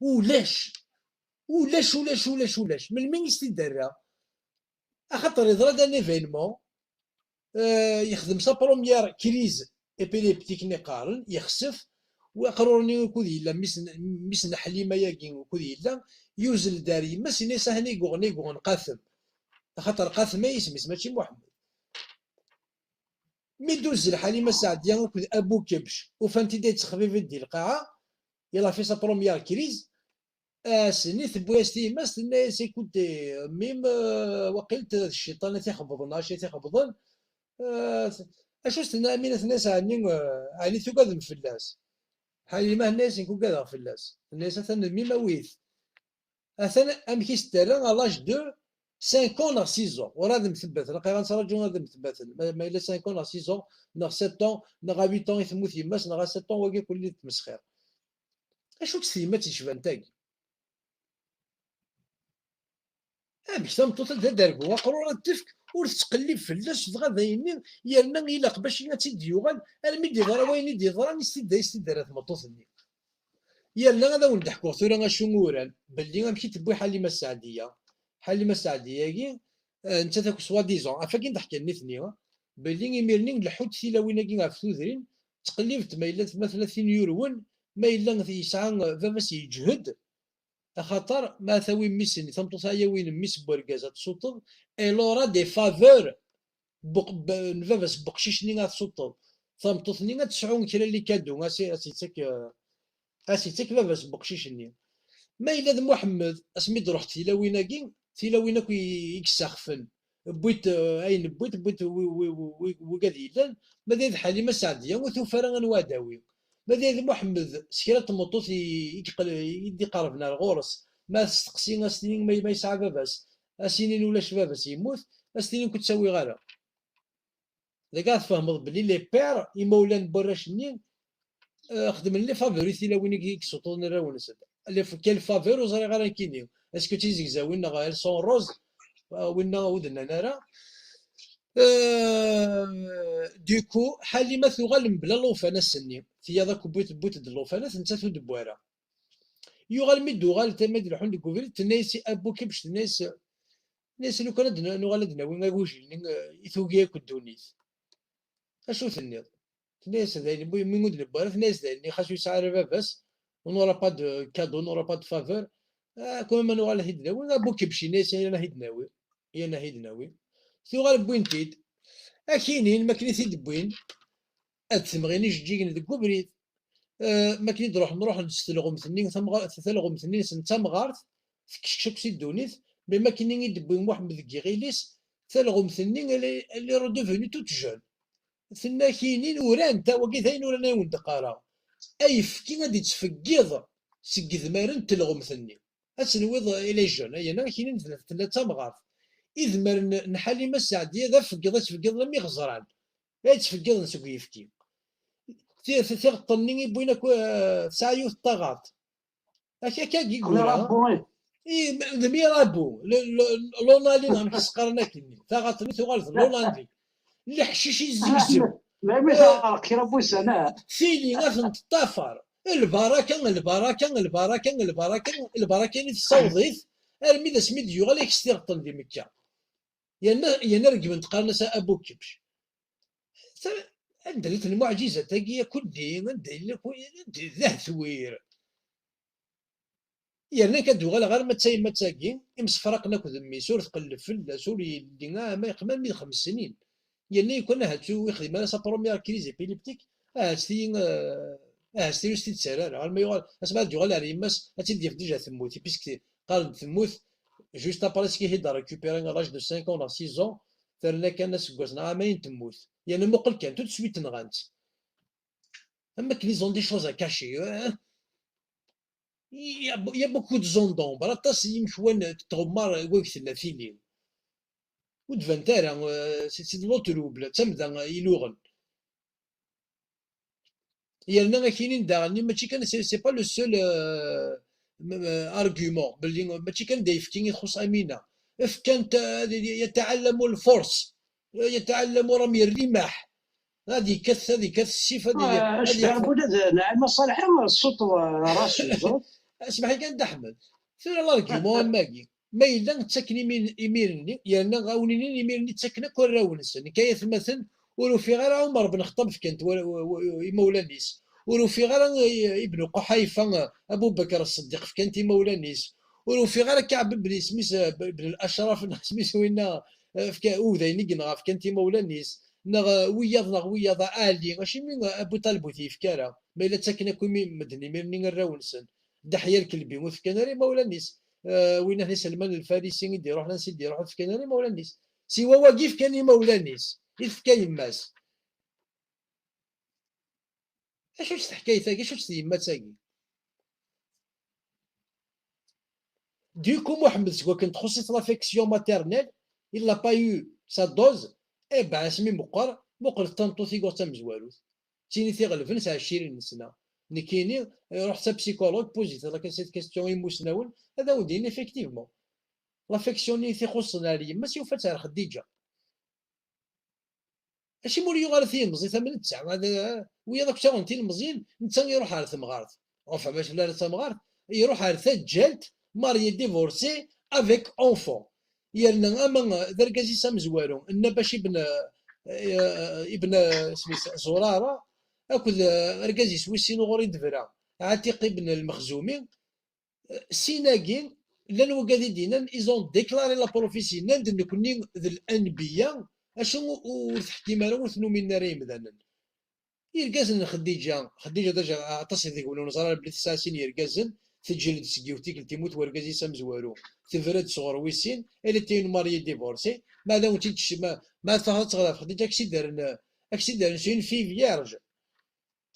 ولاش من مين يستدرى اخاطر يضرا دان ايفينمون يخدم سا بروميير كريز ابيليبتيك نقارن يخسف وقررني وكود يلا مس حليمه ياكين وكود يلا يوزل داري ما سيني سهني غوني قاثم خاطر قاثم ما يسمي ماشي محمد مي دوز الحليمه سعديه وكود ابو كبش وفانتي دايت تخفيف دي القاعه يلا في سا بروميير كريز سني ثبويستي ما سني سيكوتي ميم وقلت الشيطان تيخبطنا شي تيخبطن اشو سنا امينه الناس عني ثقاد مفلاس حليمه الناس يكون كذا فلاس الناس ثاني ميما ويث اثنا ام كيسترى لاج دو 5 ans 6 ans وراه مثبت راه غنصراجو هذا مثبت ما الا 5 ans 6 ans نغ 7 ans نغ 8 ans يثموت يماس نغ 7 ans واقي كل تمسخير اشو تسيما تيشبان تاكي باش تمطوط درب وقرور التفك وتقلب فلاس غدا يني يرنا الا باش تيديوغال المي ديضرا وين ديضرا يستدار تمطوطني يلا غدا ونضحكو ثورا غاشوموران باللي غنمشي تبوي حليمه السعديه كي انت تاك سوا ديزون فاكي نضحك نثني باللي يميرني الحوت ثلاوين كي غافثوذرين تقلبت ما الا 30 يورو ما الا يسعى فماس يجهد خاطر ما ثوي ميسني تمطوط هي وين ميس بوركازا تصوتو اي لورا دي فافور نفافاس بقشيش ني غتصوتو تمطوط ني غتسعون كرا اللي كادو اسيتك فافاس بقشيش ني ما الا محمد اسميد رحت ثلاوينا كي يكسخفن بويت اين بويت وكادي يلان ما داير حليمه سعديه وثوفرا غنواداوي ما محمد سكيرة تمطوط يدي قربنا الغورس ما تستقسينا سنين ما يسعى باباس سنين ولا شباباس يموت استني كنت تسوي غيرها كاع تفهمض بلي لي بير يمولان براشني خدم لي فافوريتي لا وين كيكسوطون راونس اللي كاين فافور وزري غير كينيو اسكو تيزيك زاوينا غير سون روز وين ودنا نرى دوكو حالي ما ثغال بلا لوفانا السني في هذاك بوت اللوفانا انت تدبوارا يغال ميدو غال تمد الحون دي كوفيل تنايسي ابو كيبش ناس لو كان نغال وين غوجي يثوقيا كدونيث اشو ثنيض ناس دايرين بوي من مود البارف ناس دايرين خاصو يسعر باباس ونورا با دو كادو نورا با دو فافور كوما ما نوغال هيد ناوي ابو كيبشي ناس انا هيد ناوي انا هيد ناوي ثوغال بوين تيد اكينين ما كاين ثيد بوين اتمغينيش تجيني ديك بريد ما كاين نروح نستلغم ثنين ثلغم ثنين تمغارت تكشك سي دونيث ما كاين يدبوين واحد من غيليس ثلغم ثنين اللي رو دوفوني توت جون ثنا كاينين وران تا وكي ثاين ورانا ولد قارا اي فكي غادي تفكيض سكي ذمارن تلغم ثني اسنويض الى جون اي انا كاينين ثلاثه مغارف اذ مر نحالي ما السعديه ذا فكيض تفكيض لم يغزران لا تفكيض نسوق يفكي ثيغ طني بوينك سايو الطاغات هكا كي يقول اي ذمي رابو لونالي نحس قرنا كني ثاغات ثغالث لونالي الحشيش يزيزو لا ما تعرف كي ربو سنه ثيلي غاثن تطافر البركه البركه البركه البركه البركه اللي تصوضيث ارمي ذا سميد يغال يكستيغطن دي مكه يا نرقب نتقارن ابو كبش عندنا المعجزه تاقيه كلي ندير ذا ثوير يعني كدوغال غير ما تساقي امسفرقنا كذمي سور تقلب فلا سور يدي ما يقبل من 5 سنين يعني يكون هاتو يخدم على سا بروميير كريز ابيليبتيك ستي تسرر غير ما يغال اسمع دوغال على يماس تيدير ديجا تموت بيسك قال تموت جوست ابري سكي هيدا ريكوبيري لاج دو 5 ولا 6 ثرنا كان سكوزنا عامين تموت يعني مقل كان تو سويت نغانت اما كلي زون دي شوز كاشي يا بوكو دو زون دومبر طاس يمشوان تغمر وقتنا فيلم ودفن تارا سي لوتروبل تمدا يلوغن يعني كاينين داغني ماشي كان سي با لو سول ارغيومون بلي ماشي كان دايفكين يخص امينه اف كانت يتعلم الفرس يتعلم رمي الرماح هذه كث السيف اش تعرفوا نعم صالح الصوت راسو اسمح لي كان احمد في الارغيومون ماكي ما الا تسكن يميرني يعني غاونيني يميرني تسكن كل راونس كاية مثلا ولو في غير عمر بن الخطاب كانت مولانيس ولو في غير ابن قحيفه ابو بكر الصديق كانت مولانيس ولو في غير كعب بن سميس بن الاشرف سميس وين وذيني كنا كانت مولانيس وياض الي ماشي من ابو طالب وثيف كارا ما الا تسكن كومي مدني ميرني الراونسن دحيا الكلبي موث كناري مولانيس وين هنا سلمان الفارسي يدير روح سيدي روح في كناري مولانيس سوا واقف كان مولانيس إذ كاين ماس اش تحكاي ثاقي شوف يما تاقي دوكو محمد سكوا كنت خصيت لافيكسيون ماتيرنيل إلا با يو سا دوز اي با اسمي مقر طنطو ثيقو تمزوالوث تيني ثيغلفن ساعة 20 سنة نكيني روح تا بسيكولوج بوزيت هذاك سيت كيستيون يموسناون هذا ودين افيكتيفمون لافيكسيوني تيخصنا لي ما سيوفا تاع خديجه ماشي مولي غير ثين مزيان ثمن تسعه هذا ويا داك شغل انت المزيان انت يروح على ثمغارت اونفا باش لا ثمغارت يروح على ثجلت ماري ديفورسي افيك اونفون يرنا اما دركازي سام زوالو ان باش ابن سميت زراره اكل ركازي سويسين غوري دفرا عتيق ابن المخزومي سيناكين لان وكادي دينا ايزون ديكلاري لا بروفيسي نند نكوني ذا الانبياء اشنو وتحكي مالو وثنو من ناري مذنن يركازن خديجه دجا عطاسي ذيك ولا نزرا بلي 9 سنين يركازن تجلد سكيوتيك تيموت وركازي سام زوارو تفرد صغر ويسين اللي تين ماري ديفورسي ما دام تيتش ما فهمت غير خديجه اكسي دارن شين في فيارج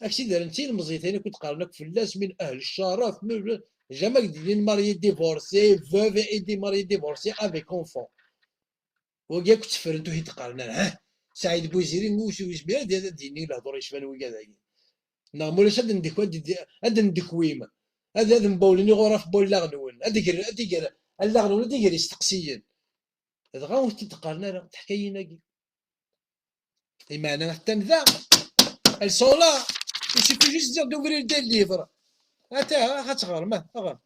اكسي دارن تين مزيتين كنت قارنك فلاس من اهل الشرف jamais que des mariés divorcés, veuves et des mariés divorcés avec enfants. وكاك تفرنتو هي تقارنا ها سعيد بوزيري موسى ويسبير ديال ديني الهضور يشبان ويا داك مولاش هاد نديك هاد ندكويم هاد مبوليني غرف بول لاغنون هاديك اللاغنون هاديك يستقسيين دغا واش تقارنا راه تحكاينا كي اي انا حتى ذا الصولا يسيفو جيست دير دوفري ديال الليفر اتا غتغار ما غار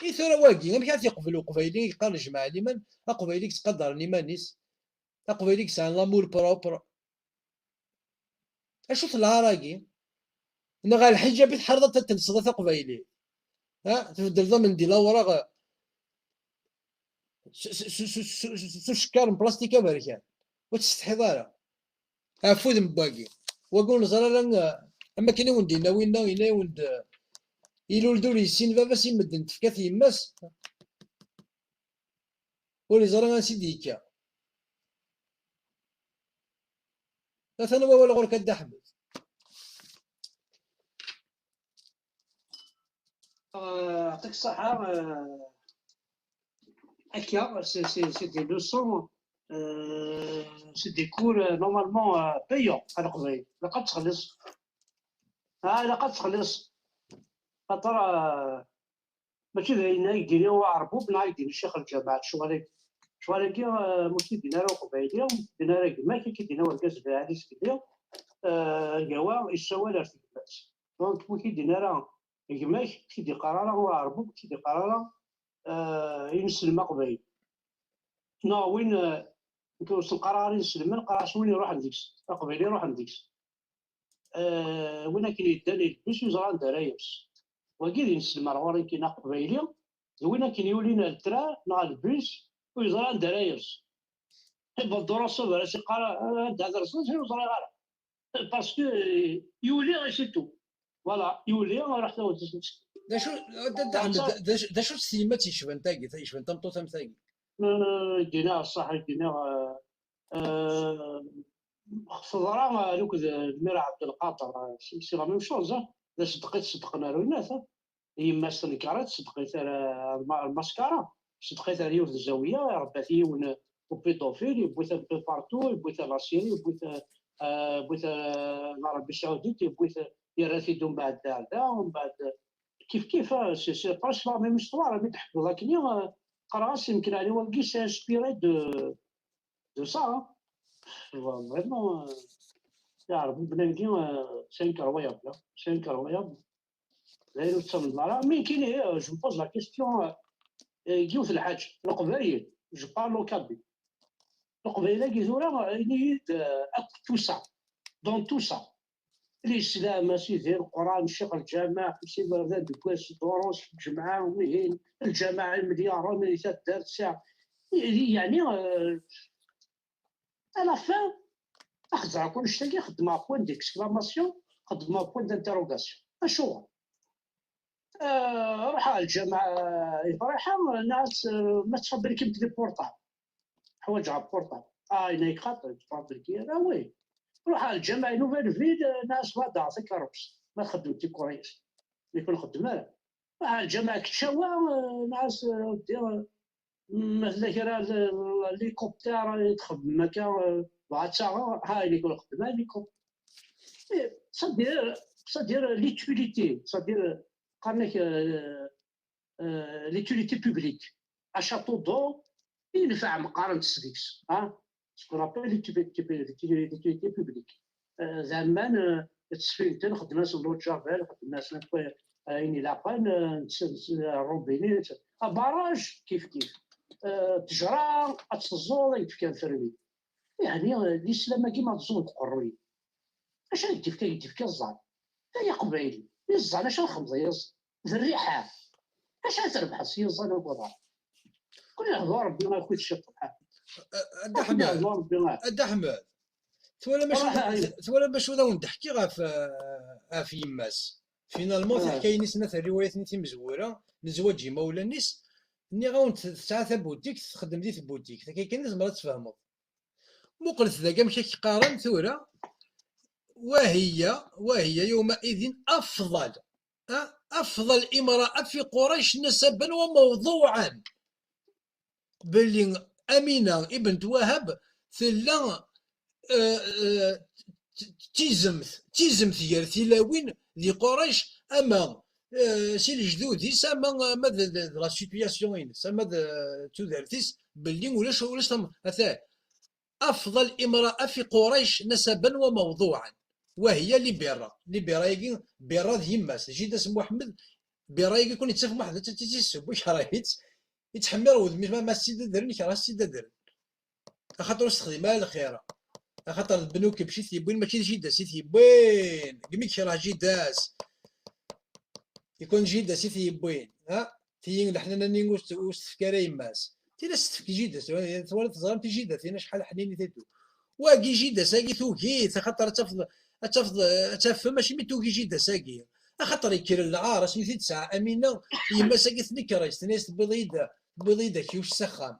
اي ثورا واكي ما كان يقبلوا قبيلي قال الجماعه لمن قبيليك تقدرني مانيس قبيليك سان لامور بروبر اشوف العراقي انا غير الحجاب يتحرض تتلصد قبيلي ها تبدل ضمن دي لا ورا سكر من بلاستيكا بركان وتستحي دارا عفود مباقي وقول نزرا اما كاين وندينا وين وند يلول دول يسين بابا سيمدن تفكات يماس ولي زرا سيدي كا مثلا ولا غور كدا احمد يعطيك الصحة. هكا سي دي لوسون سي دي كور نورمالمون بايون على قبيل لقد تخلص لقد تخلص خاطر ماشي باين يدير هو عربوب نا يدير الشيخ الجماعة شوالك ماشي دينا راه قبيلي دينا راه كما كيدينا وركاز بعاديس كدير الجوا يسوى لا في الناس دونك ماشي دينا راه كما كيدي قراره هو عربوب كيدي قراره ينسلم قبيل نا وين كيوصل قرار ينسلم القراش وين يروح عنديكس قبيل يروح عنديكس وين كاين يداني يلبس ويزران درايس وكيد ينسلم راه ورين كاين قبيلي وين كاين يولينا الترا نا البيس ويزران درايس يبقى الدراسه ولا شي قرار هذا الرسول شنو زرا غير باسكو يولي غير سي تو فوالا يولي راح تاود دا شو دا شو السيما تيشبان تاكي تيشبان تمطوط تاكي دينا صح دينا خضرا لوك المير عبد القاطر سي لا ميم شوز اذا صدقيت صدقنا روينات يما ستنكرات صدقيت الماسكارا صدقيت ريوف الزاويه ربات يون وبيدوفيل يبوث بارتو يبوث لاسيري يبوث العربيه السعوديه يبوث يراتي من بعد هذا ومن بعد كيف سي باش لا ميم استوار اللي تحفظ لكن قراص يمكن عليه ولقي سي انسبيري دو سا فريمون يعرف بنادم سي انكرويابل سي انكرويابل غير تصمد مي كاين جو بوز لا كيستيون يجيو في الحاج القبائل جو بارلو كابي القبائل كي زورا ينيد تو سا دون تو سا الاسلام ماشي ديال القران الشيخ الجامع في سي بردان بكواس دروس في الجمعه ومهين الجماعه المليار اللي دارت ساعه يعني على فان اخذ كل شيء خدمه بوين ديكسكلاماسيون خدمه بوين دانتيروغاسيون اشو روح على الجامعه فرحه الناس ما تفضل كيما تدير بورطال حوايج على بورطال ينايك خاطر تفضل كي انا وين روح على الجامعه نوفيل فيل ناس ما دار كروس ما خدمتي كويس يكون خدمه على الجامعه كتشاوى ناس دير مثلا كرا الهليكوبتر يدخل بمكان بعثه هاي اللي يكون خدمه ليكم صدير ليتيليتي صدير قالك ليتيليتي بوبليك اشاتو دو ينفع مقارنه السديكس سكون ابل ليتيليتي بوبليك زمان تسفينتن خدمنا سولو جافيل خدمنا سنه ايني لابان روبيني باراج كيف تجرى اتزول يتفكر فرمي يعني الاسلام كيما تزول قروي اش يتفكر الزعر يا قبيلي الزعر اش الخمزيز الريحه اش تربح الزعر والوضع كل هضوا ربي ما يكونش شي طبعا أد أحمد ثولا باش ولا ونحكي في يماس فينالمون تحكي نيس مثلا الروايات نيتي مزوره نزواج مولا نيس ني غاون تسعى بوتيك تخدم دي بوتيك كاين ناس مرات تفهموا مقلت ذاك مشى كيقارن ثوره وهي يومئذ افضل امراه في قريش نسبا وموضوعا باللي امينه ابنت وهب ثلا تيزمت ديال تيلاوين ذي قريش اما سي الجدوديس اما لا سيتياسيون اما تودرتيس باللي ولاش اثاه افضل امراه في قريش نسبا وموضوعا وهي ليبيرا يجي بيرا يماس جيد اسم محمد بيرا يكون يتسافر واحد تيسب كراهيت يتحمل ودمي ما السيده درني كراه السيده درن خاطر استخدمها الخيره خاطر البنوك بشي ثيبوين ماشي جيدا سي ثيبوين قميك راه جيداس يكون جيدا سي ثيبوين ها تيين لحنا ناني وستفكاري يماس تينا ستفكي جيدا ثوالث تزرم تي جيدا تينا شحال حنيني تيتو واقي جيدا ساقي توكي خاطر تفهم ماشي مي توكي جيدا ساقي خاطر يكير العار سميتي تسعة امينه يما ساقي ثنيك رايس تنيس بيضيده كيوش سخام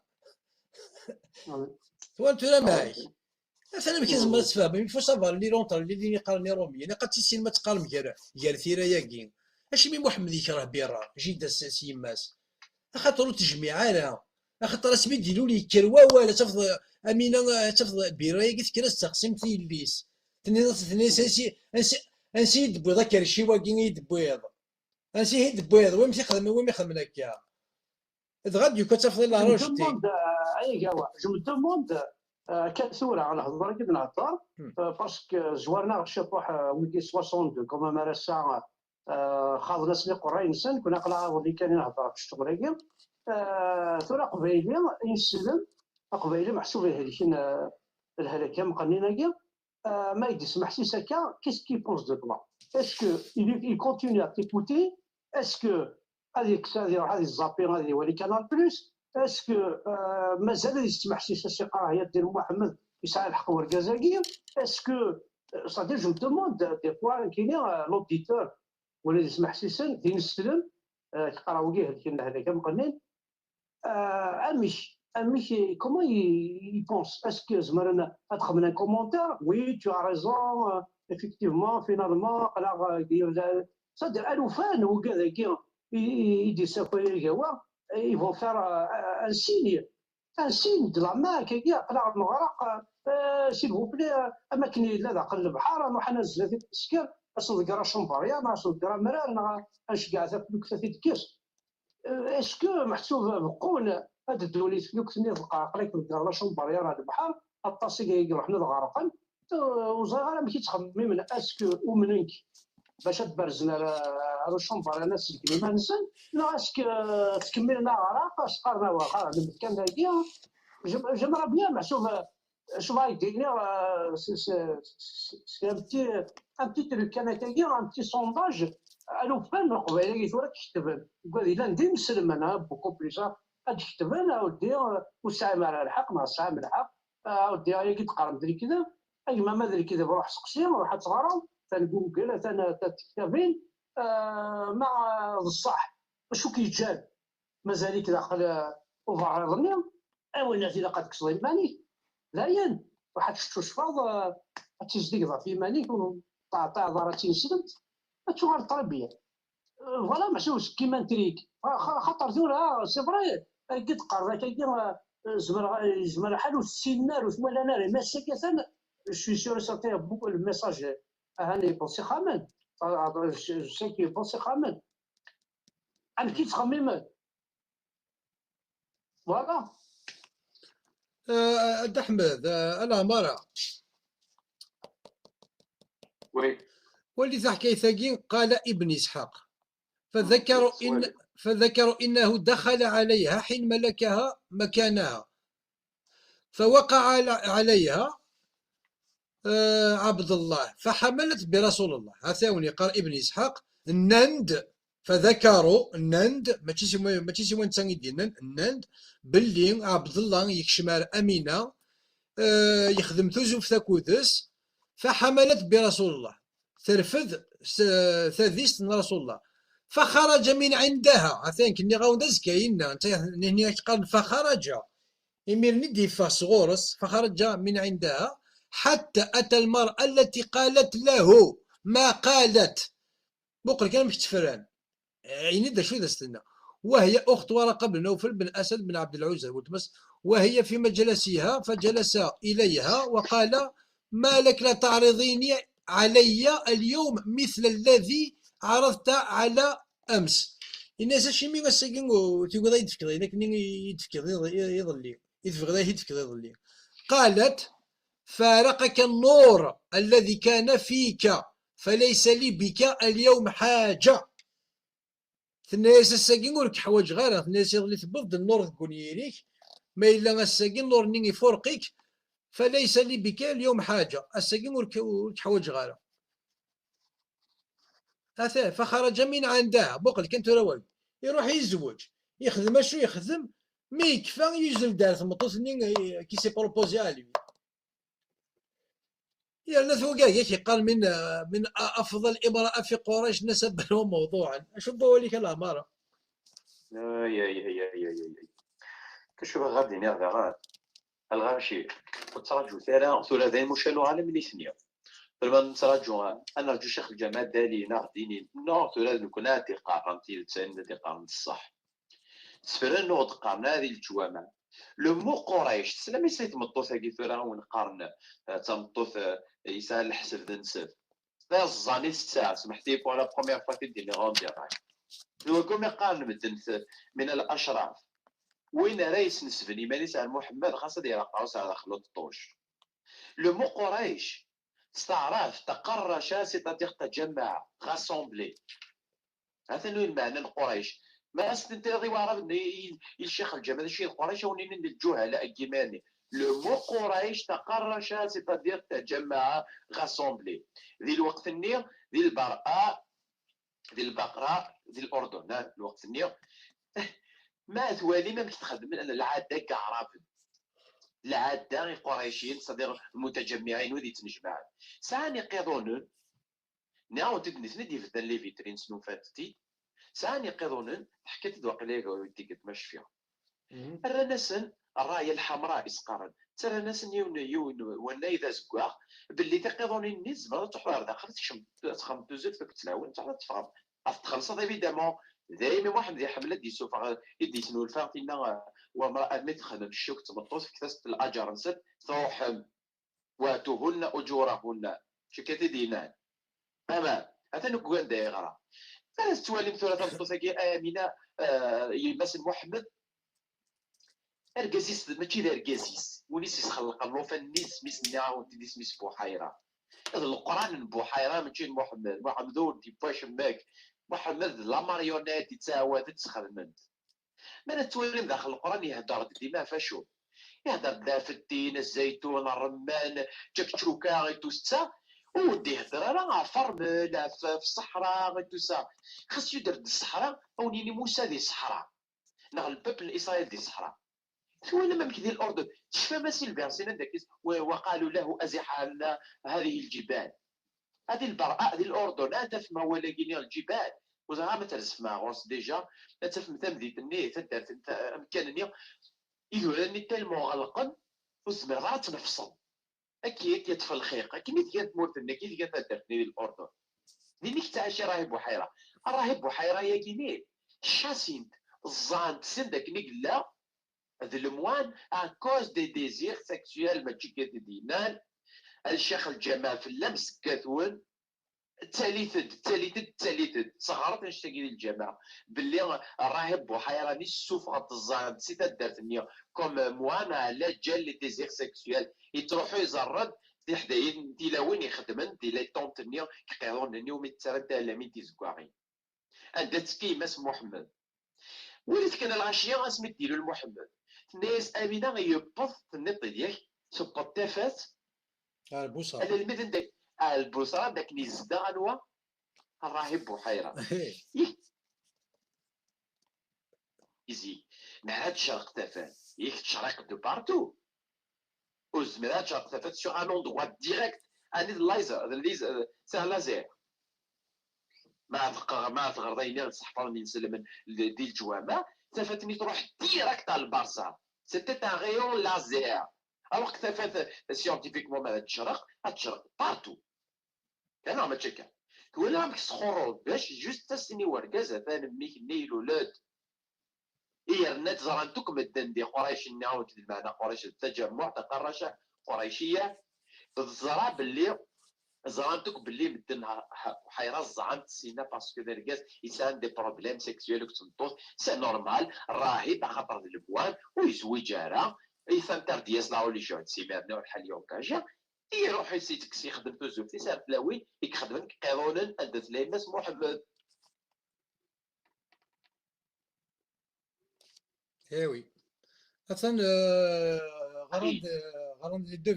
ثوالث لا معاك مثلا ما كيزم تفهم يفو صافا لي لونطر اللي يقارني رومي انا قد تيسين ما تقارن كاع ثيرا ياكين اش مي محمد يكره بيرا جيدا سيماس خاطر تجميع انا خاطر اسمي ديالو لي كروا ولا تفض امينه تفض بيرا ياكي كرا تقسيم في الليس تني انسي يدبويض كاع شي واكين يدبويض انسي يدبويض وين يخدم هكا غادي يكون تفض لا روجتي اي كوا جو مو دوموند كثوره على الهضره كي نهضر باسكو زوارنا شوف ولدي 62 كما مارسا خاضنا سني قراي انسان كنا قلعه ولي كان نهضر في الشغل كاع ثورة قبيلي ينسلم قبيلي محسوب هذيك الهلاكه مقنينه كاع ما يسمح سي ساكا كيس كي بونس دو بلا اسكو il continue à t'écouter اسكو هذه الزابين هذه ولي كانال بلوس اسكو مازال يسمح سي قرايه ديال محمد يسعى الحق وركازاكي اسكو صادير جو دوموند دي فوا كاينين لوديتور ولا يسمح سيسن ينسلم يقراو كاع هذاك مقنين امش كومون يبونس اسكو زمرنا ادخل من ان كومونتير وي تو ا ريزون افيكتيفمون فينالمون قال صادير الوفان وكذا كي يدي سافر كوا ils vont faire un signe de la main كي قلع المغرق s'il vous plaît اماكن لا داخل البحر نروح نزل في التسكير اصل قرا شمباريا ما اصل قرا مرار نشكع في نكته الكيس اسكو محسوب بقول هاد الدولي فلوكتني القراقليك قرا شمباريا هذا البحر الطاسي يروح نغرقن وزغاره ما كيتخمم من اسكو ومنك باش تبرزنا على الشمبر انا سلكني ما ننسى لا اسكو تكملنا غراق سقرنا واخا المكان داكيا جمرا بيان محسوب شوف هاي دينا سي ان بتي تروك كان تاكيا ان بتي سونداج الو فان قبيله ثورة تكتبن قال الا ندير نسلم انا بوكو بليزا تكتبن اودي وساعه مع الحق مع الساعه من الحق اودي هاي كي تقارن دري كذا اي ما دري كذا بروح سقسي روح تغرم تنقول تكتبين مع الصح شو كيتجاب مازاليك داخل اوفر ظني او الناس الا قد كسرين ماني لا ين واحد الشفاض تجديق في مانيك وطاع ضارتين سلمت تشوف التربيه فوالا ماشي كيما نتريك خاطر ثورة سي فري قد قرا كيدير زمر حالو السينار ولا ناري ما سكتان شوي سور ساتي بوكو الميساج هاني بونسي خامن جو كي بونسي خامن انا كي تخمم فوالا احمد الاماره وي واللي تحكي ثقين قال ابن اسحاق فذكروا انه دخل عليها حين ملكها مكانها فوقع عليها عبد الله فحملت برسول الله هاثاوني قال ابن اسحاق النند فذكروا النند ماشي سوى نتساني ديالنا النند باللي عبد الله يكشمار امينه يخدم ثوزو في ثاكودس فحملت برسول الله ترفض ثاديست من رسول الله فخرج من عندها عثان كني غاوندز كاينه انت هنا قال فخرج يمير ندي فصغورس فخرج من عندها حتى اتى المراه التي قالت له ما قالت بقول كان مش تفران يعني دا شو استنى وهي أخت ورقة بن نوفل بن أسد بن عبد العزى والتمس، وهي في مجلسها فجلس إليها وقال: ما لك لا تعرضيني علي اليوم مثل الذي عرضت على أمس. الناس شيمي مساكين تيقول يتفكر لكن يتفكر يظلي يتفكر يظلي. قالت: فارقك النور الذي كان فيك فليس لي بك اليوم حاجة. الناس الساكين ولك حواج غير الناس اللي تبض النور تقول يريك ما إلا الساكين نور نيني فورقك فليس لي بك اليوم حاجة. الساكين ولك حواج غير هذا. فخرج من عندها بقل كنت رواد يروح يزوج يخدم شو يخدم مي يكفى يجزل دار ثمطوس كي سي بروبوزي علي. يعني ثوقا قال من افضل امراه في قريش نسبا وموضوعا. اشوف بوليك الاماره. اي كشوف غادي نرجع الغاشي وتراجعوا ثلاثة ذي مشالو على من ثنيا فلما نتراجعوا انا رجو شيخ الجامعه دالي ناخديني نو ثلاثة نكون تقارن تيلتين تقارن الصح سفران نوض قارن هذه الجوامع لو مو قريش سلامي سيت مطوث كي ثرا ونقارن تمطوث يسال الحسب ذا نسف لا الزاني الساعه سمحتي بو لا بروميير فوا تديني غوندي راي كوم يقارن مدن من الاشراف وين رئيس نسفني مانيس على محمد خاصة ديال قاوس على خلوط الطوش لو مو قريش استعرف تقرش ستاتيغ تجمع غاسومبلي هذا هو المعنى القريش ما استنتظي وعرف الشيخ الجمال الشيخ قريش ونين الجهلاء الجماني لو مو قريش تقرش ستاتيغ تجمع غاسومبلي ذي الوقت النير ذي البراء ذي البقراء ذي الأردن الوقت النير ما ثوالي ما تخدم العادة كعرافد العادة القريشيين صديق المتجمعين وذي تنجمع ساني قيضونن ناو تدني دي في لي فيترين سنو فاتتي ساني قيضونن حكيت دوق ليك ويديك تمشي فيها الرنسن الراية الحمراء إسقارن ترى ناسن يون ولا إذا زكوا باللي تقيضوني النسبة تحضر داخل تخمم توزيك تتلاون تعرف تفهم تخلص ايفيدامون دايما واحد ذي حملة دي سوف يدي سنو الفاطمة وامرأة متخدم الشوك تمطوس كتست الأجر نسد ثوحم واتوهن أجورهن شكاتي دينان أما هذا نقول دايغرا فاس توالي ثلاثة مطوسة آمنة يمثل محمد ارجازيس ماشي ذا ارجازيس ونيس يسخلق الروفا نيس ميس نعاود تديس ميس بوحيرة هذا القرآن بوحيرة ماشي محمد محمدون دي باش ماك محمد لا ماريونيت يتساوى تتخدمت ما نتولم داخل القرآن يهدر ديما فاشو يهدر دا في التين الزيتون الرمان تشكشوكا غيتو ستا ودي يهدر راه فرمل في الصحراء غيتو سا خاص يدير الصحراء او نيني موسى دي الصحراء نغ البابل الاسرائيل دي الصحراء ثم لما مكي الأردن تشفى ماسي البيرسين وقالوا له أزح عنا هذه الجبال هذه البراءة هذه الأردن أتف ما هو لاقيني الجبال وزعما ترسف مع غوص ديجا أتف مثل النية تدرت أمكانني إذا راني تلمو غلقا وزمرات نفصل أكيد يطفى الخيق أكيد كانت مورتنا كيف كانت تدرتني الأردن لأنك تعيش راهب بحيرة الراهب بحيرة يا جيني الشاسين الزان تسندك نقلا هذا الموان كوز دي ديزير سكسيوال ماشي كتدينان الشيخ الجمال في اللمس كاثون تاليثد صغرت نشتاقي للجماعة باللي الراهب بحيراني السوف غتزان سيتا دارت النية كوم موان على جال لي ديزير سكسيوال يتروحو يزرد دي حدايا تيلاوين يخدمن دي لي طونت النية كيقيرون النية وميتسرد على مين تيزكواغي عندها تسكيم اسم محمد وليت كان الغاشية اسمي ديرو المحمد الناس امينه يبط النط ديالك تبط تافات البوصه على المدن داك البصره داك نزدا غنوا الراهب بحيره يزي مع هاد الشرق تافات ياك تشرق دو بارتو وزمرات شرق تافات سوغ ان اندروا ديريكت اني الليزر سي ان لازير مع الغرضين الصحفر اللي نسلم ديال الجوامع تافتني تروح ديريكت على البارسا سيتي ان غيون لازير الوغ تافات سيونتيفيكمون ما تشرق بارتو كان ما تشكا ولا راك تسخرو باش جوست تسني وركاز ثاني ميك نيل ولاد إيرنت زرانتوك مدن دي قريش نعاود المعنى قريش التجمع تقرش قريشية تزرع باللي زرانتوك باللي مدن حيراز زعمت سينا باسكو داركاز يسان دي بروبليم سيكسيول كتنطوط سي نورمال راهي خاطر البوان ويزوج راه يثنتر دياس لا ريليجيون سيمارنا والحال يوم كاجا يروح يسيتكسي يخدم في زوج سار تلاوي يخدم قانونا ادت لي الناس محمد. ايه وي. مثلا غرض لي دو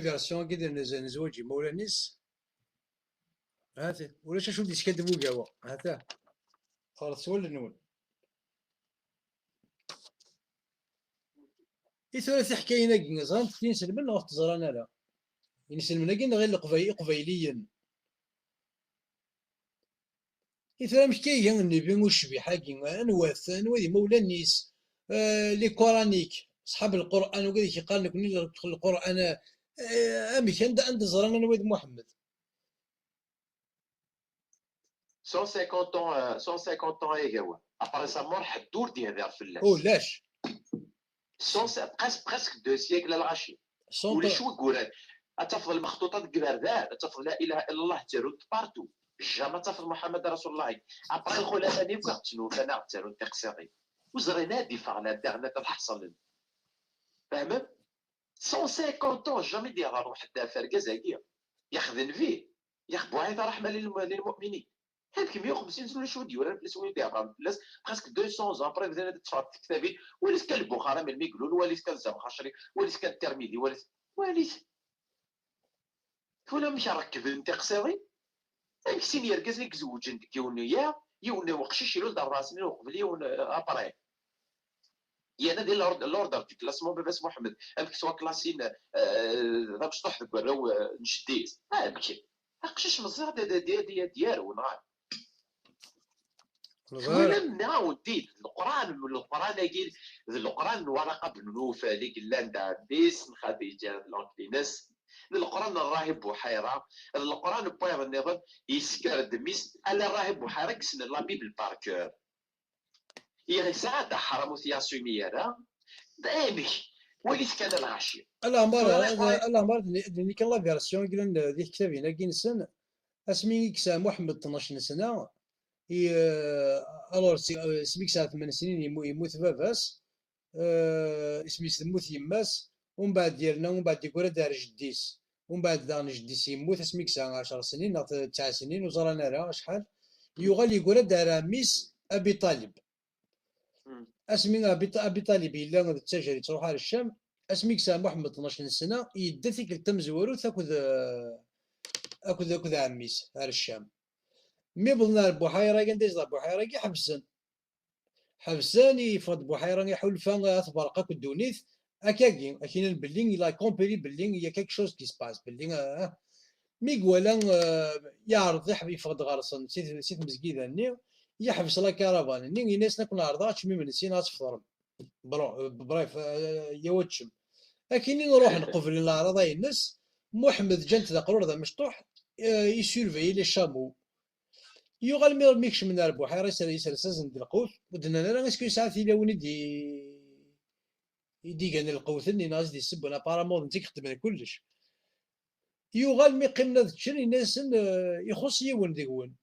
فيرسيون كده نزوج مولانيس هاتي ولا شو بدي تكذبوا جوا هاتا خلاص ولا نقول ثلاث حكاينا كنزان تكين سلمنا وقت زرانا لا يعني سلمنا كنا غير قبيليا ثلاث مش كاين النبي وش حاجي انواث انوادي مولانيس لي كورانيك اصحاب القران وكذا يقال لك القران امي كان عند زرانا نواد محمد 150 ans يقوا après sa mort حدور دي هذا فلاس او لاش presque 2 siècles الغاشي ولا شو يقول اتفضل المخطوطات كبار اتفضل لا اله الا الله ترد بارتو جامع تفضل محمد رسول الله ابري الخلفاء اللي قتلوا فانا ترد تقصيري وزرينا دفاع على الانترنت تحصل فاهم 150 ans جامي دير واحد الدافع كازاكيا ياخذ فيه ياخذ بوعيطه رحمه للمؤمنين هذيك 150 ولا شو ديال بلاص وين داير بلاص بريسك 200 ابري بدينا تفرض كتابي وليس كان البخاري من الميقلول وليس كان الزمخشري وليس كان الترمذي وليس ولا مش ركب انت قصيري سين يركز لك زوج عندك يونيا يوني وقشيش يلو دار راسني وقبل يون ابري انا ديال الاوردر ديك لاسمو بس محمد امك سوا كلاسين ذا باش تحضر وراو نشديت بكي قشيش مزيان ديالو نهار ولمنا وديت القران قيل القران ورقه بن نوفل اللي قال عند باسم خديجه لونكلينس القران الراهب بحيره القران بوير النظام يسكر دميس على الراهب بحيره كسن لا بيبل باركور هي ساعه حرام ثياسيميه راه دائما وليس كان الغاشي الله ديك لا فيرسيون قلنا ذيك كتابنا كينسن اسمي كسا محمد 12 سنه الور سميك ساعه 8 سنين يموت باباس اسمي تموت يماس ومن بعد ديالنا ومن بعد يقول دار جديس ومن بعد دار جديس يموت اسميك ساعه 10 سنين او 9 سنين وزرانا راه شحال يغال يقول دار ميس ابي طالب اسمي ابي طالب الا التجاري تروح على الشام اسميك ساعه محمد 12 سنه يدى ثيك التمزورو اكد عميس على الشام مي بلنا البحيره كنديز البحيره كي حبسان يفض بحيره يحول فان تبرق الدونيث اكاكي اكين بلين لا كومبيري بلين يا كيك شوز كي سباس بلين مي قوالا يعرض يحب يفض غرسن سيت مزكيده ني يحبس لا كارفان ني ناس ناكل عرضات مي من سينا تفطر بريف يا واتشم لكن نروح نقفل الاعراض الناس محمد جنت ذا قرور ذا مشطوح يسيرفي لي شامو يغال ميكش من البحيره يسال سازن القوت ودنا انا اسكو ساعات الى وني يدي كان القوت اللي ناس دي سب انا بارامون نتي خدم كلش يغال مي قمنا تشري ناس يخص يون ديكون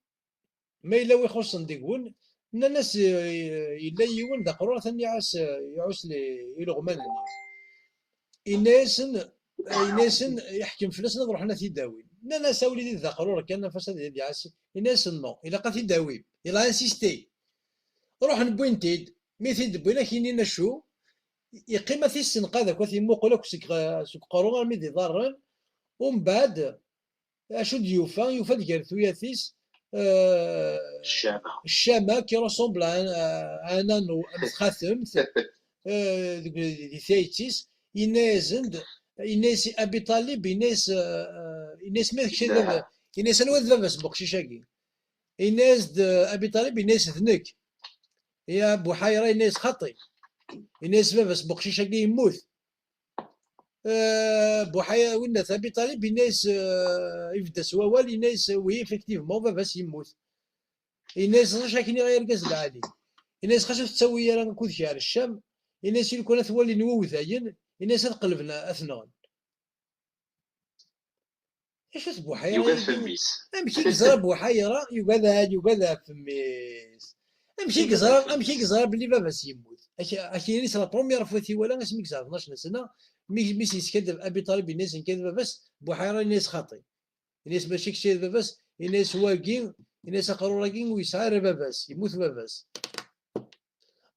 ما الا يخص ديكون الناس الا يون ذا قرور ثاني يعوس لي يلغمان الناس يحكم فلسنا نروح حنا تيداوي انا ساولي دي ذا قرور كان فساد ديال عاسي الناس نو الا قا تيداوي الا انسيستي روح نبوينتيد ميثيد بوينا كاينين شو يقيم في السنقا ذاك وثي موقلك سوق قرور ميدي ضرن ومن بعد اشو يوفا ديال ثوياثيس الشامه كي روسومبل انا خاتم دي ثايتيس ينازند الناس ابي طالب الناس ماك شي الناس الواد باباس بوقشيشاكي الناس ابي طالب الناس ذنك يا بحيره الناس خطي الناس باباس بوقشيشاكي يموت بحيره والناس ابي طالب الناس يبدا سوال الناس وي افكتيفمون باباس يموت الناس شاكين غير كاز العادي الناس خاصها تسوي راه كود شعر الشام الناس اللي كنا تولي نووثاين الناس تقلبنا اثنغن اش بوحيرة يوجد في الميس. امشي كزرا بوحيرة يقعد فميس امشي كزرا بلي باباس يموت اش نيس لا بروميير فوا ولا اسمي كزرا 12 سنه مي يسكدب ابي طالب الناس كذب باباس بوحيرة الناس خاطي الناس ماشي كشي باباس الناس واقين الناس قروراكين ويسعى باباس يموت باباس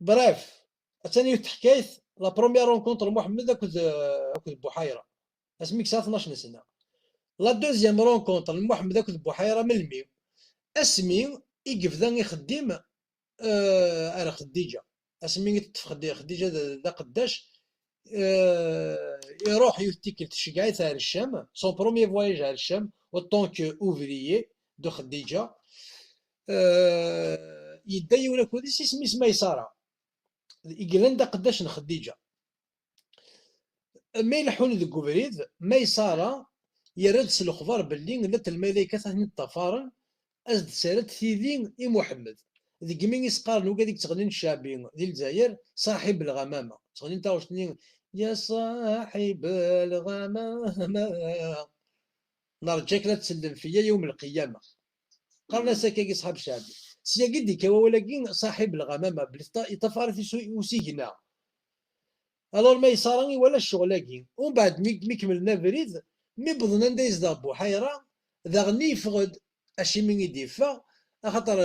بريف ثاني حكايه لا بروميير رونكونتر محمد اكد بوحيرة اسمي كسا 12 سنه لا دوزيام رونكونتر محمد اكد بوحيرة من الميم اسمي يقفدا يخدم على خديجه اسمي خديجه دا قداش يروح يتكل تشقايت على الشام سون بروميير فواياج على الشام وطونك اوفريي دو خديجه يدي ولا كوديس اسمي ميسره يقلن دا قداش خديجه ما يلحون ذوك بريد ميسره يرد الخبر باللي لات الملائكه ثاني الطفارن ازد سالت ثيذين محمد ذيك مين يسقارن وكاديك تغنين الشعبي ديال الجزائر صاحب الغمامه تغنين تا واش يا صاحب الغمامه نرجاك لا تسلم فيا يوم القيامه قالنا ساكاكي صحاب الشعبي سيا قدي كوا ولكن صاحب الغمامه طفارت وسيقنا الور ما يصارني ولا الشغلاكي ومن بعد مي كملنا بريد مي بضنا ندايز دا بوحيره ذا غني يفقد اشي من يديفا خاطر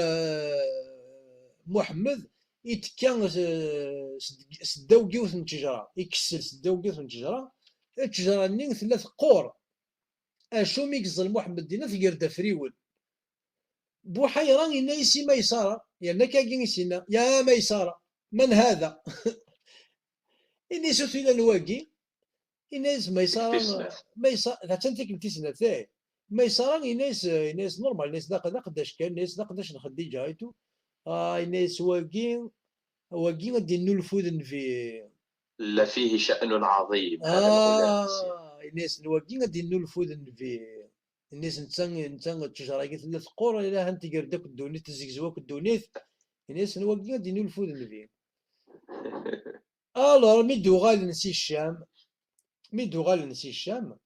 محمد يتكا سداو كيوث من التجاره يكسل سداو كيوث من التجاره التجاره نين ثلاث قور اشو ميكزل محمد دينا في قرده فريول بوحيران إنا يسي ميسارة يعني كاين يسينا يا ميسارة من هذا إني سوت إلى الواقي إناس ميسارة ميسارة تنتك التسنة ثاي ميسارة إناس نورمال إناس دا قداش كان إناس دا قداش خديجة هايتو إناس واقين غادي نلفوذن في لا فيه شأن عظيم الناس الواقين غادي نلفوذن في الناس نتسان التجاره قالت لا ثقور الا انت قردك الدونيت تزكزواك الدونيت الناس الواقين غادي نلفوذن في الور ميدوغال نسي الشام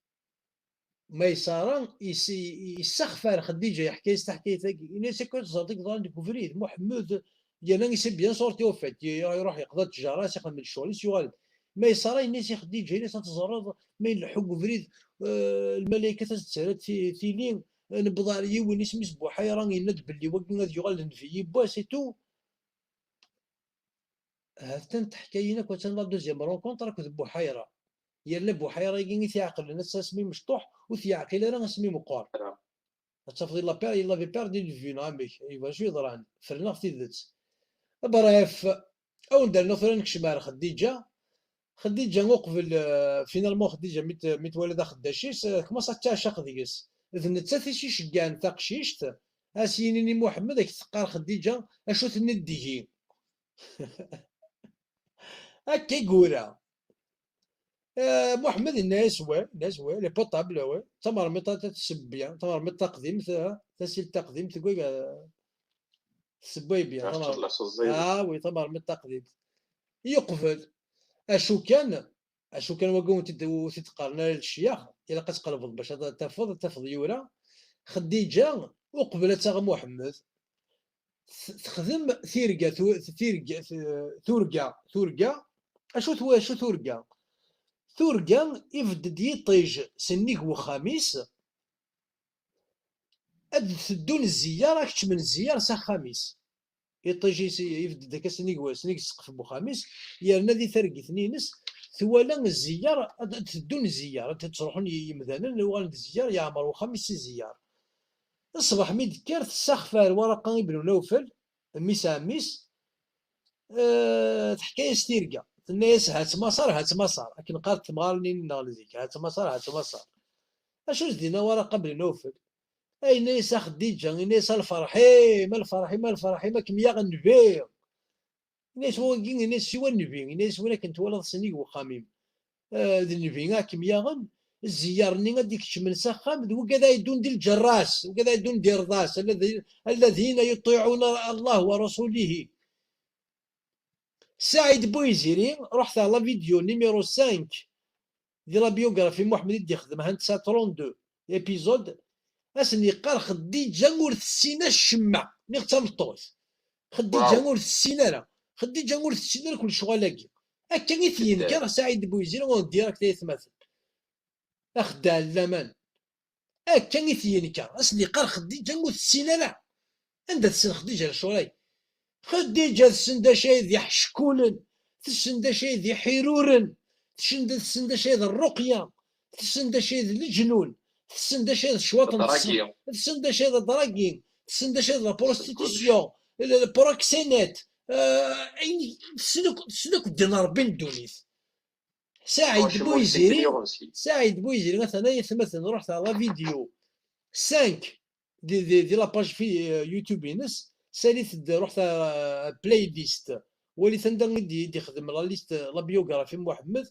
ميسارة يسخفر خديجة يحكي حكاية الناس كنت صادق ظن كفريد محمد يانا يسي بيان سورتي وفات يروح يقضى التجارة يخدم الشغل يغال ميسارة الناس خديجة الناس تزرد ما يلحق كفريد الملائكة تسالت في لين نبضاري وناس مسبوح حيران يند باللي وقت غادي يغال في با سي تو هاتن حكاينا كنت انا دوزيام رونكونتر كنت بوحيره يلا بوحيره يجي ثيعقل الناس اسمي مشطوح وثيعقل انا اسمي مقار تفضل لا بير يلا بير دي فينا عمك ايوا شو يضران فرنا في ذات بريف او درنا مثلا نكشف على خديجه نقبل فينالمون خديجه متولده خداشيس كما تعشق ديس اذن نتا شي شكان تاقشيشت اسينيني محمد هاك تقار خديجه اشو تنديه هكا يقولها محمد الناس لي بوطابل وي تمر متى تسبيا تمر متى تقديم تسيل تقديم تقول تسبي بيان وي تمر متى تقديم يقفل اشو كان وقوم تتقارن الشيخ الا كتقلب باش تفض يورا خديجه وقبلت محمد تخدم ثورقا اشو ثورقا يفدد يطيج سنيك وخميس اد تدون الزياره كتش من الزيار سا خميس يطيج يفدد داك سنيك سقف بوخميس يرنا ذي ثرقي ثنينس ثوالا الزيار تدون الزيار تروحون يمذانا وغالد الزيار يعمر وخميس الزيار الصباح مي دكرت السخفار ورقه ابن نوفل ميس تحكايه ستيركا الناس هات مسار لكن قالت تمغارني نغلزيك هات مسار اشو زدينا ورقه ابن نوفل اي ناس خديجه ناس الفرحي ما كميا غنبي ناس واقين ناس سوا النبي ناس ولا كنت ولد سنيك وخميم ذي النبي كميا غن الزيارني غادي يكتشمن سخام وكذا يدون ديال الجراس وكذا يدون ديال الراس الذين يطيعون الله ورسوله. سعيد بويزيري رحت على فيديو نيميرو 5 ديال لا بيوغرافي محمد يدي خدمها 932 ايبيزود اسني قال خديجه ور السينا الشمع ني تمطوس خديجه ور السينا خديجه ور السينا كل شغالاكي هكا غيثين كان سعيد بويزيري اون ديريكت يتمثل اخدع اللمان هكا غيثين كان اسني قال خديجه ور السينا عندها تسن خديجه شوراي خديجه تسن شي ذي حشكولن تسن شي ذي حيرورن تسن شي ذي الرقيه تسن شي ذي الجنون تسن شي ذي الشواطن تسن شي ذي الدراكين تسن شي ذي البروستيتيسيون البروكسينيت اين تسنك دينار بين دونيس. سعيد بويزيري مثلا يتمثل رحت على فيديو 5 دي لاباج في يوتيوب ينس ساليت رحت بلاي ليست ولي تندر دي خدم لا ليست لا بيوغرافي محمد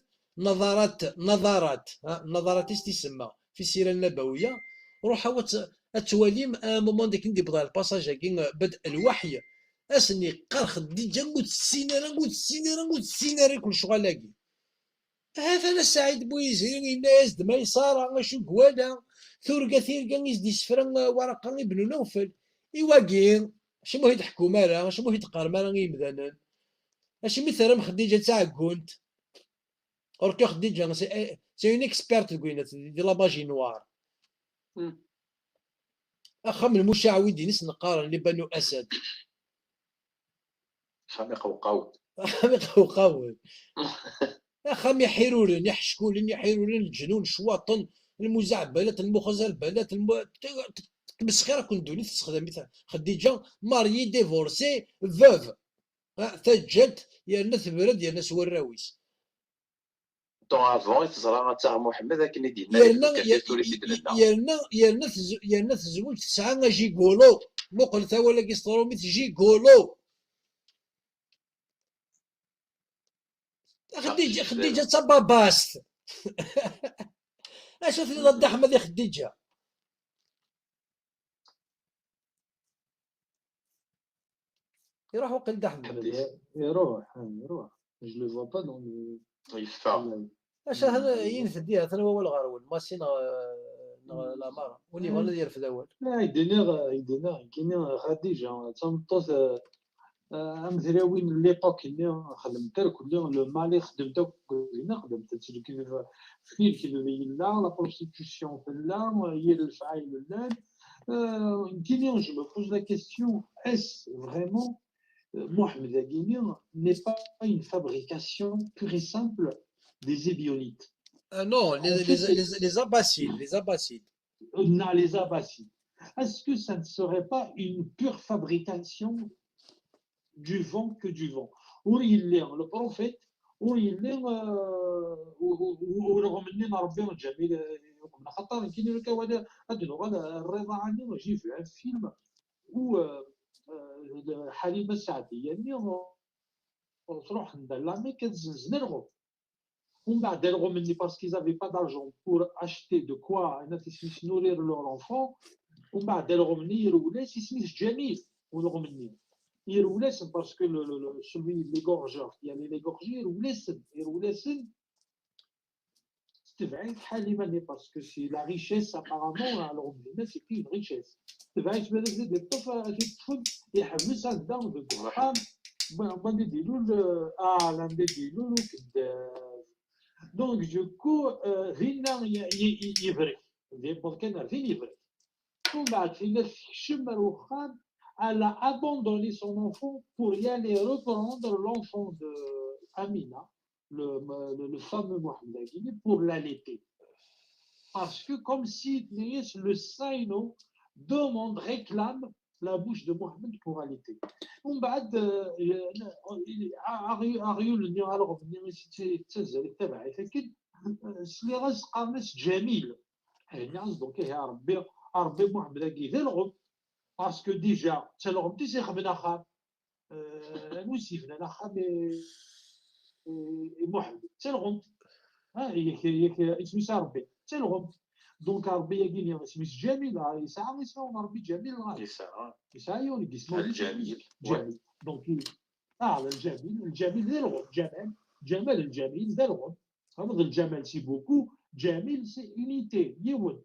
نظارات تسمى في السيره النبويه روح اتواليم مومون ديك ندي بدا الباساج بدء الوحي اسني قال خديجه نقول السيناريو كل شغالاكي هذا انا سعيد بويزيري الناس ما يصارى شو قوالا ثورقا ثيرقا يزدي سفران ورقه ابن نوفل ايواكين اش مو يضحكوا مالا اش مو يتقار مالا يمدانن اش مثلا خديجه تاع كونت اوركو خديجه سي اون اكسبيرت كوينات دي لا باجي نوار اخا من المشعوذين نقارن اللي بنو اسد خامي قوقاو خامي حيرورن يحشكولن الجنون شواطن المزعبلات المخزلبلات تمسخيره كون دوني تستخدم مثلا خديجه ماريي ديفورسي فوف تجلت يا تبرد يا ناس وراويس طون افون تزرع تاع محمد كي ندير يا تزوج 9 جيغولو مقل تا ولا كيسطرو مثل جيغولو خديجه تبا باست اش في ضد احمد يا خديجه يروح وقل احمد يروح جو لو فوا با دون يفا اش هذا ينفديها حتى هو الغرول ماشينا لا مارا وني غير دير في الاول لا يدينا كاين خديجه تمطوس امثلاوين ليبوك اللي خدمت كل لو مالي خدمت كلنا خدمت فين كيف لا لا بروستيتيسيون في لا هي الفعايل لا كاين جو me pose la question est-ce vraiment Mohamed Aguilin n'est pas une fabrication pure et simple des Ébionites. Non, les Abbassides. Non, les Abbassides. Est-ce que ça ne serait pas une pure fabrication du vent que du vent? Ou il est le prophète, ou il est ورغم اننا ربنا جميل من خطر كاين لك هذا الرضا عني وجي في الفيلم و حليمه السعديه اللي تروح لامي كتزنزن الغم ومن بعد داروا مني باسكو زافي با دارجون بور اشتي دو كوا انا تسميت نورير لور انفون ومن بعد داروا مني يرولاس سميت جميل ولغم مني يرولاس باسكو celui لي غورجور يعني لي غورجي يرولاس تبعت حليمه باسكو سي لا ريشيس ابارامون الغم مني سي بي ريشيس تبعت بدا دي الطفل تدخل يحبس هكذا بالقران بغا يديروا لا نديروا كذاب دونك دوكو فينا يفرق ديال كان فين يفرق ومن بعد فينا تكشم الوخام elle a abandonné son enfant pour y aller reprendre l'enfant de Amina, le fameux Mohamed Aguilin, pour l'allaiter. Parce que comme si le Saïno demande, réclame la bouche de Mohamed pour allaiter. ومن بعد أغيول alors تزل تبعي فكن سلي غاز قامس جميل يعني دونك هي ربي محمد أكيد الغم باسكو ديجا تا الغم تيسي خمنا خام نوسيفنا خام محمد تا الغم ياك اسمي ربي حتى الغم. دونك ربي يقول لي سميت جميل يسعى يسمى ربي جميل يسعى يوني اسمه الجميل جميل. دونك الجميل الجميل ذا الغم جمال الجميل ذا الغم. هذا الجمال سي بوكو جميل سي اونيتي يون.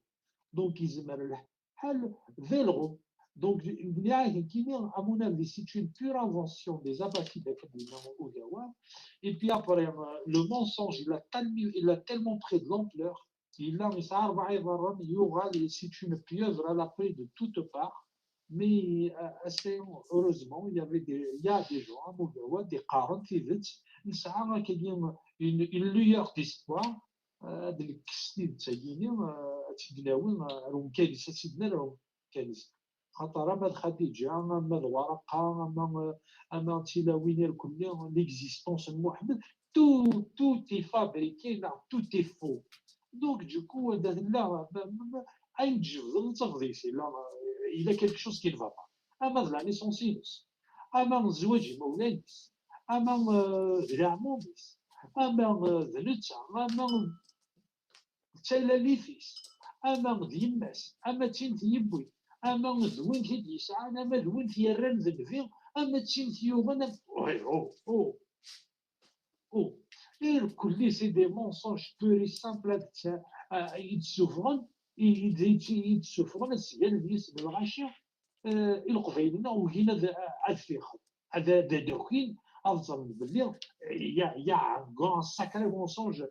دونك يزمر الحال ذا الغم. Donc, à mon avis, c'est une pure invention des Abbassides Ogawa. Et puis après, le mensonge, il a tellement pris de l'ampleur. C'est une pieuvre à la prise de toutes parts. Mais heureusement, il y a des gens à Ogawa, des parents qui disent une lueur d'espoir. خاطر اما خديجه اما الورقه اما تلاوين الكل ليكزيستونس محمد تو تي فابريكي تو تي فو. دونك دوكو لا اين تجبد تفضيسي لا الى كيلك شوز كي نفا با. اما لا ليسونسيوس اما الزواج مولانيس اما زعموميس اما ذنتا اما تلاليفيس اما ديماس اما تين يبوي اما ذوين كي يسعى اما ذوين يران ذنفي اما تشين يوغن او الكل سي دي مونسونج بوري سامبل يتسوفغن يتسوفغن السيال ديال الغاشي القبيلنا وهنا عاد فيخو هذا دوكين اظن بلي يا غون ساكري مونسونج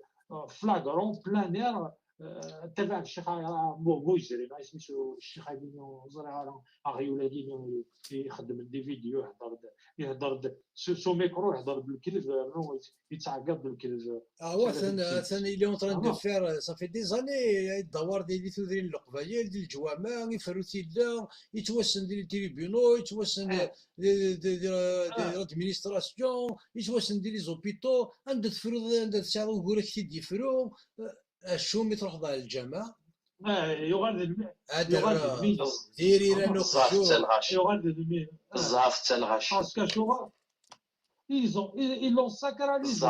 فلاغرون بلانير تبع الشيخ بويزري سميتو الشيخ زرع غيولادي يخدم دي فيديو يهضر سو ميكرو يهضر بالكذب يتعقب بالكذب. ثاني اللي اون تران دو فير صافي دي زاني الدوار ديال تودرين القبايل ديال الجوامع يفرو تيلا يتوسن ديال التريبيونو يتوسن ديال لادمينستراسيون يتوسن ديال لي زوبيتو عندها تفرو عندها تساعدو كورك تيديفرو الشومي تروح ضاع الجامع يغادر ديري لانه يغادر بزاف حتى الغش باسكو شو ils l'ont sacralisé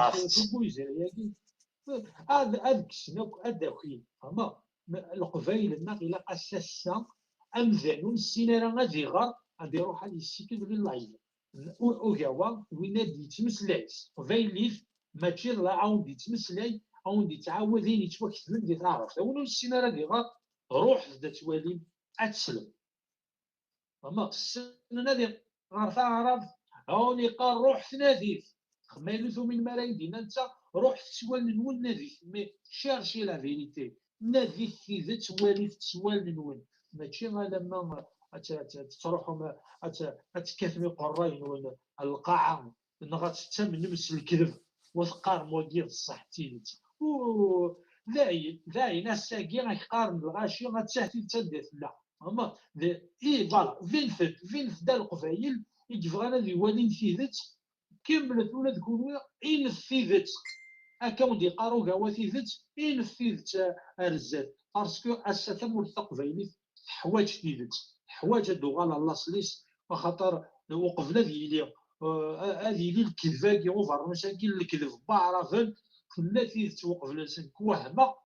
هذاك الشنو هذاك فما القبائل الناقله قساسه امذانون السيناره غادي غار غادي يروح على السيكل غير اللايف وكاوا وين يتمسلايس قبايليف ماشي لا عاود يتمسلاي عاود يتعاودين يتوكسلن دي تعرف ونون السيناره دي غار روح دا توالي اتسلم فما السنه دي غار تعرف هوني قال روح تناديت خمالوثو من الملايين دينا انت روح تسوال نون ناديت مي شيرشي لا فيريتي ناديت كي توالي تسوال نون ماشي لما تروحوا تكتمي قراين ولا القاعه غتتم نمس الكذب وثقار مودير الصح تيلت و ذاي ناس ساقي غيقارن الغاشي غتسهتي تدات لا هما اي فوالا فين دا القبايل يجبغانا ذي والين ثيذت كملت ولا تكون اين ثيذت هكا ودي قارو كاوا ثيذت اين ثيذت ارزات باسكو اسا مول القبايلي حوايج ثيذت حوايج هادو غالا الله سليس وخاطر وقفنا ذي هذه لي الكذبه كي اوفر مشاكل الكذب بعرفن كنا ثيذت وقف لسان كوهمه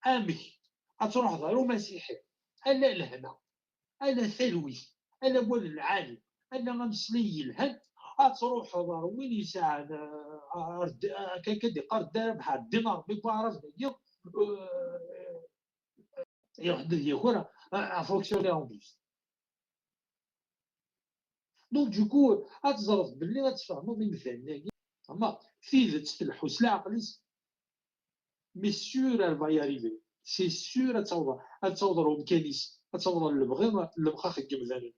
امي غتروح دارو مسيحي الا لهنا انا ثلوي انا مول العالي انا غنسلي الهن غتروح دار وين يساعد كدي قرد بحال الدينار بيكو عرف ديال يوحد ديال كره فونكسيوني اون بليس دونك دوكو غتزرف باللي غتفهمو مثلا اما تيزت تلحوس العقليس مي سور elle va y arriver سي سور غتوضر ومكانيس غتوضر اللي بغا خدم ذلك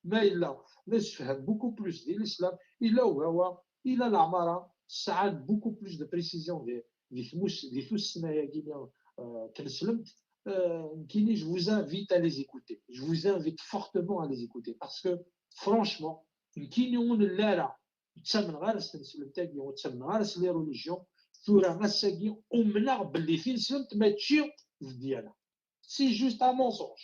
ما الا باش تفهم بوكو بلوس ديال الاسلام الا هو الا العماره ساعات بوكو بلوس دو بريسيزيون دي ثوس سنايا كيما تنسلمت كيني جو vous invite à les écouter je vous invite fortement à les écouter parce que franchement كيني لا تسمن غير السلم تاعي وتسمن غير لي ريليجيون ثورا غاساكي امنا باللي فين سلمت ماشي ديالها سي جوست ان مونسونج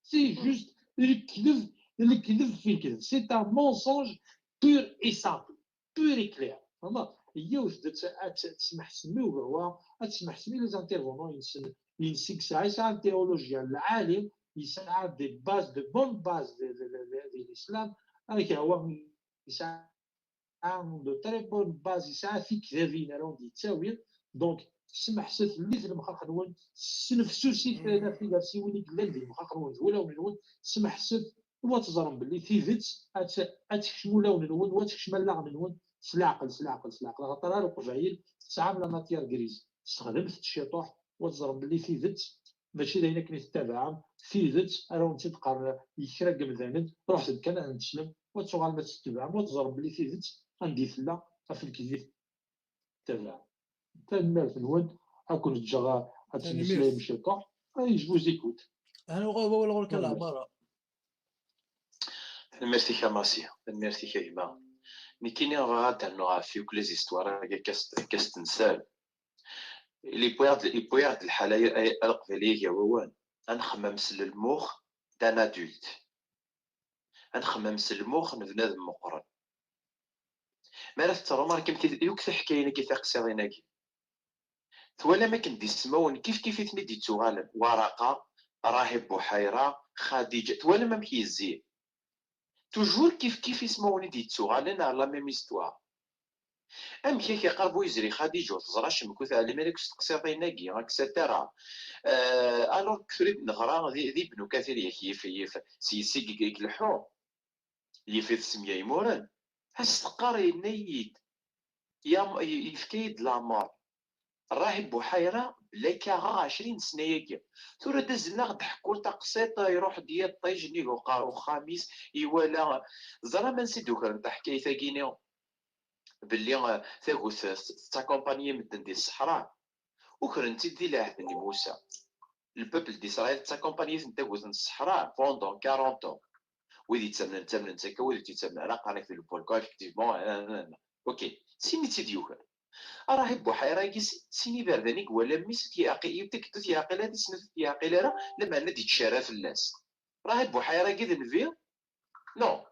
سي جوست الكذب في الكذب سي ان مونسونج بور اي سامبل بور اي كلير فهمت هي واش تسمح سميو هو تسمح سمي لي زانترفونون ينسيك ساعه تيولوجيا العالم يسعى دي باز دو بون باز ديال الاسلام هذاك هو يسعى دو تري بون باز يسعى في كذابين راهم يتساوي دونك تسمح سات اللي في المخاخ نون نفسو سي في دارسي وين قال لي المخاخ نون ولا ونون سمح سات هو تزرم باللي تيفيت اتكشمو لون نون واتكشم لا نون سلاقل خاطر راه القبعيل تعامل لا ماتيير غريز استخدمت الشيطوح وتزرم باللي تيفيت ماشي داينا كني تتابعهم تيفيت راهم تيتقر يكرا قمذانن روح كان نتسلم وتشغل ما تتبعهم وتزرم باللي تيفيت غندي فلا في الكذب تابع تنمرت نود اكون الجغا هتسلم الشيطوح يجبو زيكوت انا هو الغول كان العماره Merci Kamasi, merci Kaima. Nikini aura dans في كل زيستوار كاست نسال اللي بويرد الحالة القبلية هو نخمم سل المخ دان ادولت نخمم سل المخ بنادم مقرن ما راه ترى كيف يوك حكاينا كيف قصيريناكي ولا ما كندي السماون كيف تمدي تغالب ورقه راهب بحيره خديجه ولا ما مكيزين توجور كيف اسموني دي تغالن على لا ميم استوار ام كي كيقربوا يزري خديجه وتزرا شمكوث على مالك تقصيريناكي راك سترى الوغ كثرت نغرا ذي بنو كثير يف سيسي الحو يفيد السميه يمورن هستقاري نيد يا يفكيد لامار الراهب بحيره بلا كاغا 20 سنه ياكي ثورة دازلنا ضحكو تقسيط يروح ديال طيجني وخاميس يوالا زرا ما نسيتو كان حكايه ثاكيني باللي ثاغوث تاكومباني مدن ديال الصحراء وكرنتي دي العهد بن موسى البوبل دي اسرائيل تاكومباني ثاغوث الصحراء بوندون 40 ans ويدي تمنن تاكا ويدي تمنن على قالك في البولكو افكتيفمون اوكي سيني تيديوكر راهب بحيره سيني بردانيك ولا ميس تيعقل يتكتو تيعقل هادي سنه تيعقل راه لما انا تشارى في اللاس راهب بحيره كي نفي نو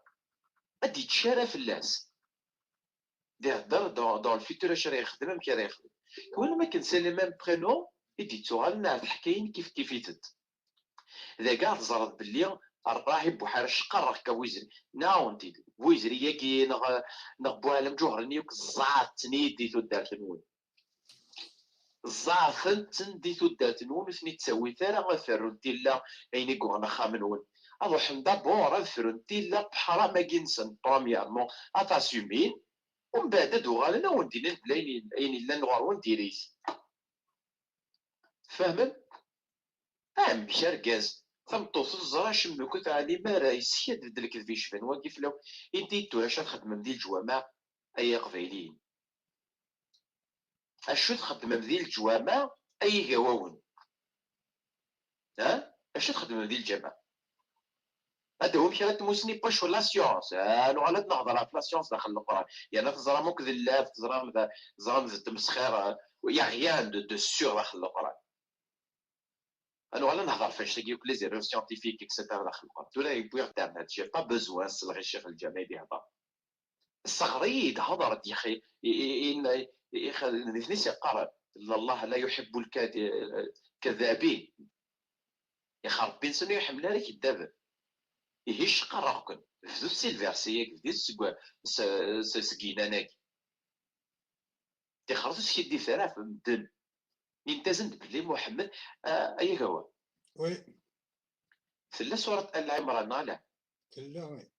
ادي تشارى في اللاس ديهضر دون الفيتور اش راه يخدم ام كي راه يخدم ولا ما كنسالي ميم برينو يدي تغالنا الحكاين كيف يتد اذا كاع تزرد باللي الراهب بحيره شقر كويزري ناونتي ويزري ياكي نغ بوالم جوهرني زعتني ديتو دارت نون زعفن ديتو دارت نون وثني تسوي ثاني غفرنتي لا عيني كوغنا خامنون اروح ندابور غفرنتي لا بحرا ما كينسن برومييرمون اتاسيمين ومن بعد دوغالنا وندينا بلاين لا نغار ونديريس فاهمين مشاركاز ثمطوط الزرا شمكو تعالي ما راه يسيد بدلك في شفان واقف لو انتي تولاش تخدم ديال الجوامع اي قبايليين اشو تخدم ديال الجوامع اي قواون اشو تخدم ديال الجامع هذا هو مشات موسني باش ولا سيونس انا غلط نهضر في لا سيونس داخل القران يعني تزرا موك ذلاف تزرا تمسخير يا غيان دو سور داخل القران انا غالا نهضر فاش تلقيو لي زيرو سيانتيفيك اكسيتيرا داخل القران ولا يبغي انترنت جي با بوزوان صلغي الشيخ الجامعي يهضر الصغريد هضر يا اخي نفسي قرأ الله لا يحب الكذابين يا خرب ربي نسنو يحمل عليك الدابا يهش قراكن فزو السيلفيرسيك في سكيناناك تخرجوا سكيدي ثلاث في الدم ينتزن بلي محمد اي هو وي في سورة آل عمران لا كلا وي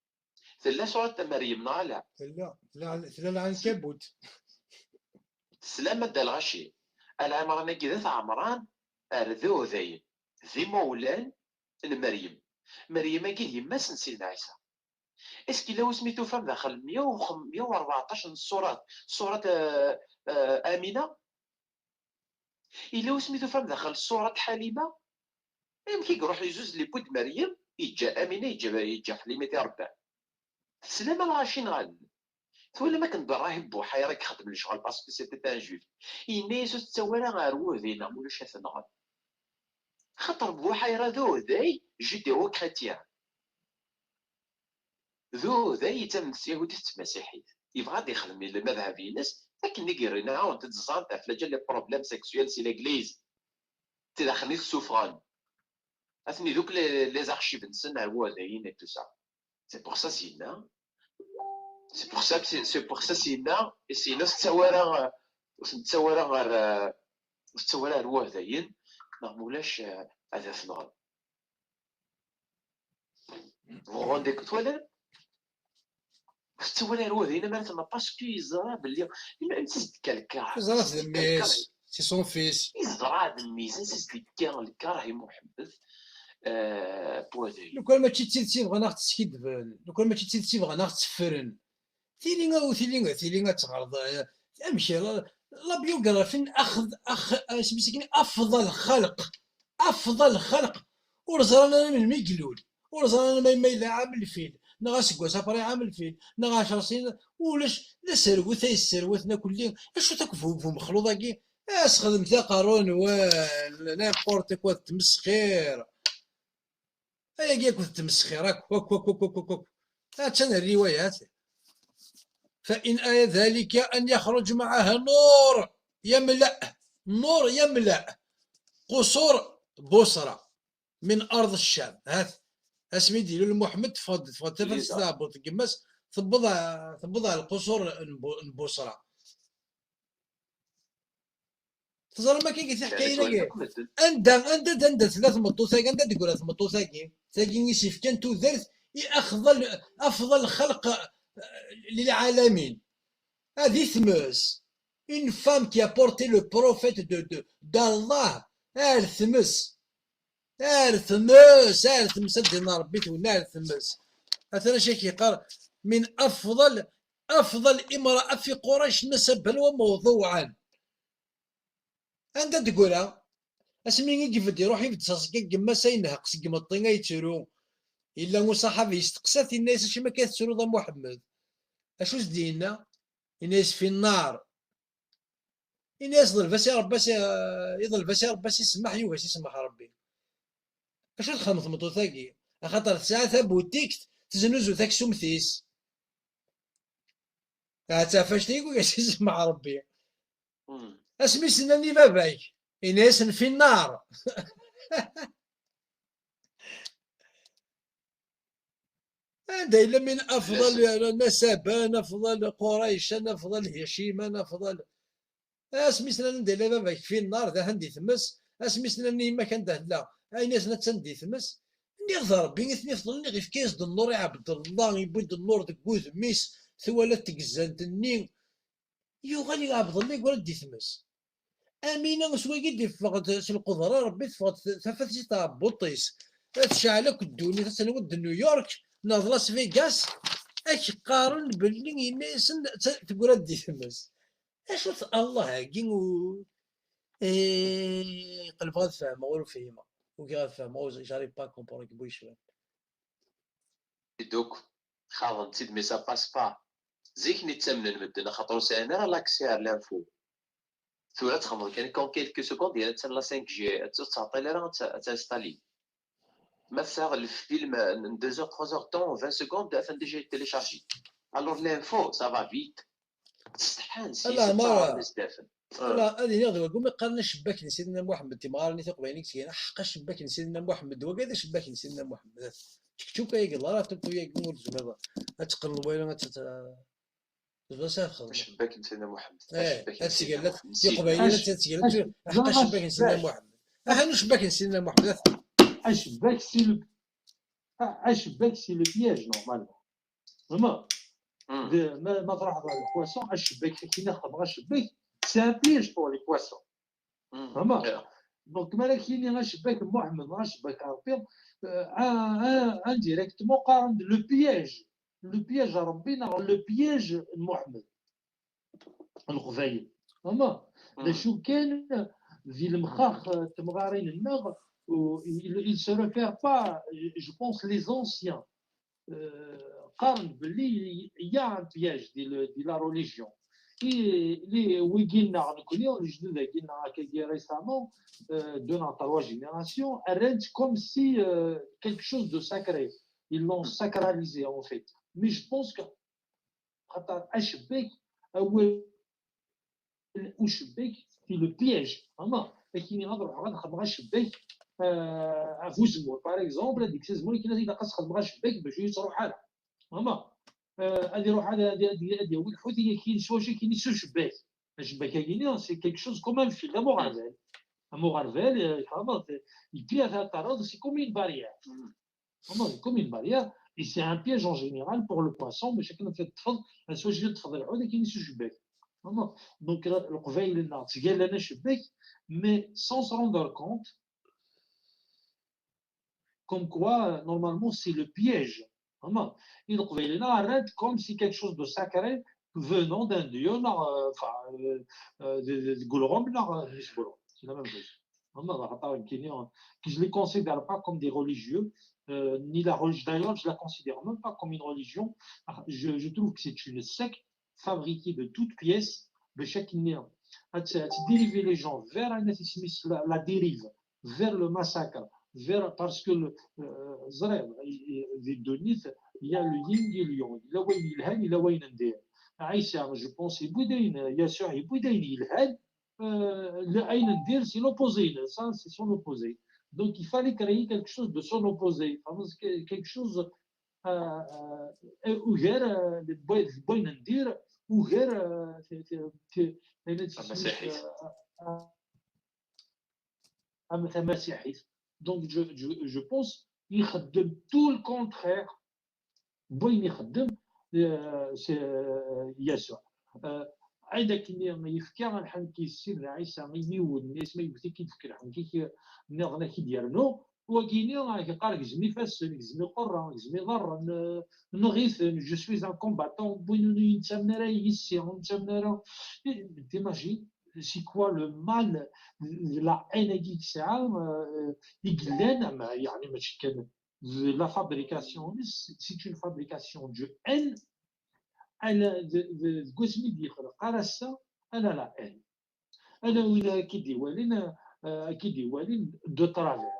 تلا سورة مريم نالا لا العنكبوت. سلامة دا الغشي العمران كذا عمران أرذو ذاين ذي مولان مريم. مريم كي يماس سيدنا عيسى. اسكي لو سميتو فهم داخل 114 سورة آمنة. إلا سميتو فهم داخل سورة حليمة يمكن يروح يجوز لي بود مريم يجا آمنة يجا حليمة ربع. سلامة الغاشين غاد ولا ما كنت راهب بوحيرة كيخدم الشغل باسكو سيتي ان جوف ينايسو تسوالا غير وذينا ولا شاثنا غاد خاطر بوحيرة ذو ذاي جديرو كريتيان ذو ذاي تمس يهودي المسيحية يبغى غادي يخدم المذهب يناس لكن نقرينا وانت تزانت فلاجا لي بروبليم سيكسيوال سي ليغليز تدخلني السوفران اثني دوك لي زارشيف نسن هو ذاين اي تو سا سي بور سا سينا c'est pour ça سينا ستسوارا غير ستسوارا الوهدين ما مولاش هذا ثمار وغونديك ولا ستسوارا الوهدين معناتها ما باسكو يزرا باللي ما نسيت كالكار زرات الميس سي سون فيس يزرا الميس نسيت كان الكار محمد بوذي لو كان ما تشيتي بغا تسكيد لو كان ما تشيتي بغا تسفرن ثيلينغا تغرض امشي لا بيوغرافي سميتي افضل خلق ورزرانا من الميقلول ورزرانا ما يلا عامل الفيل نغا سكوا سافري عامل الفيل نغا 10 سنين ولاش لا سروت اي سروتنا كلين اش تكفو مخلوطه كي اسخدم ذا قارون نيمبورت كوا تمسخير هيا كي كنت تمسخير هاك هاتشان الروايات. فإن آية ذلك أن يخرج معها نور يملأ قصور بصرة من أرض الشام. هات اسمي ديالو محمد تفضل تفاس تابوت كماس ثبضها القصور البصرة تظهر ما كاين حكايه كاين عند ثلاث مطوثاك عند تقول ثلاث مطوثاك ثاقي يسيف كان تودرت افضل خلق للعالمين. هذه ثمس une femme qui a porté le prophète d'Allah ثمس دينا ربي تولى ثمس. مثلا شي كيقال من افضل امراه في قريش نسبا وموضوعا عندها تقولها اسمي كيف يروح يفدس كما سينهق كما الطينه يتسرو الا مصاحبه يستقسات الناس شي ما كتسرو ضا محمد اشو دينا الناس في النار الناس ظل بس ربي يظل بس ربي يسمح يوغاس يسمح ربي اش تخمط مطوثاكي خاطر ساعه بوتيكت تزنوزو ذاك سمثيس فاش تيقول يسمح ربي اسمي سناني باباك الناس في النار. هذا إلا من أفضل نسبا أفضل قريش أفضل هشيما أفضل اسمي سنان ديال باباك في النار ذا هندي ثمس اسمي سنان ما كان لا أي ناس نتسندي ثمس نظر بين اثنين فضلني غير في كيس د النور يعبد الله يبود النور دكوث ميس ثوالات تقزان تنين يغالي يعبد الله يقول دي ثمس امينه سواقي دي فقط القدره ربي فقط ثلاثه تاع بوطيس تشعلك الدنيا تسنود نيويورك ناض لاس فيغاس اش قارن باللي الناس تقول دي ثمس اش الله كين قلب غاد فاهمه ولو فهمه وكي غاد فاهمه جاري با كومبوني كي بغيت يفهم دوك خاطر تزيد مي سا باس با زيك نتسمن المدن خاطر سانا راه لاكسي على لانفو ثورة تخمض كان كون كيلكو سكوند ديال لا 5 جي تعطي لي راه تانستالي مثلا الفيلم 2 heures 3 heures طون 20 سكوند افان ديجا تيليشارجي الوغ لانفو سا فا فيت تستحان سي لا ما بزاف لا هذه نقدر نقول ما قارنا شباك لسيدنا محمد تيمغارني ثق بينك كاين حق شباك لسيدنا محمد وكذا شباك لسيدنا محمد تشوف هيك الله راه تبقى هيك نقول زعما تقلب ولا بس شباك لسيدنا محمد تسقلت يقبيلات تسقلت حق شباك لسيدنا محمد احنا شباك لسيدنا محمد شباك سي لو بياج نورمالمون زعما مم. ما تروح البواسون الشباك كي ناخذ الشباك سي ان بيج بور لي بواسون مم. فهمت Yeah. دونك مالا كاين شباك محمد شباك عربي انديريكتمون قارن لو بياج ربي ناغ لو بياج محمد الغفايل فهمت مم. شو كان في المخاخ تمغارين النغ il se réfère pas je pense les anciens قارن باللي يا ان بياج دي لا ريليجيون اللي ويقيلنا نكونيو الجدد قلنا كي ريسامون de notre trois générations arrête comme si quelque chose de sacré ils l'ont sacralisé en fait mais je pense que خاطر الشباك اول وشباك في لو بياج فهمت لكن نهضروا على خدمه الشباك فوزمور باغ اكزومبل هذيك سيزمور كاين اللي قاص خدمه الشباك باش يروح حالها فهمت هذه روح هذه هو الحوثيه كاين شويه كاين سو شباك الشباك كاين سي كيك شوز كومام في المغربال المغربال فهمت يبيع هذا الطرد سي كوم une barrière فهمت كوم une barrière et c'est un piège en général pour le poisson باش كنا تفض سوا جي تفض العود كاين سو شباك فهمت دونك القبيل لنا تقال لنا شباك mais sans se rendre compte comme quoi normalement c'est le piège il قبيل لنا arrête comme si quelque chose de sacré venant d'un dieu enfin c'est la même chose je ne les considère pas comme des religieux ni la religion d'ailleurs je la considère même pas comme une religion je trouve que c'est une secte fabriquée de toutes pièces de chaque néant à dériver les gens vers la dérive vers le massacre parce que il y a le yin et le yang il a وين يلهان il a وين ندير عيسى je pense يبودين يسوع يبودين يلهان أين ندير c'est l'opposé ça c'est son opposé donc il fallait créer quelque chose de son opposé quelque chose وغير بغينا ندير وغير مسيحي donc je pense يخدم tout le contraire بغي يخدم يسوع عندك كي يفكر الحين كي السر عيسى يود الناس ما يبغي كيفكر الحين كي نغنا كي ديالو وكيني قال زمي فاسن زمي قرا زمي ضر نغيث جو سويز ان كومباتون بوينو نتسمنا راه يسير نتسمنا تيماجين c'est quoi le mal la haine qui ساعه يقلان يعني ماشي كان la fabrication c'est une fabrication de haine انا قسمي بيخلق راسا انا لا haine انا ولا كيدي والين دو ترافير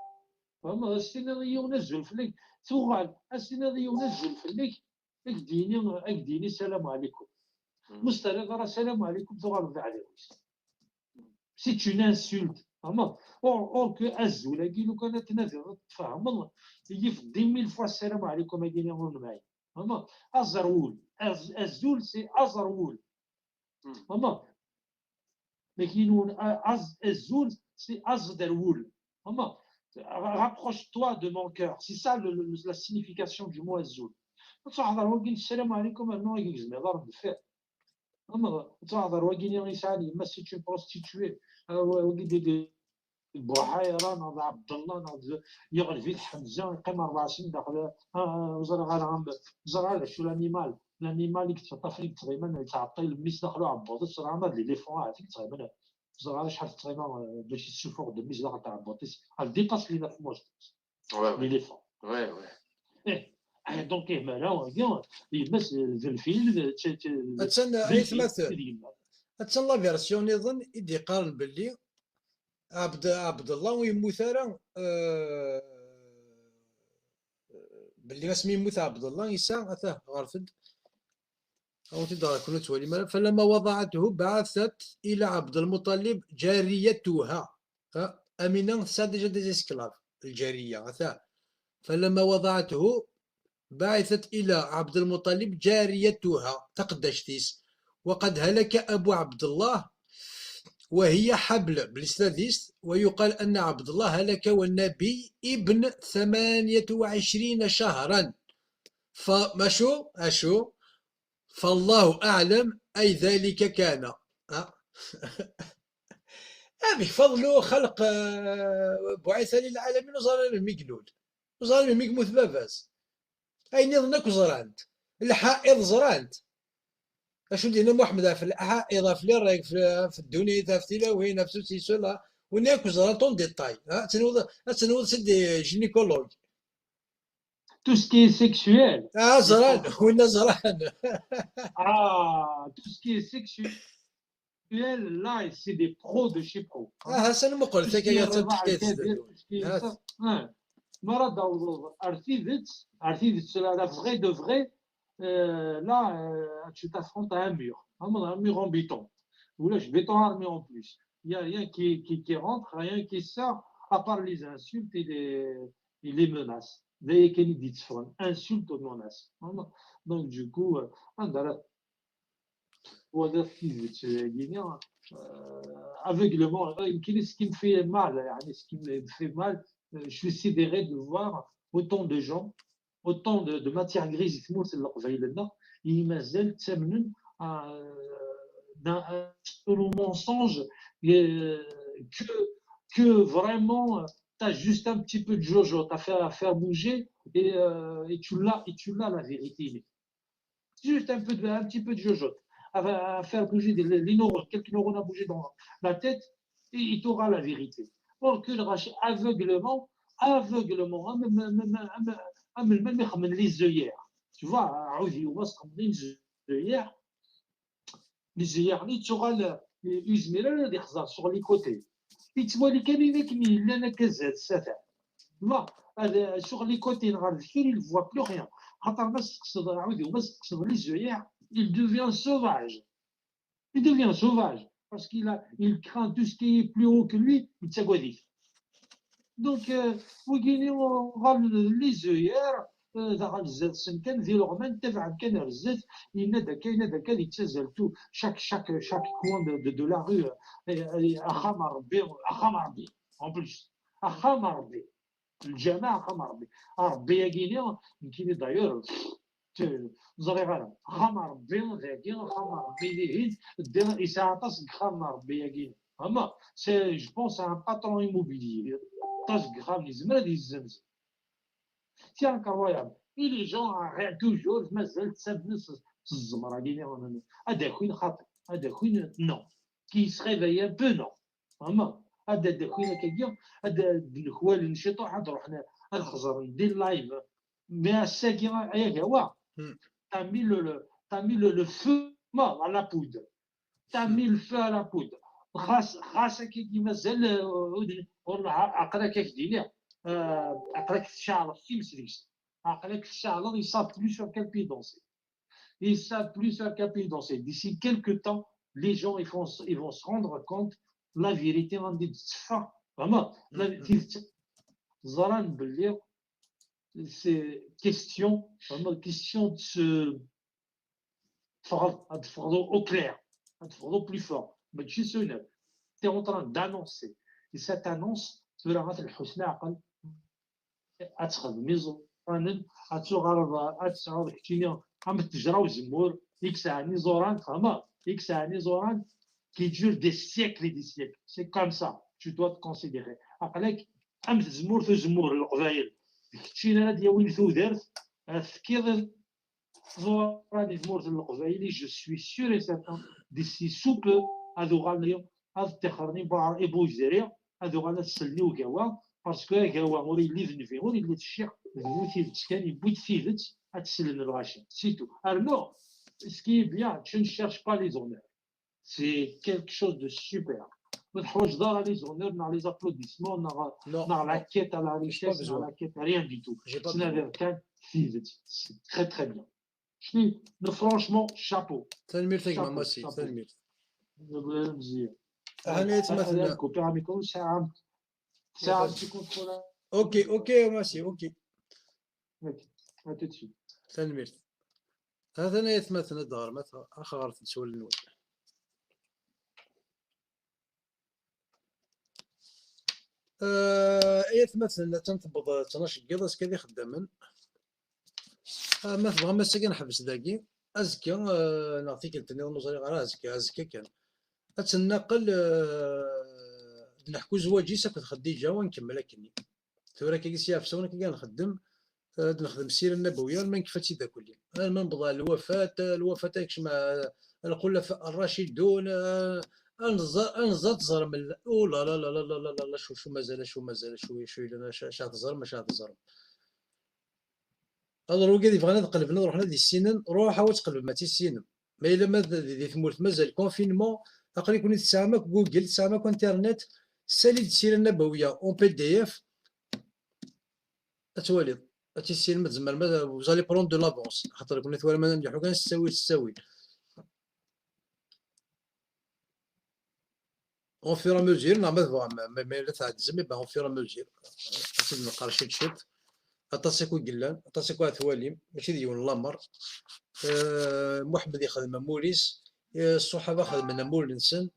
فما السيناريو ينزل فيك ثغال السيناريو ينزل فيك اكديني السلام عليكم مسترد راه السلام عليكم ثغال عليكم سي اون انسولت فهمت اور كو ازول كي كان تنافر تفهم يف 10000 فوا السلام عليكم اكيني نقول معايا فهمت ازرول الزول سي ازرول فهمت لكن الزول c'est Azderwoul. Rapproche-toi de mon cœur. C'est ça la signification du mot Azzoul. Salam alaikum, non, il y a de fait. Si tu es prostituée, بوحيرة ناض عبد الله ناض يغلفي الحمزة يقيم 4 سنين داخل زرع شو الانيمال اللي كتعطي تقريبا تعطي الميس داخلو عبوط زرع ناض ليليفون هذيك تقريبا زرع شحال تقريبا باش يسوفور دو ميس داخل تاع عبوطيس ديقاس لينا في موج ليليفون دونك مالا يمس الفيلم اتسن لا فيرسيون يظن يدي قارن باللي عبد الله ويموت راه باللي اسمي يموت عبد الله يسا اتاه غرفد او تدار كل تولي فلما وضعته بعثت الى عبد المطلب جاريتها امينه سادجه دي اسكلاف الجاريه اتاه فلما وضعته بعثت الى عبد المطلب جاريتها تقدشتيس وقد هلك ابو عبد الله وهي حبل بالإسلاديست ويقال أن عبد الله هلك والنبي ابن 28 شهرا فمشو أشو فالله أعلم أي ذلك كان. هذه فضل خلق بعث للعالمين وزار المقلول وزار المقموث باباس أي نظنك وزرانت الحائض زرانت اشو دينا محمد في الحائض في الرايق في الدنيا في تلاوي نفسه سيسولا وناك وزرانتون ديتاي تنوض سيدي جينيكولوج Tout ce qui est sexuel, زران وين زران tout ce qui est sexuel, là, c'est des pros de chez pro. هسه انا ما Tout قلت ce لك qui est يا الرضاعة تحكي الكبير، tout ce qui est ça. مرض أرثيدت la vraie de vrai, là, tu t'affrontes à un mur en béton. Ou là, je béton armé en plus. Il n'y a rien qui rentre, rien qui sort, à part les insultes et les menaces. Dès qu'il dit insultes ou menaces. Donc, du coup, aveuglement, ce qui me fait mal, ce qui me fait mal, je suis sidéré de voir autant de gens, autant de matière grise, ils d'un mensonge que, que vraiment tu as juste un petit peu de jojo, tu as fait à bouger et tu l'as la vérité. Juste un petit peu de jojo, à faire bouger les neurones, quelques neurones à bouger dans la tête et il t'aura la vérité. Or que le rachat aveuglement, même les œillères. Tu vois, les œillères, tu auras sur les côtés. Et tu vois les cabinets qui sur les côtés, il ne voit plus rien. Les œillères, il devient sauvage. Il devient sauvage parce il craint tout ce qui est plus haut que lui, il s'agodit. Donc, les œillères, كان في الغمان تبع كان رزت كاين هذا كان يتسزل تو chaque coin de la rue اخا مربي en plus اخا مربي الجماعه اخا مربي ربي يا كيني يمكن داير زريغه اخا مربي ذاكي اخا مربي ليه دير اساعطاس اخا مربي يا كيني اما سي جو بونس ان باترون ايموبيليير طاس غرام يزمر هذا يزنز C'est incroyable. Et les gens arrêtent toujours, مازال تسبنس الزمرة كاينين هذا خوين خاطئ هذا خوين نو كي se réveille un peu non اما هذا خوين كيجي هذا الخوال النشيطو عاد رحنا نخزر ندير لايف مي الساكي ياك هو t'as mis le feu à la poudre t'as mis le feu à la poudre خاص كي مازال عقلك كيدير عقلك الشعر في مسريس عقلك الشعر ils savent plus sur quel pied danser ils savent plus sur quel pied danser d'ici quelques temps les gens ils vont se rendre compte la vérité غادي تتفا vraiment زران باللي c'est question vraiment question de se تفرضوا au clair تفرضوا plus fort ماشي سنة t'es en train d'annoncer et cette annonce سورة الحسنى عقل اتخدمي زوران اتعرض كتيني عم تجراو زمور يكسعني زوران فهمت يكسعني زوران qui dure des siècles et des siècles c'est comme ça tu dois te considérer عقلك عم تزمور في زمور القبايل كتينا ديال وين ثودرت تفكير زوران يزمور في القبايل je suis sûr et certain d'ici sous peu هذو غاليو هذا تخرني بو جزيري هذو غالا تسلني وكوا باسكو كوا موري اللي فنفي موري اللي تشيخ ثيفت كان يبوت ثيفت تسلن الغاشي سيتو نو سكي بيان tu ne cherches pas les honneurs c'est quelque chose de super ما تحوج دار لي زونور نا لي زابلوديسمون نا لا كيت على لا ريشيس نا لا كيت ريان دي تو سنا كان ثيفت سي تري تري بيان شنو فرانشمون شابو تنمير فيك ماماسي تنمير مزيان انا يتمثل كوبيراميكو ساعه تكون اوكي ماشي اوكي à tout de suite. تنمير هذا انا يتمثل الدار مثلا اخر تسول النوي يتمثل تنتبض 12 قيضة كذي خدامن ما تبغى ما ساكن نحبس داكي ازكى نعطيك التنين المصري غير ازكى كان اتنقل نحكو زواجي ساكت خديجه ونكمل كني ثورة كي سيا في سونا كي نخدم نخدم السيره النبويه ما كيفاتش ذا كلي من بضع الوفاه كش مع الخلفاء الراشدون انزا تزرم او لا لا لا لا لا لا لا شو مازال شو تزرم شا تزرم هذا رو كذي بغينا نقلبنا روحنا دي السنن روح حاول تقلب ما تيسينم ما الا ما دي ثمورت مازال كونفينمون اقري يكون تسامك جوجل تسامك انترنت سالي السيره النبويه اون بي دي اف اتوالد تيسير ما تزمر ما وزالي برون دو لافونس خاطر كنا ثوال ما نجحو كان تساوي اون فيرا ميزير نعم ما لا تعجزم يبقى اون فيرا ميزير تسد نقرا شد اطاسيكو قلان اطاسيكو ثواليم ماشي ديون الامر محمد يخدم موريس الصحابه خدمنا مولنسن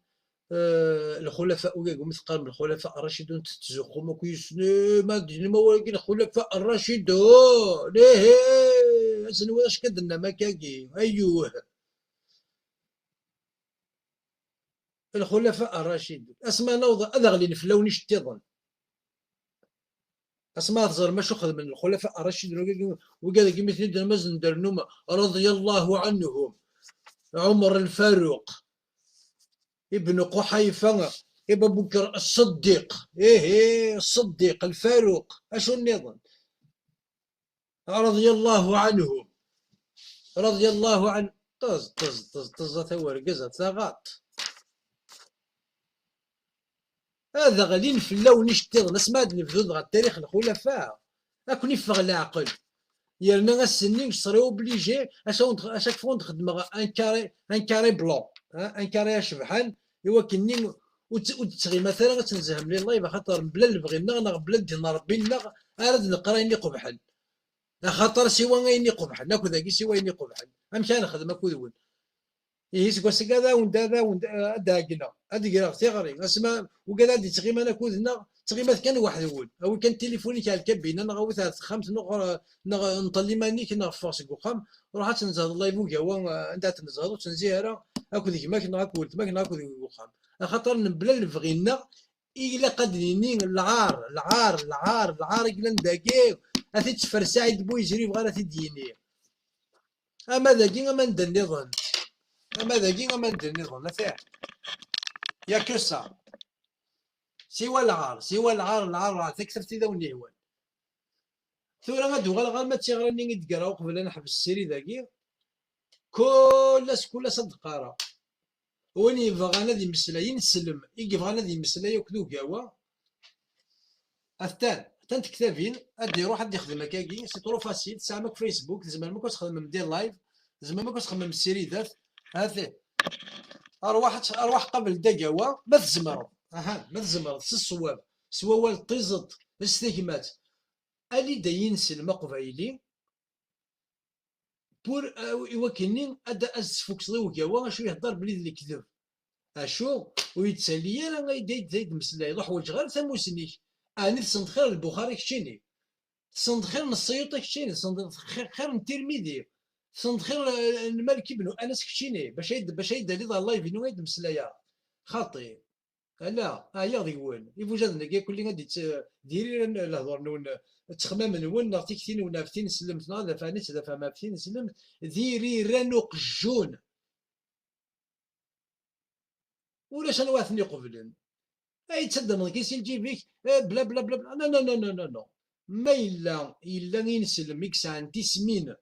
الخلفاء ويقوم مثقال من الخلفاء الراشدون تتزخم وكيسني ما ديني ما ولكن الخلفاء الراشدون ليه اسن واش كدنا ما كاكي ايوه الخلفاء الراشدون اسماء نوضه اذغلي نفلوني شتيضن اسماء تزر ما شخذ من الخلفاء الراشدون وقال لك مثل مزن درنوما رضي الله عنهم عمر الفاروق ابن قحيفة ابن بكر الصديق ايه الصديق الفاروق اشو النظام رضي الله عنهم رضي الله عن طز ورقزة ثغاط هذا غادي في اللون يشتغل اسمع نفذ على التاريخ الخلفاء اكون يفغ العقل يرنا السنين صري اوبليجي اشاك فوا نخدم ان كاري بلون ان كاري شبحان ايوا كني وتسغي مثلا تنزهم لي الله خاطر بلا اللي بغينا بلا دين ربي لنا اراد نقرا اني قبحل خاطر سوا غيني قبحل ناكل ذاك سوا اني قبحل امشي نخدم اكو ذول يهيس كواس كذا وندا داقنا ادقرا تيغري اسمع وكذا دي تغيما ناكوذنا تغيما كان واحد ول او كان تليفوني كان كبينا نغوث خمس نغ نطلي ماني كنا فاس قوخام روحت نزهد الله يبوكا هو انت تنزهد وتنزيها اكو ذيك ماك ناكل ماك ناكل قوخام خاطر بلا اللي بغينا الا قدني العار كلا نداكي اثي تفرساعد بو يجري بغا تديني اما ذاكي اما ندني ظن اما ذاكي اما ندني ظن فيه يا كسا سوى العار تكثرتي ذا ونيوان ثورة غادو غير ما تيغراني يتقراو قبل انا نحبس السيري ذاكي كل صدقارة وين يبغى غادي يمسلاي نسلم يبغى غادي يمسلاي وكذو كاوا اثان تكتابين ادي روح ادي يخدم هكاكي سي طرو فاسيل تسامك فيسبوك زعما ما كنتش تخدم دير لايف زعما ما كنتش تخدم السيري ذات هذا ارواح قبل دقاوا ما تزمرض ما تزمرض الصواب سوال طيزط الاستهمات اللي داين سلمى قبايلي بور يوكلني ادا اسفوك صديو كاوا شو يهضر بلي اللي كذب اشو ويتسالي انا غايدايد زايد مسلاي روح وجه غير ثموسني انا تصند خير البخاري كشيني تصند خير السيوطي كشيني تصند خير الترمذي تصند خير المالكي بن انس كشيني باش يد لي الله يبينو يد مسلايا خاطي لا يا ذي وين يفوجدنا كاع كل غادي ديري الهضر نون تخمام نون نعطيكتين ونافتين سلمت هذا فانيس هذا فما فتين سلمت ديري رانو قجون ولاش انا واثني قبلن اي تصدق من كيسين جيبيك بلا بلا بلا لا لا لا لا لا ما الا ينسلم يكسان تسمين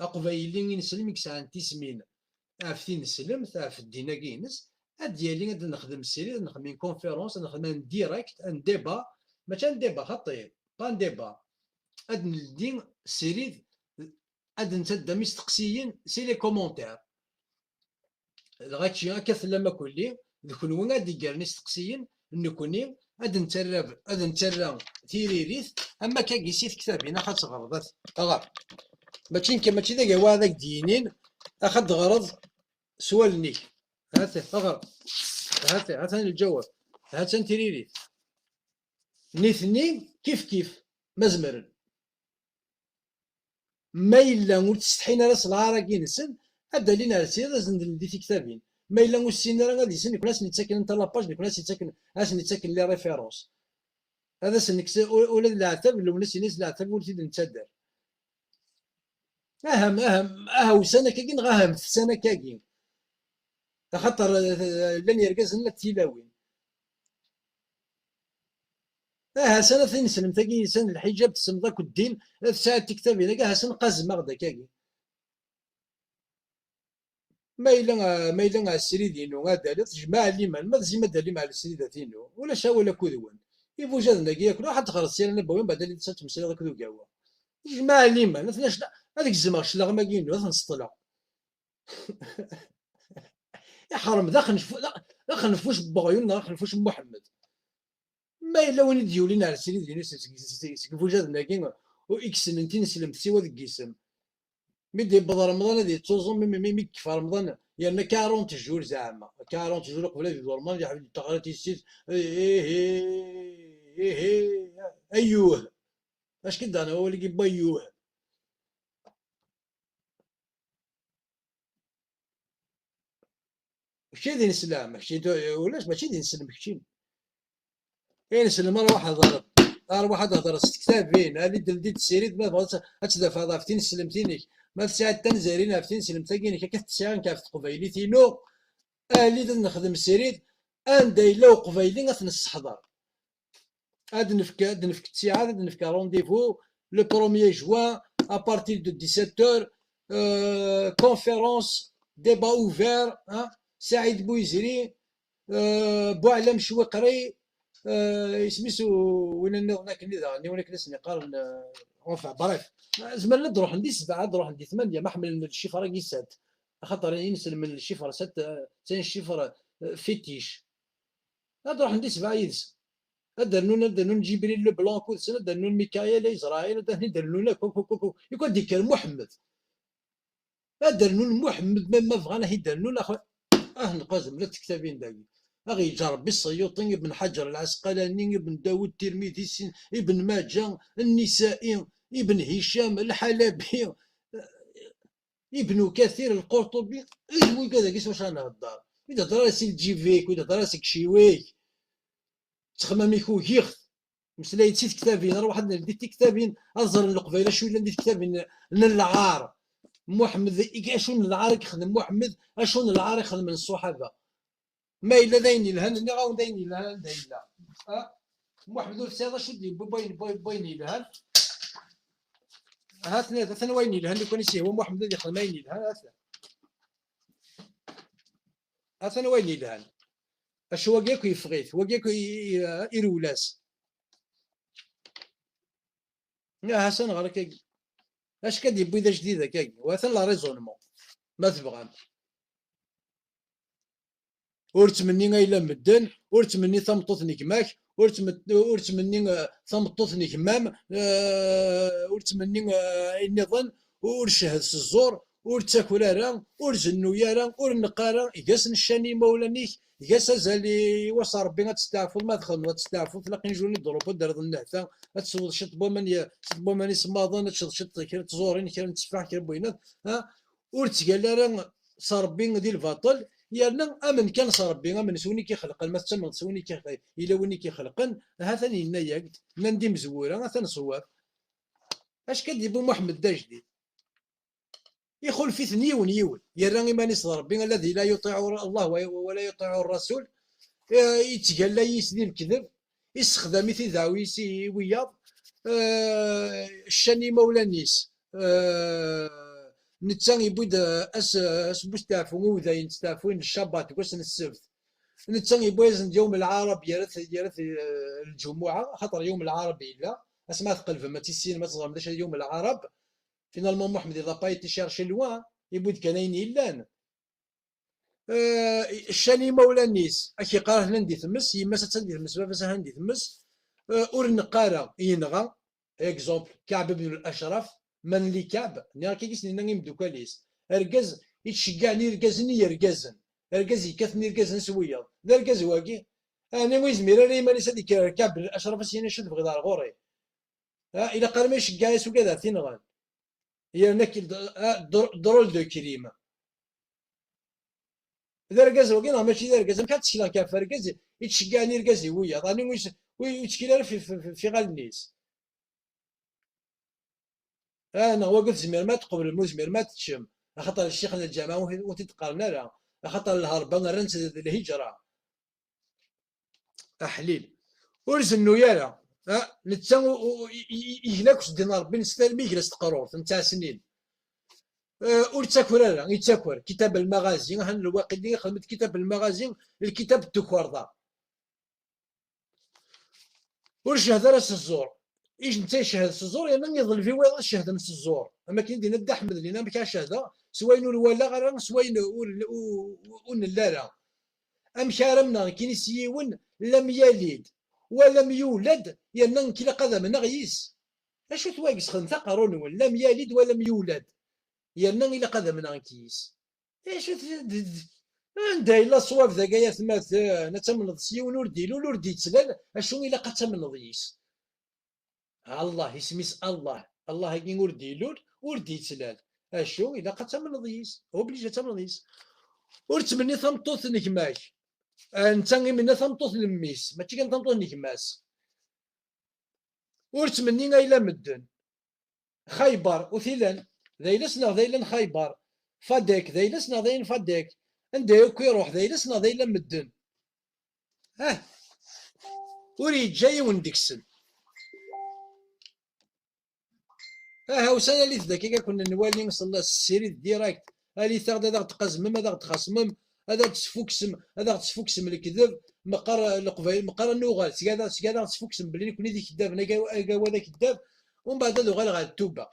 اقبايلي ينسلم يكسان تسمين افتين سلمت في الدينا كينس ديالي غادي نخدم السيري نخدم كونفيرونس نخدم ديريكت ان ديبا ماشي ان ديبا خطير بان ديبا اد ندي السيري اد نتدا مستقسيين سي لي كومونتير لغايه هكا ثلما كلي ذكون وين غادي يقرني مستقسيين نكوني اد نترى تيريريث اما كاكيسيت كتابينا خاص غرضات غير ماشي ذاك هو هذاك دينين اخذ غرض سوالني هاتي فقط هاتي الجواب هاتي تريريت نثني كيف مزمرن ما إلا ور تستحينا راس العراقي نسن هذا اللي نرسي لازم ندي في كتابين ما إلا السين راه غادي يسن يكون ناس نتساكن انت لاباج يكون ناس يتساكن ناس نتساكن لي ريفيرونس هذا سنك ولا العتاب ولا الناس العتاب ولتي نتسدر اهم سنه كاين غاهم في سنه كاين خاطر لن يركز لنا التلاوين سنه ثاني سلم تاكي سنه الحجاب تسمى ذاك الدين ساعه تكتب هنا سنه قازم غدا كاين ما إلا السريد إنو غادا تجمع الإيمان ما زي ما دالي مع السريد تينو ولا شا ولا كذوان يبو جادنا كي ياكلو حتى خرج سير بوين بعد اللي تمسير هذاك ذو كاوا تجمع الإيمان هذيك الزمار شلاغ ما كاينو تنسطلع يا حرام ذا خنفوش بغيون ذا خنفوش محمد ما إلا وين ديولين على السريد ديالو سكفو جادنا كي وإكسن انتي نسلم سوا ذاك الجسم ميدي بدا رمضان هذه توزن مي كيف رمضان يعني 40 جور زعما 40 جور قبل في رمضان يا حبيبي تقرات السيت ايوه اش كدا انا هو اللي كيبا ايوه ماشي دين السلام ماشي ولاش ماشي دين السلام ماشي كاين السلام راه واحد هضر كتابين هذه دلديت السيريد ما بغات تدافع ضافتين سلمتيني ما ساعات تنزارين عرفتين سلمتاكين كيف تسعان كاف قبيليتينو اللي نخدم السيريد اندا الا وقبيلي غتنستحضر هاد نفك الساعه هاد نفك رونديفو لو 1 جوان ابارتير دو 17 كونفيرونس ديبا اوفير سعيد بويزري بوعلم شوقري سميتو وين هناك اللي وين كنسني قال اونفا بريف زمان نروح عندي 7 نروح عندي 8 ما حمل الشفره كي 7 خاطر ينسل من الشفره 6 ثاني الشفره فيتيش نروح عندي 7 يدس درنون جبريل لو بلانكو درنون ميكائيل اسرائيل درنون كوكو يكون ديك محمد درنون محمد ما بغانا درنون نقازم لا تكتبين داكي أغي يجرب السيوطي ابن حجر العسقلاني ابن داود الترمذي ابن ماجه النسائي ابن هشام الحلبي ابن كثير القرطبي ايوا كذا كيس واش انا الدار اذا دراسي تجي فيك واذا دراسك شيويك تخمميك وكيخ مسلايت سيت كتابين راه واحد نديت كتابين ازر القبيله شويه نديت كتابين للعار محمد اشون العار يخدم محمد اشون العار يخدم من الصحابه ما إلا داين يلهن اللي غاو داين يلهن داين لا محمد السيادة شو دي بوين يلهن هاتنا ثنا وين يلهن اللي كان يسيه هو محمد اللي خدم وين يلهن هاتنا وين يلهن اش هو كيكو يفغيت هو كيكو يرولاس يا حسن غير اش كدي بيضه جديده كاكي وهذا لا ريزونمون ما تبغى ورتمني الا مدن ورتمني ثمطوثني كماك ورتمني ثمطوثني كمام ورتمني النظام ورشهد الزور ورتاكل راه ورزنو يا ورنقارا يقاسن الشاني مولانيك يقاس زالي وصى ربي غتستعفوا ما دخل ما تستعفوا تلاقي نجوني ضروب درد النعثه تسوض شط بوماني سماضن تشط كير تزورين كير نتسفح كير بوينات ورتقال راه صار ربي ديال الباطل يالنا امن كان صار ربي امن سوني كيخلق المثل سوني كيخلق الا ويني كيخلقن هذا لنا ياك ندي مزوره هذا نصواب اش كديبو محمد دا جديد يخل في ثنيون يرى ايمان صار ربي الذي لا يطيع الله ولا يطيع الرسول يتجلى يسدي الكذب يستخدم في دعويسي وياض الشني مولانيس نتسان يبود اس بوستعفو وذاين تستعفوين الشابات وسن السبت نتسان يبويزن يوم العرب يرث الجمعه خاطر يوم العرب الا اسمع تقلب ما تيسين ما تصغر مداش يوم العرب فينالمون محمد اذا بايتي شارشي لوان يبود كاين يلان الشاني مولانيس اكي قراه لندي ثمس يما ستندي ثمس بابا هندي ثمس اور نقارا ينغا اكزومبل كعب بن الاشرف من اللي كعب نيا كيس نينا مدوكاليس ركز يتشجعني ركزني يركزن ركز يكثني ركزن سويا ذا ركز واقي انا ويزمير انا ماني سادي كعب بن الاشرف سينا شد بغي دار غوري الى قال ما يشجع يسوق هذا تينغان يا درول دو كريمة إذا ركز وكينا ماشي إذا ركز كاتشكيلا كاف ركز يتشجعني ركز ويا ضاني ويتشكيلا في غالنيس انا وقلت زمير ما تقبل المزمير ما تتشم خاطر الشيخ الجامعة وتتقارن لا خاطر الهربان رنس الهجرة أحليل ورزنو يالا نتا يهلاك دينار بين ستال يجلس تقرور نتاع سنين ور تاكر لا يتاكر كتاب المغازين هن الواقدين خدمت كتاب المغازين الكتاب التكوارضا ور شهد راس الزور ايش نتا شهد الزور يعني يظل في وين شهد نص الزور اما كاين دينا دا احمد لينا ما كاش شهاده سواين ولا غير سواين ون لا لا ام شارمنا كاين سيون لم يلد ولم يولد يعني كلا قدم نغيس اشو تواقس خنثا قارون لم يلد ولم يولد يعني الى قدم نغيس اشو عندها الا صواف ذاك يا ثمات نتمنض سيون ورديلو وردي تسلال اشو الا قتمنض يس الله اسميس الله الله كي ورديلو وردي تسلال اشو الا قتمنض يس اوبليجا تمنض يس ورتمني ثمطوث نكماش انت من ثمطوث لميس ماشي كان ثمطوث نكماس ورتمني الا مدن خيبر وثيلان ذيلسنا ذيلن خيبر فداك ذيلسنا ذيلن فداك عنده كيروح ذيلسنا ذيلن مدن وريد جاي وندكسن وسنة اللي ذاك كنا نوالي نصلى السيري ديراكت اللي ثاغد هذا تقزمم هذا تخصمم هذا تسفوكسم هذا تسفوكسم الكذب مقر القبيل مقر النوغال سكادا تسفوكسم بلي كوني ذيك كذاب انا كاوا ذاك كذاب ومن بعد النوغال غا التوبه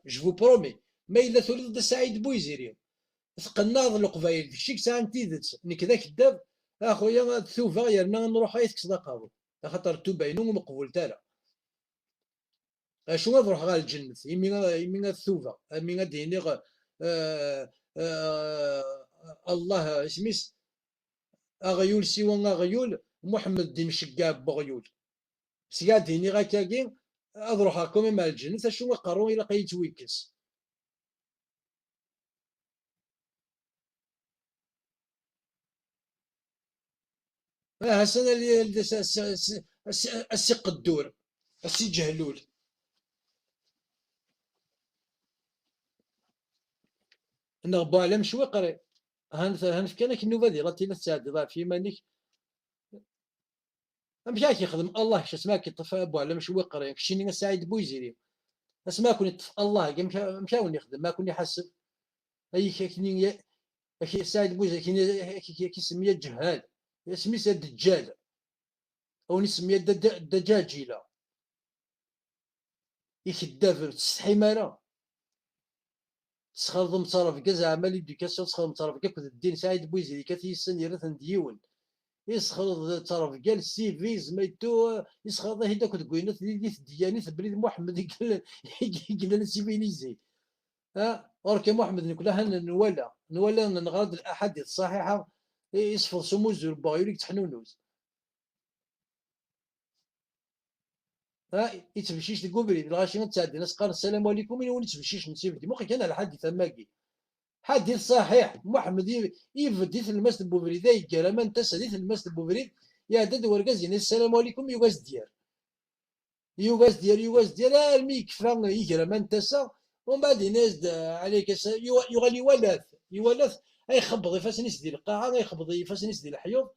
جو برومي ما الا تولد سعيد بويزيري ثقناض القبيل داكشي ساعه تيدت نك ذاك كذاب اخويا الثوفه يالنا نروح يتكس دقاو خاطر التوبه ينو مقبول تالا شو نروح غا الجنة يمين الثوفه يمين ديني الله اسميس اغيول سيوان اغيول محمد دين شقاب بغيول سيا ديني غا كاكين اروح هاكم مع الجنة شو قارون الى قيت ويكس السنه اللي السي قدور السي جهلول نغبو على مشوي قري هنفكانك النوبه ديال تيلا تساعد في مانيك مشى كيخدم الله اش اسماك يطفى ابو على مشوي قري كشيني سعيد بويزيري اسماك كون يطفى الله مشاو يخدم ما كون يحسب اي كيني سعيد بويزيري كيسميه الجهال سميتها الدجال او نسميه الدجاجيله يخدم تستحي مالا تسخرض مصارف كاع زعما ليديكاسيون تسخرض مصارف كاع الدين سعيد بويزيري كتيسن يرث ديون يسخرض طرف كاع السي في سميتو يسخرض هداك تقوينات اللي دياني بليد محمد قال سيفيليزي ورك محمد نقول نولا نغرض الاحاديث الصحيحه يصفر سموز باغيوليك تحنونوز يتمشيش الكوبري الغاشي نتعدي ناس قال السلام عليكم من وين يتمشيش نسيف دي مخي كان الحديث ماكي حديث صحيح محمد يفدي المسجد بوفريد يا ما انت سديت المسجد بوفريد يا دد ورقاز السلام عليكم يوغاز ديال المي كفا يجرى ما انت ومن بعد يناز عليك يغالي يولث يخبط يفاسنيس ديال القاعه يخبط يفاسنيس ديال الحيوط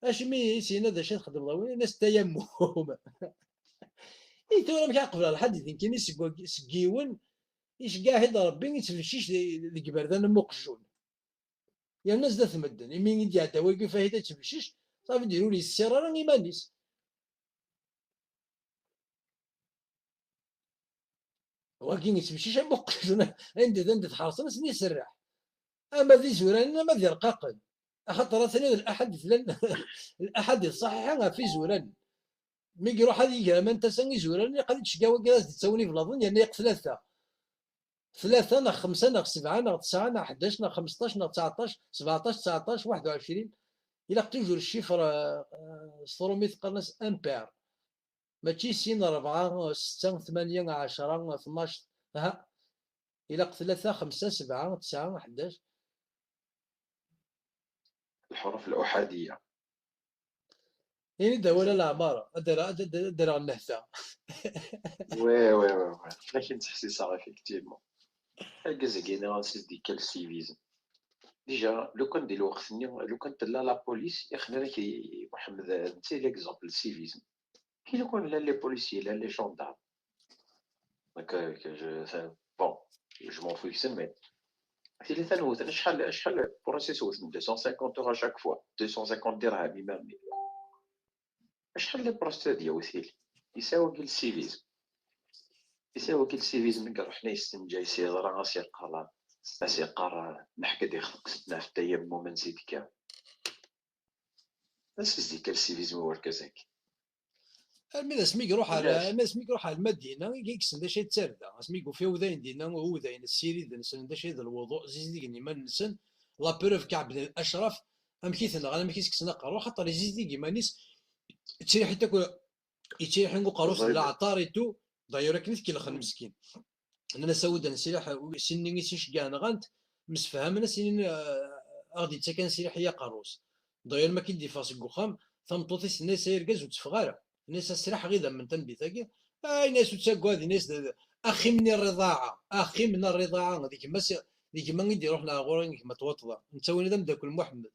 اش مي سينا ذا شي تخدم ضوي ناس تيمم تو مش عقبل الحديث يمكن سكيون ايش قاعد ربي يتفشيش الكبردان مقجون يا الناس ذات مدن يمين يدي عتا واقف هيدا تفشيش صافي يديروا لي السير راه ايمانيس ولكن يتمشيش مقجون عند تحرص سني يسرح اما ذي زوران ما ذي رقاقا خاطر ثاني الاحاديث الصحيحه في زوران مي يروح هذه ما انت سني زوران يقدر تشقاو كاز تسوني في لظن يعني ثلاثة نا خمسة نا سبعة نا تسعة نا 11 نا 15 نا 19 17 19 21 إلا توجور الشيفر ستروميث قرنس امبير ماشي سين 4 6 8 10 12 ها الى 3 5 7 9 11. الحروف الأحادية. يعني داول العمارة دار النهتة. وي وي وي وي، لكن تحسيسها effectivement. الكازاكينا سيس دي كال سيفيزم. ديجا لو كان ديال وقتني، لو كان تلا لا بوليس يخلينا كي محمد انت ليكزومبل السيفيزم. كي يكون لا لي بوليسيي لا لي جوندارم دونك بون جو مون فو يسمي إلا تنوث شحال بروسيس وث 250 اورو شاك فوا 250 درهم يمامي شحال لي بروسيس ديال وثيل يساوي كي السيفيزم يساوي كي السيفيزم كاع حنا يستنجا يسير راه غاسي قرا اسي قرا نحكي دي خلق ستنا في تيمم من زيد كاع بس ديك السيفيزم هو كذاك. مي سميك روح علاش؟ على ما سميك روح على المدينه كيكسن دا شي تسردا سميك في وذاين دينا وذاين السيري نسن دا شي الوضوء زيدي ما نسن لا بروف كاع بن الاشرف ام كيثنا انا ما كيسكسنا قرو خاطر زيدي مانيس تشري تاكل يتشري نقول قروس لا عطاريتو دايره كنت كي الاخر مسكين انا سود نسيح سنين سيش كاع غانت مسفهمنا سنين غادي تسكن سيح هي قروس داير ما كيدي فاسك وخام ثمطوطي سنه ساير كاز وتفغاره الناس السلاح غير من تنبيتاكي اي ناس تساكو هذه ناس اخي من الرضاعه اخي من الرضاعه هذيك ما ديك ما ندير روحنا غورين كما توطلا انت وين دام داك محمد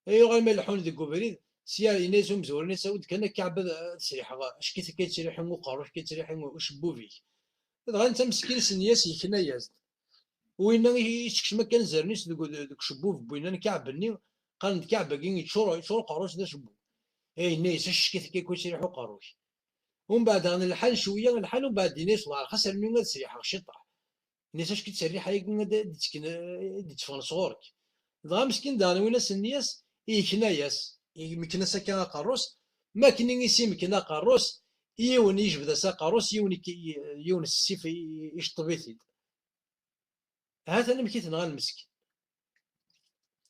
اي غير ملحون ذيك بريد سيا ناس مزورين ناس ود كان كعب تسريح اش كي كيتسريح وقروش كيتسريح وشبو فيك دغيا انت مسكين سنياس يكنا ياز وين يشكش ما كان زرنيش دوك شبو في بوينا كعبني قال كعب كين يشور قروش دا شبو اي ناس اش كيكون يسريح وقروش ومن بعد غن الحال شويه الحال ومن بعد ناس والله خسر من تسريح الشطح ناس اش كتسريح هاي تفن صغورك دغيا مسكين دانا وين الناس يكنا ياس يمكن سكن قروس ما كاين يسي يمكن قروس يون يجبد قروس يون السيف يشطبيتي هذا انا مكيت نغال المسكين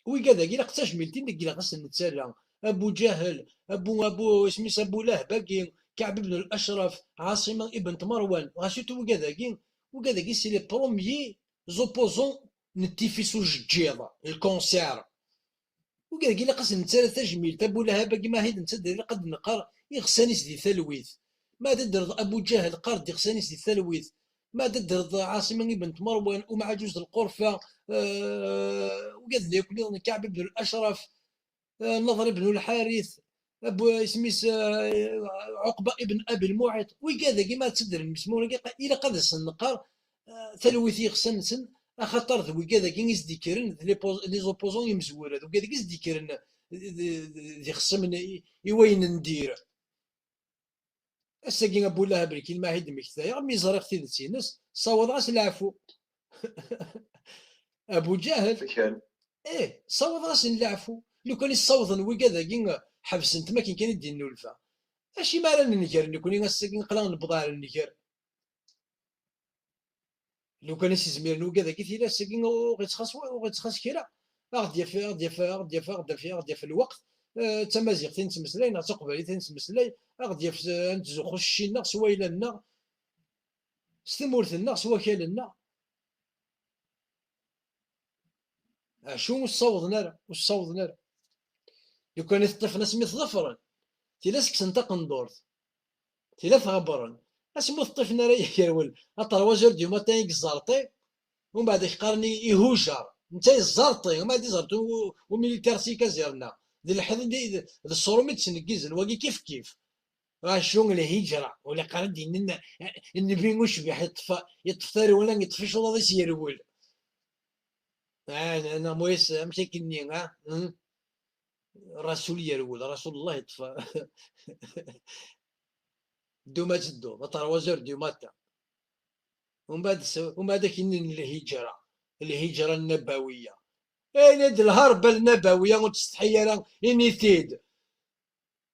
ويقادا كي قتاش ميلتين ديك قاس نتسرع ابو جهل ابو سميس ابو لهب كاين كعب بن الاشرف عاصمه ابن مروان غاشيتو وقادا كي سي لي بروميي زوبوزون نتيفيسو الجيضه الكونسير وقال كي قاس نتسرع تجميل ابو لهب كيما هيد نتسدر قد نقر يغسانيس دي ثلويث ما تدر ابو جهل قرد يغسانيس دي ثلويث ما تدر عاصمه ابن مروان ومع جوز القرفه وقال لي يكون كعب بن الاشرف نضر بن الحارث ابو سميس عقبه ابن ابي المعيط وكذا كيما تسدر المسمون الى قد النقار ثلوثي خصن خاطر وكذا كي يزديكرن لي زوبوزون يمزور هذا وكذا كي يزديكرن ذي خصم يوين ندير الساكين ابو لهب كي ما هيد مكتايا ميزرق تيدسي ناس صوت غاس العفو ابو جهل ايه صوت غاس العفو لو كان يصوت وكذا كي حبس انت ما كان يدير نولفا اشي ما رانا نكر نكوني الساكين قلان البضاعه نكر لو كان يسمير وكذا كي ثيلا الساكين وغيتخاص كيرا غادي في الوقت تمازيغ تين تمسلاي تقبل تين تمسلاي غادي نتزو خشينا سوا الى لنا ستمورثنا سوا كالنا شو وصوضنا لو كان يطفنا سميت ظفرا تيلا سكسن تقندورت تيلا ثغبرن اسمو طفنا راه يرول اطرواجر ديما ماتين كزارطي ومن بعد يقارني يهوجر نتا الزرطي وما دي زرطو وميليتير سيكا زيرنا ذي الحظ دي الصروميت سنكيزن واقي كيف راه شغل الهجره ولا قال دينا النبي واش بيح يطفى ولا يطفيش ولا يسيرول انا مويس ماشي كني ها رسول يرول رسول الله يطفى دوما تدو بطر وزر دوماتا ومن بعد كاين الهجره النبويه اين هاد الهربه النبويه وتستحيا راه اني ثيد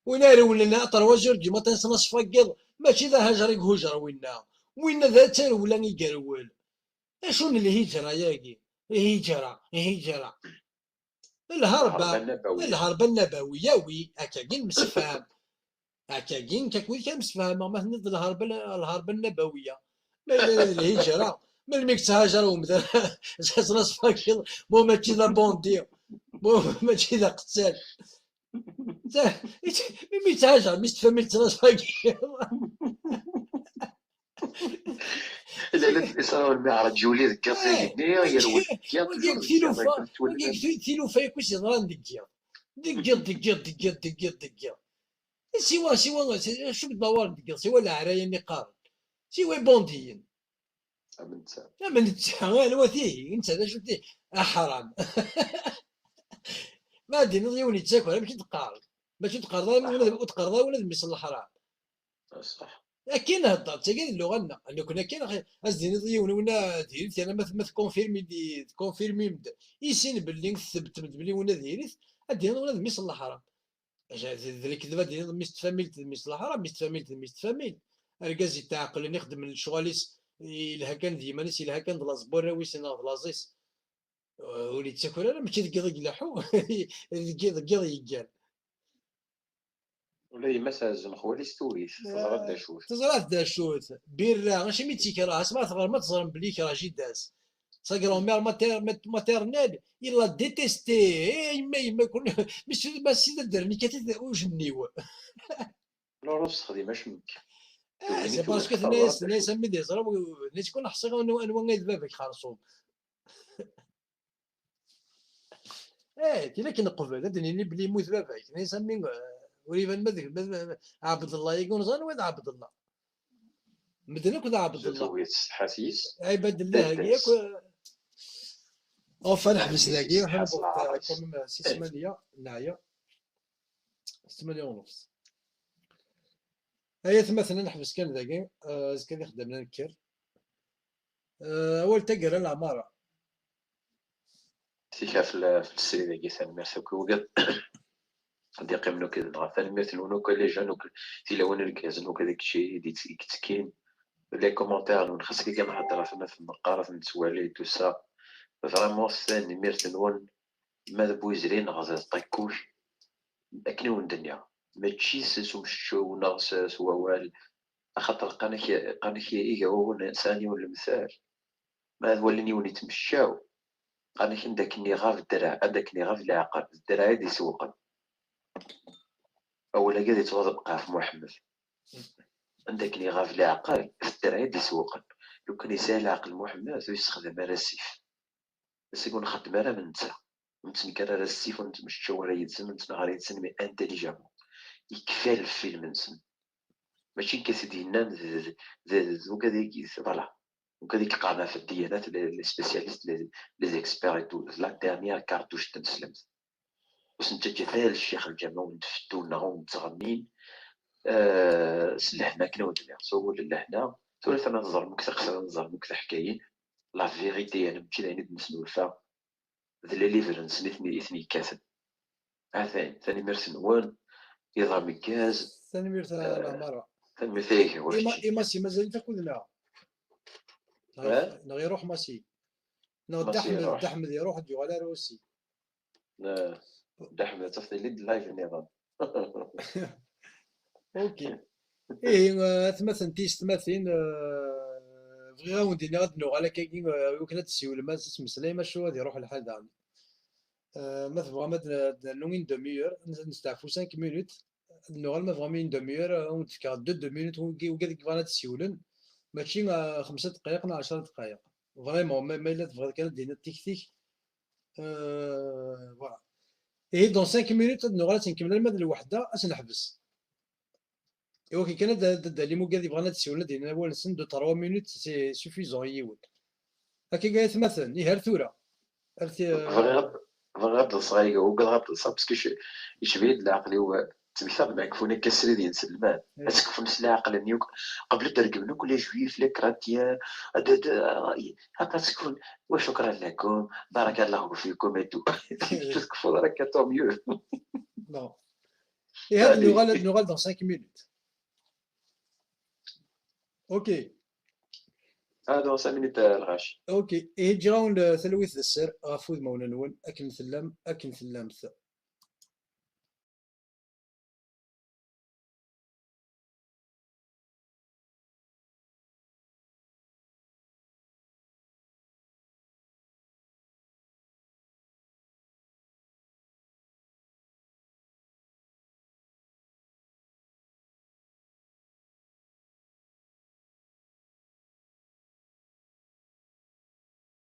وين رول لنا اطر وزر دوماتا نص فقد ماشي ذا هجر وين ذا تر ولا يقرول اشون الهجره ياكي هجره الهربه النبويه وي هكاكين مسفهم هكاكين كاكوي كان مسفهم ما هنض الهربه النبويه الهجره ملي تهاجر ومدار اساس راس فاكيض مو ماشي لا بوندي مو ماشي لا قتال ملي تهاجر مش تفهمي راس فاكيض لا لا الإسراء والمعراج جولي ذكر سيدنا يروي ديال وقال توجور ثيلوفا تولد ثيلوفا يكوش يضران دقيق دقيق دقيق دقيق دقيق دقيق سوا شو بدور دقيق سوا العرايا اللي قارن سوا بونديين من تسع من الوثيه انت هذا شو حرام ما دي نضيون يتساكل ماشي تقارن ماشي تقارن ولا تقارن ولا تمس الحرام صح كاين هضر حتى كاين اللغه لنا انا كنا كاين ازدي نضيون ولا ديريت انا ما تكونفيرمي تكونفيرمي يسين باللي ثبت بلي ولا ديريت ادي ولا تمس الحرام ذلك الكذبه ديال مستفاميل مس الحرام مستفاميل الكازي تعقل اللي يخدم الشغاليس إلا كان ديما ناس إلا كان دلازبور ويسنا دلازيس ولي تاكل انا ماشي دقيق يلاحو دقيق يقال ولا يمساز خوالي ستوريس تزرع دا شوف تزرع دا شوت بيرا ماشي ميتيك راه اسمع تغير ما تزرم بليك راه جي داز ساكرون مير ماتيرنيل يلا ديتيستي يما يكون مش ما سيدا درني كاتي وجنيو لا روس تخدم اش منك سي باسكو الناس ملي يزرب الناس يكون حصيغ انو غير بابك خرصوم كي لكن قبل ادني بلي يموت بابك الناس من وليبان بدك عبد الله يكون زان وين عبد الله مدنك ولا عبد الله زويت حسيس عباد الله ياك اوف نحبس لاقي وحنا حاس العرايس. كم 6 نعيا 8 ونص هيا مثلا نحبس كان ذاكي كان يخدمنا نكر اول تقرا العماره تيكا في السري ذاكي ثاني ميرسي وقد غادي يقيمنو كذا ثاني ميرسي نوكا لي جان تيلاون الكاز نوكا داك الشيء دي تكين لي كومونتير خاصك كاع نهضر في المقارة في التوالي تو سا فريمون ثاني ميرسي نون ماذا بويزرين غاز طيكوش اكنو الدنيا ماشي سوم الشو ناقص ووال خاطر قانك إيجا هو الإنسان يولي المثال ما وليني ولي تمشاو قانك عندك اللي غاف الدرع عندك اللي غاف العقل الدرع هادي سوقا أولا قاعد يتوضبقى في محمد عندك اللي غاف العقل الدرع هادي سوقا لو كان يسال عقل محمد يستخدم على السيف بس يكون خدم على من نتا نتمكن على السيف ونتمشاو على يدسن ونتنهار يدسن مي انتيليجامون يكفي الفيلم نسن ماشي كسيدي نان وكذلك فوالا وكذلك قاعدة في الديانات لي سبيسياليست لي زيكسبير تو لا ديرنيير كارتوش تنسلمت واش انت جثال الشيخ الجامع ونتفتونا ونتغنين سلحنا كنا ودنا سول لهنا سولف انا نظلمك تقصر نظلمك حكايين لا فيغيتي انا ماشي دايما نسولفا ذا ليفرنس اثني كاتب ثاني ميرسي نوان يضرب الكاز ثاني ميرت العماره ثاني مثيك إما سي مازال تاكل لا نغير روح ماسي دحمد يروح ديو على روسي لا دحمد تصدي ليد لايف النظام اوكي ثمثن تيس ثمثين بغينا وندير غاد نوغ على كاين وكنا تسيول ما تسمسلاي ما شو غادي يروح الحال دعم ما تبغى ما لونين دوميور نستعفو 5 مينوت نوغ ما تبغى مين دوميور ونتفكر 2 مينوت وكذلك بغينا تسيولن ماشي 5 دقائق ولا 10 دقائق فريمون ما الا تبغى كان دينا التكتيك فوالا اي دون 5 مينوت نوغ تنكمل الماء الوحده اش نحبس ايوا كي كان اللي مو قادي بغينا تسولنا دينا اول نسن 3 مينوت سي سوفيزون يول هكا قالت مثلا يهر ثوره غاد صغير وقال غاد صاب باسكو يشبه العقل هو تمثال معك فونا كسري ديال سلمان اسك فنس العقل نيوك قبل تركب نوك لي جويف لي كراتيان هكا تكون وشكرا لكم بارك الله فيكم ايتو تكفوا راك تو ميو نو اي هاد اللغه دون 5 مينوت اوكي هذا 5 مينوت الغاش اوكي اي جراون ثلويث السر غافود مولا نون اكن ثلام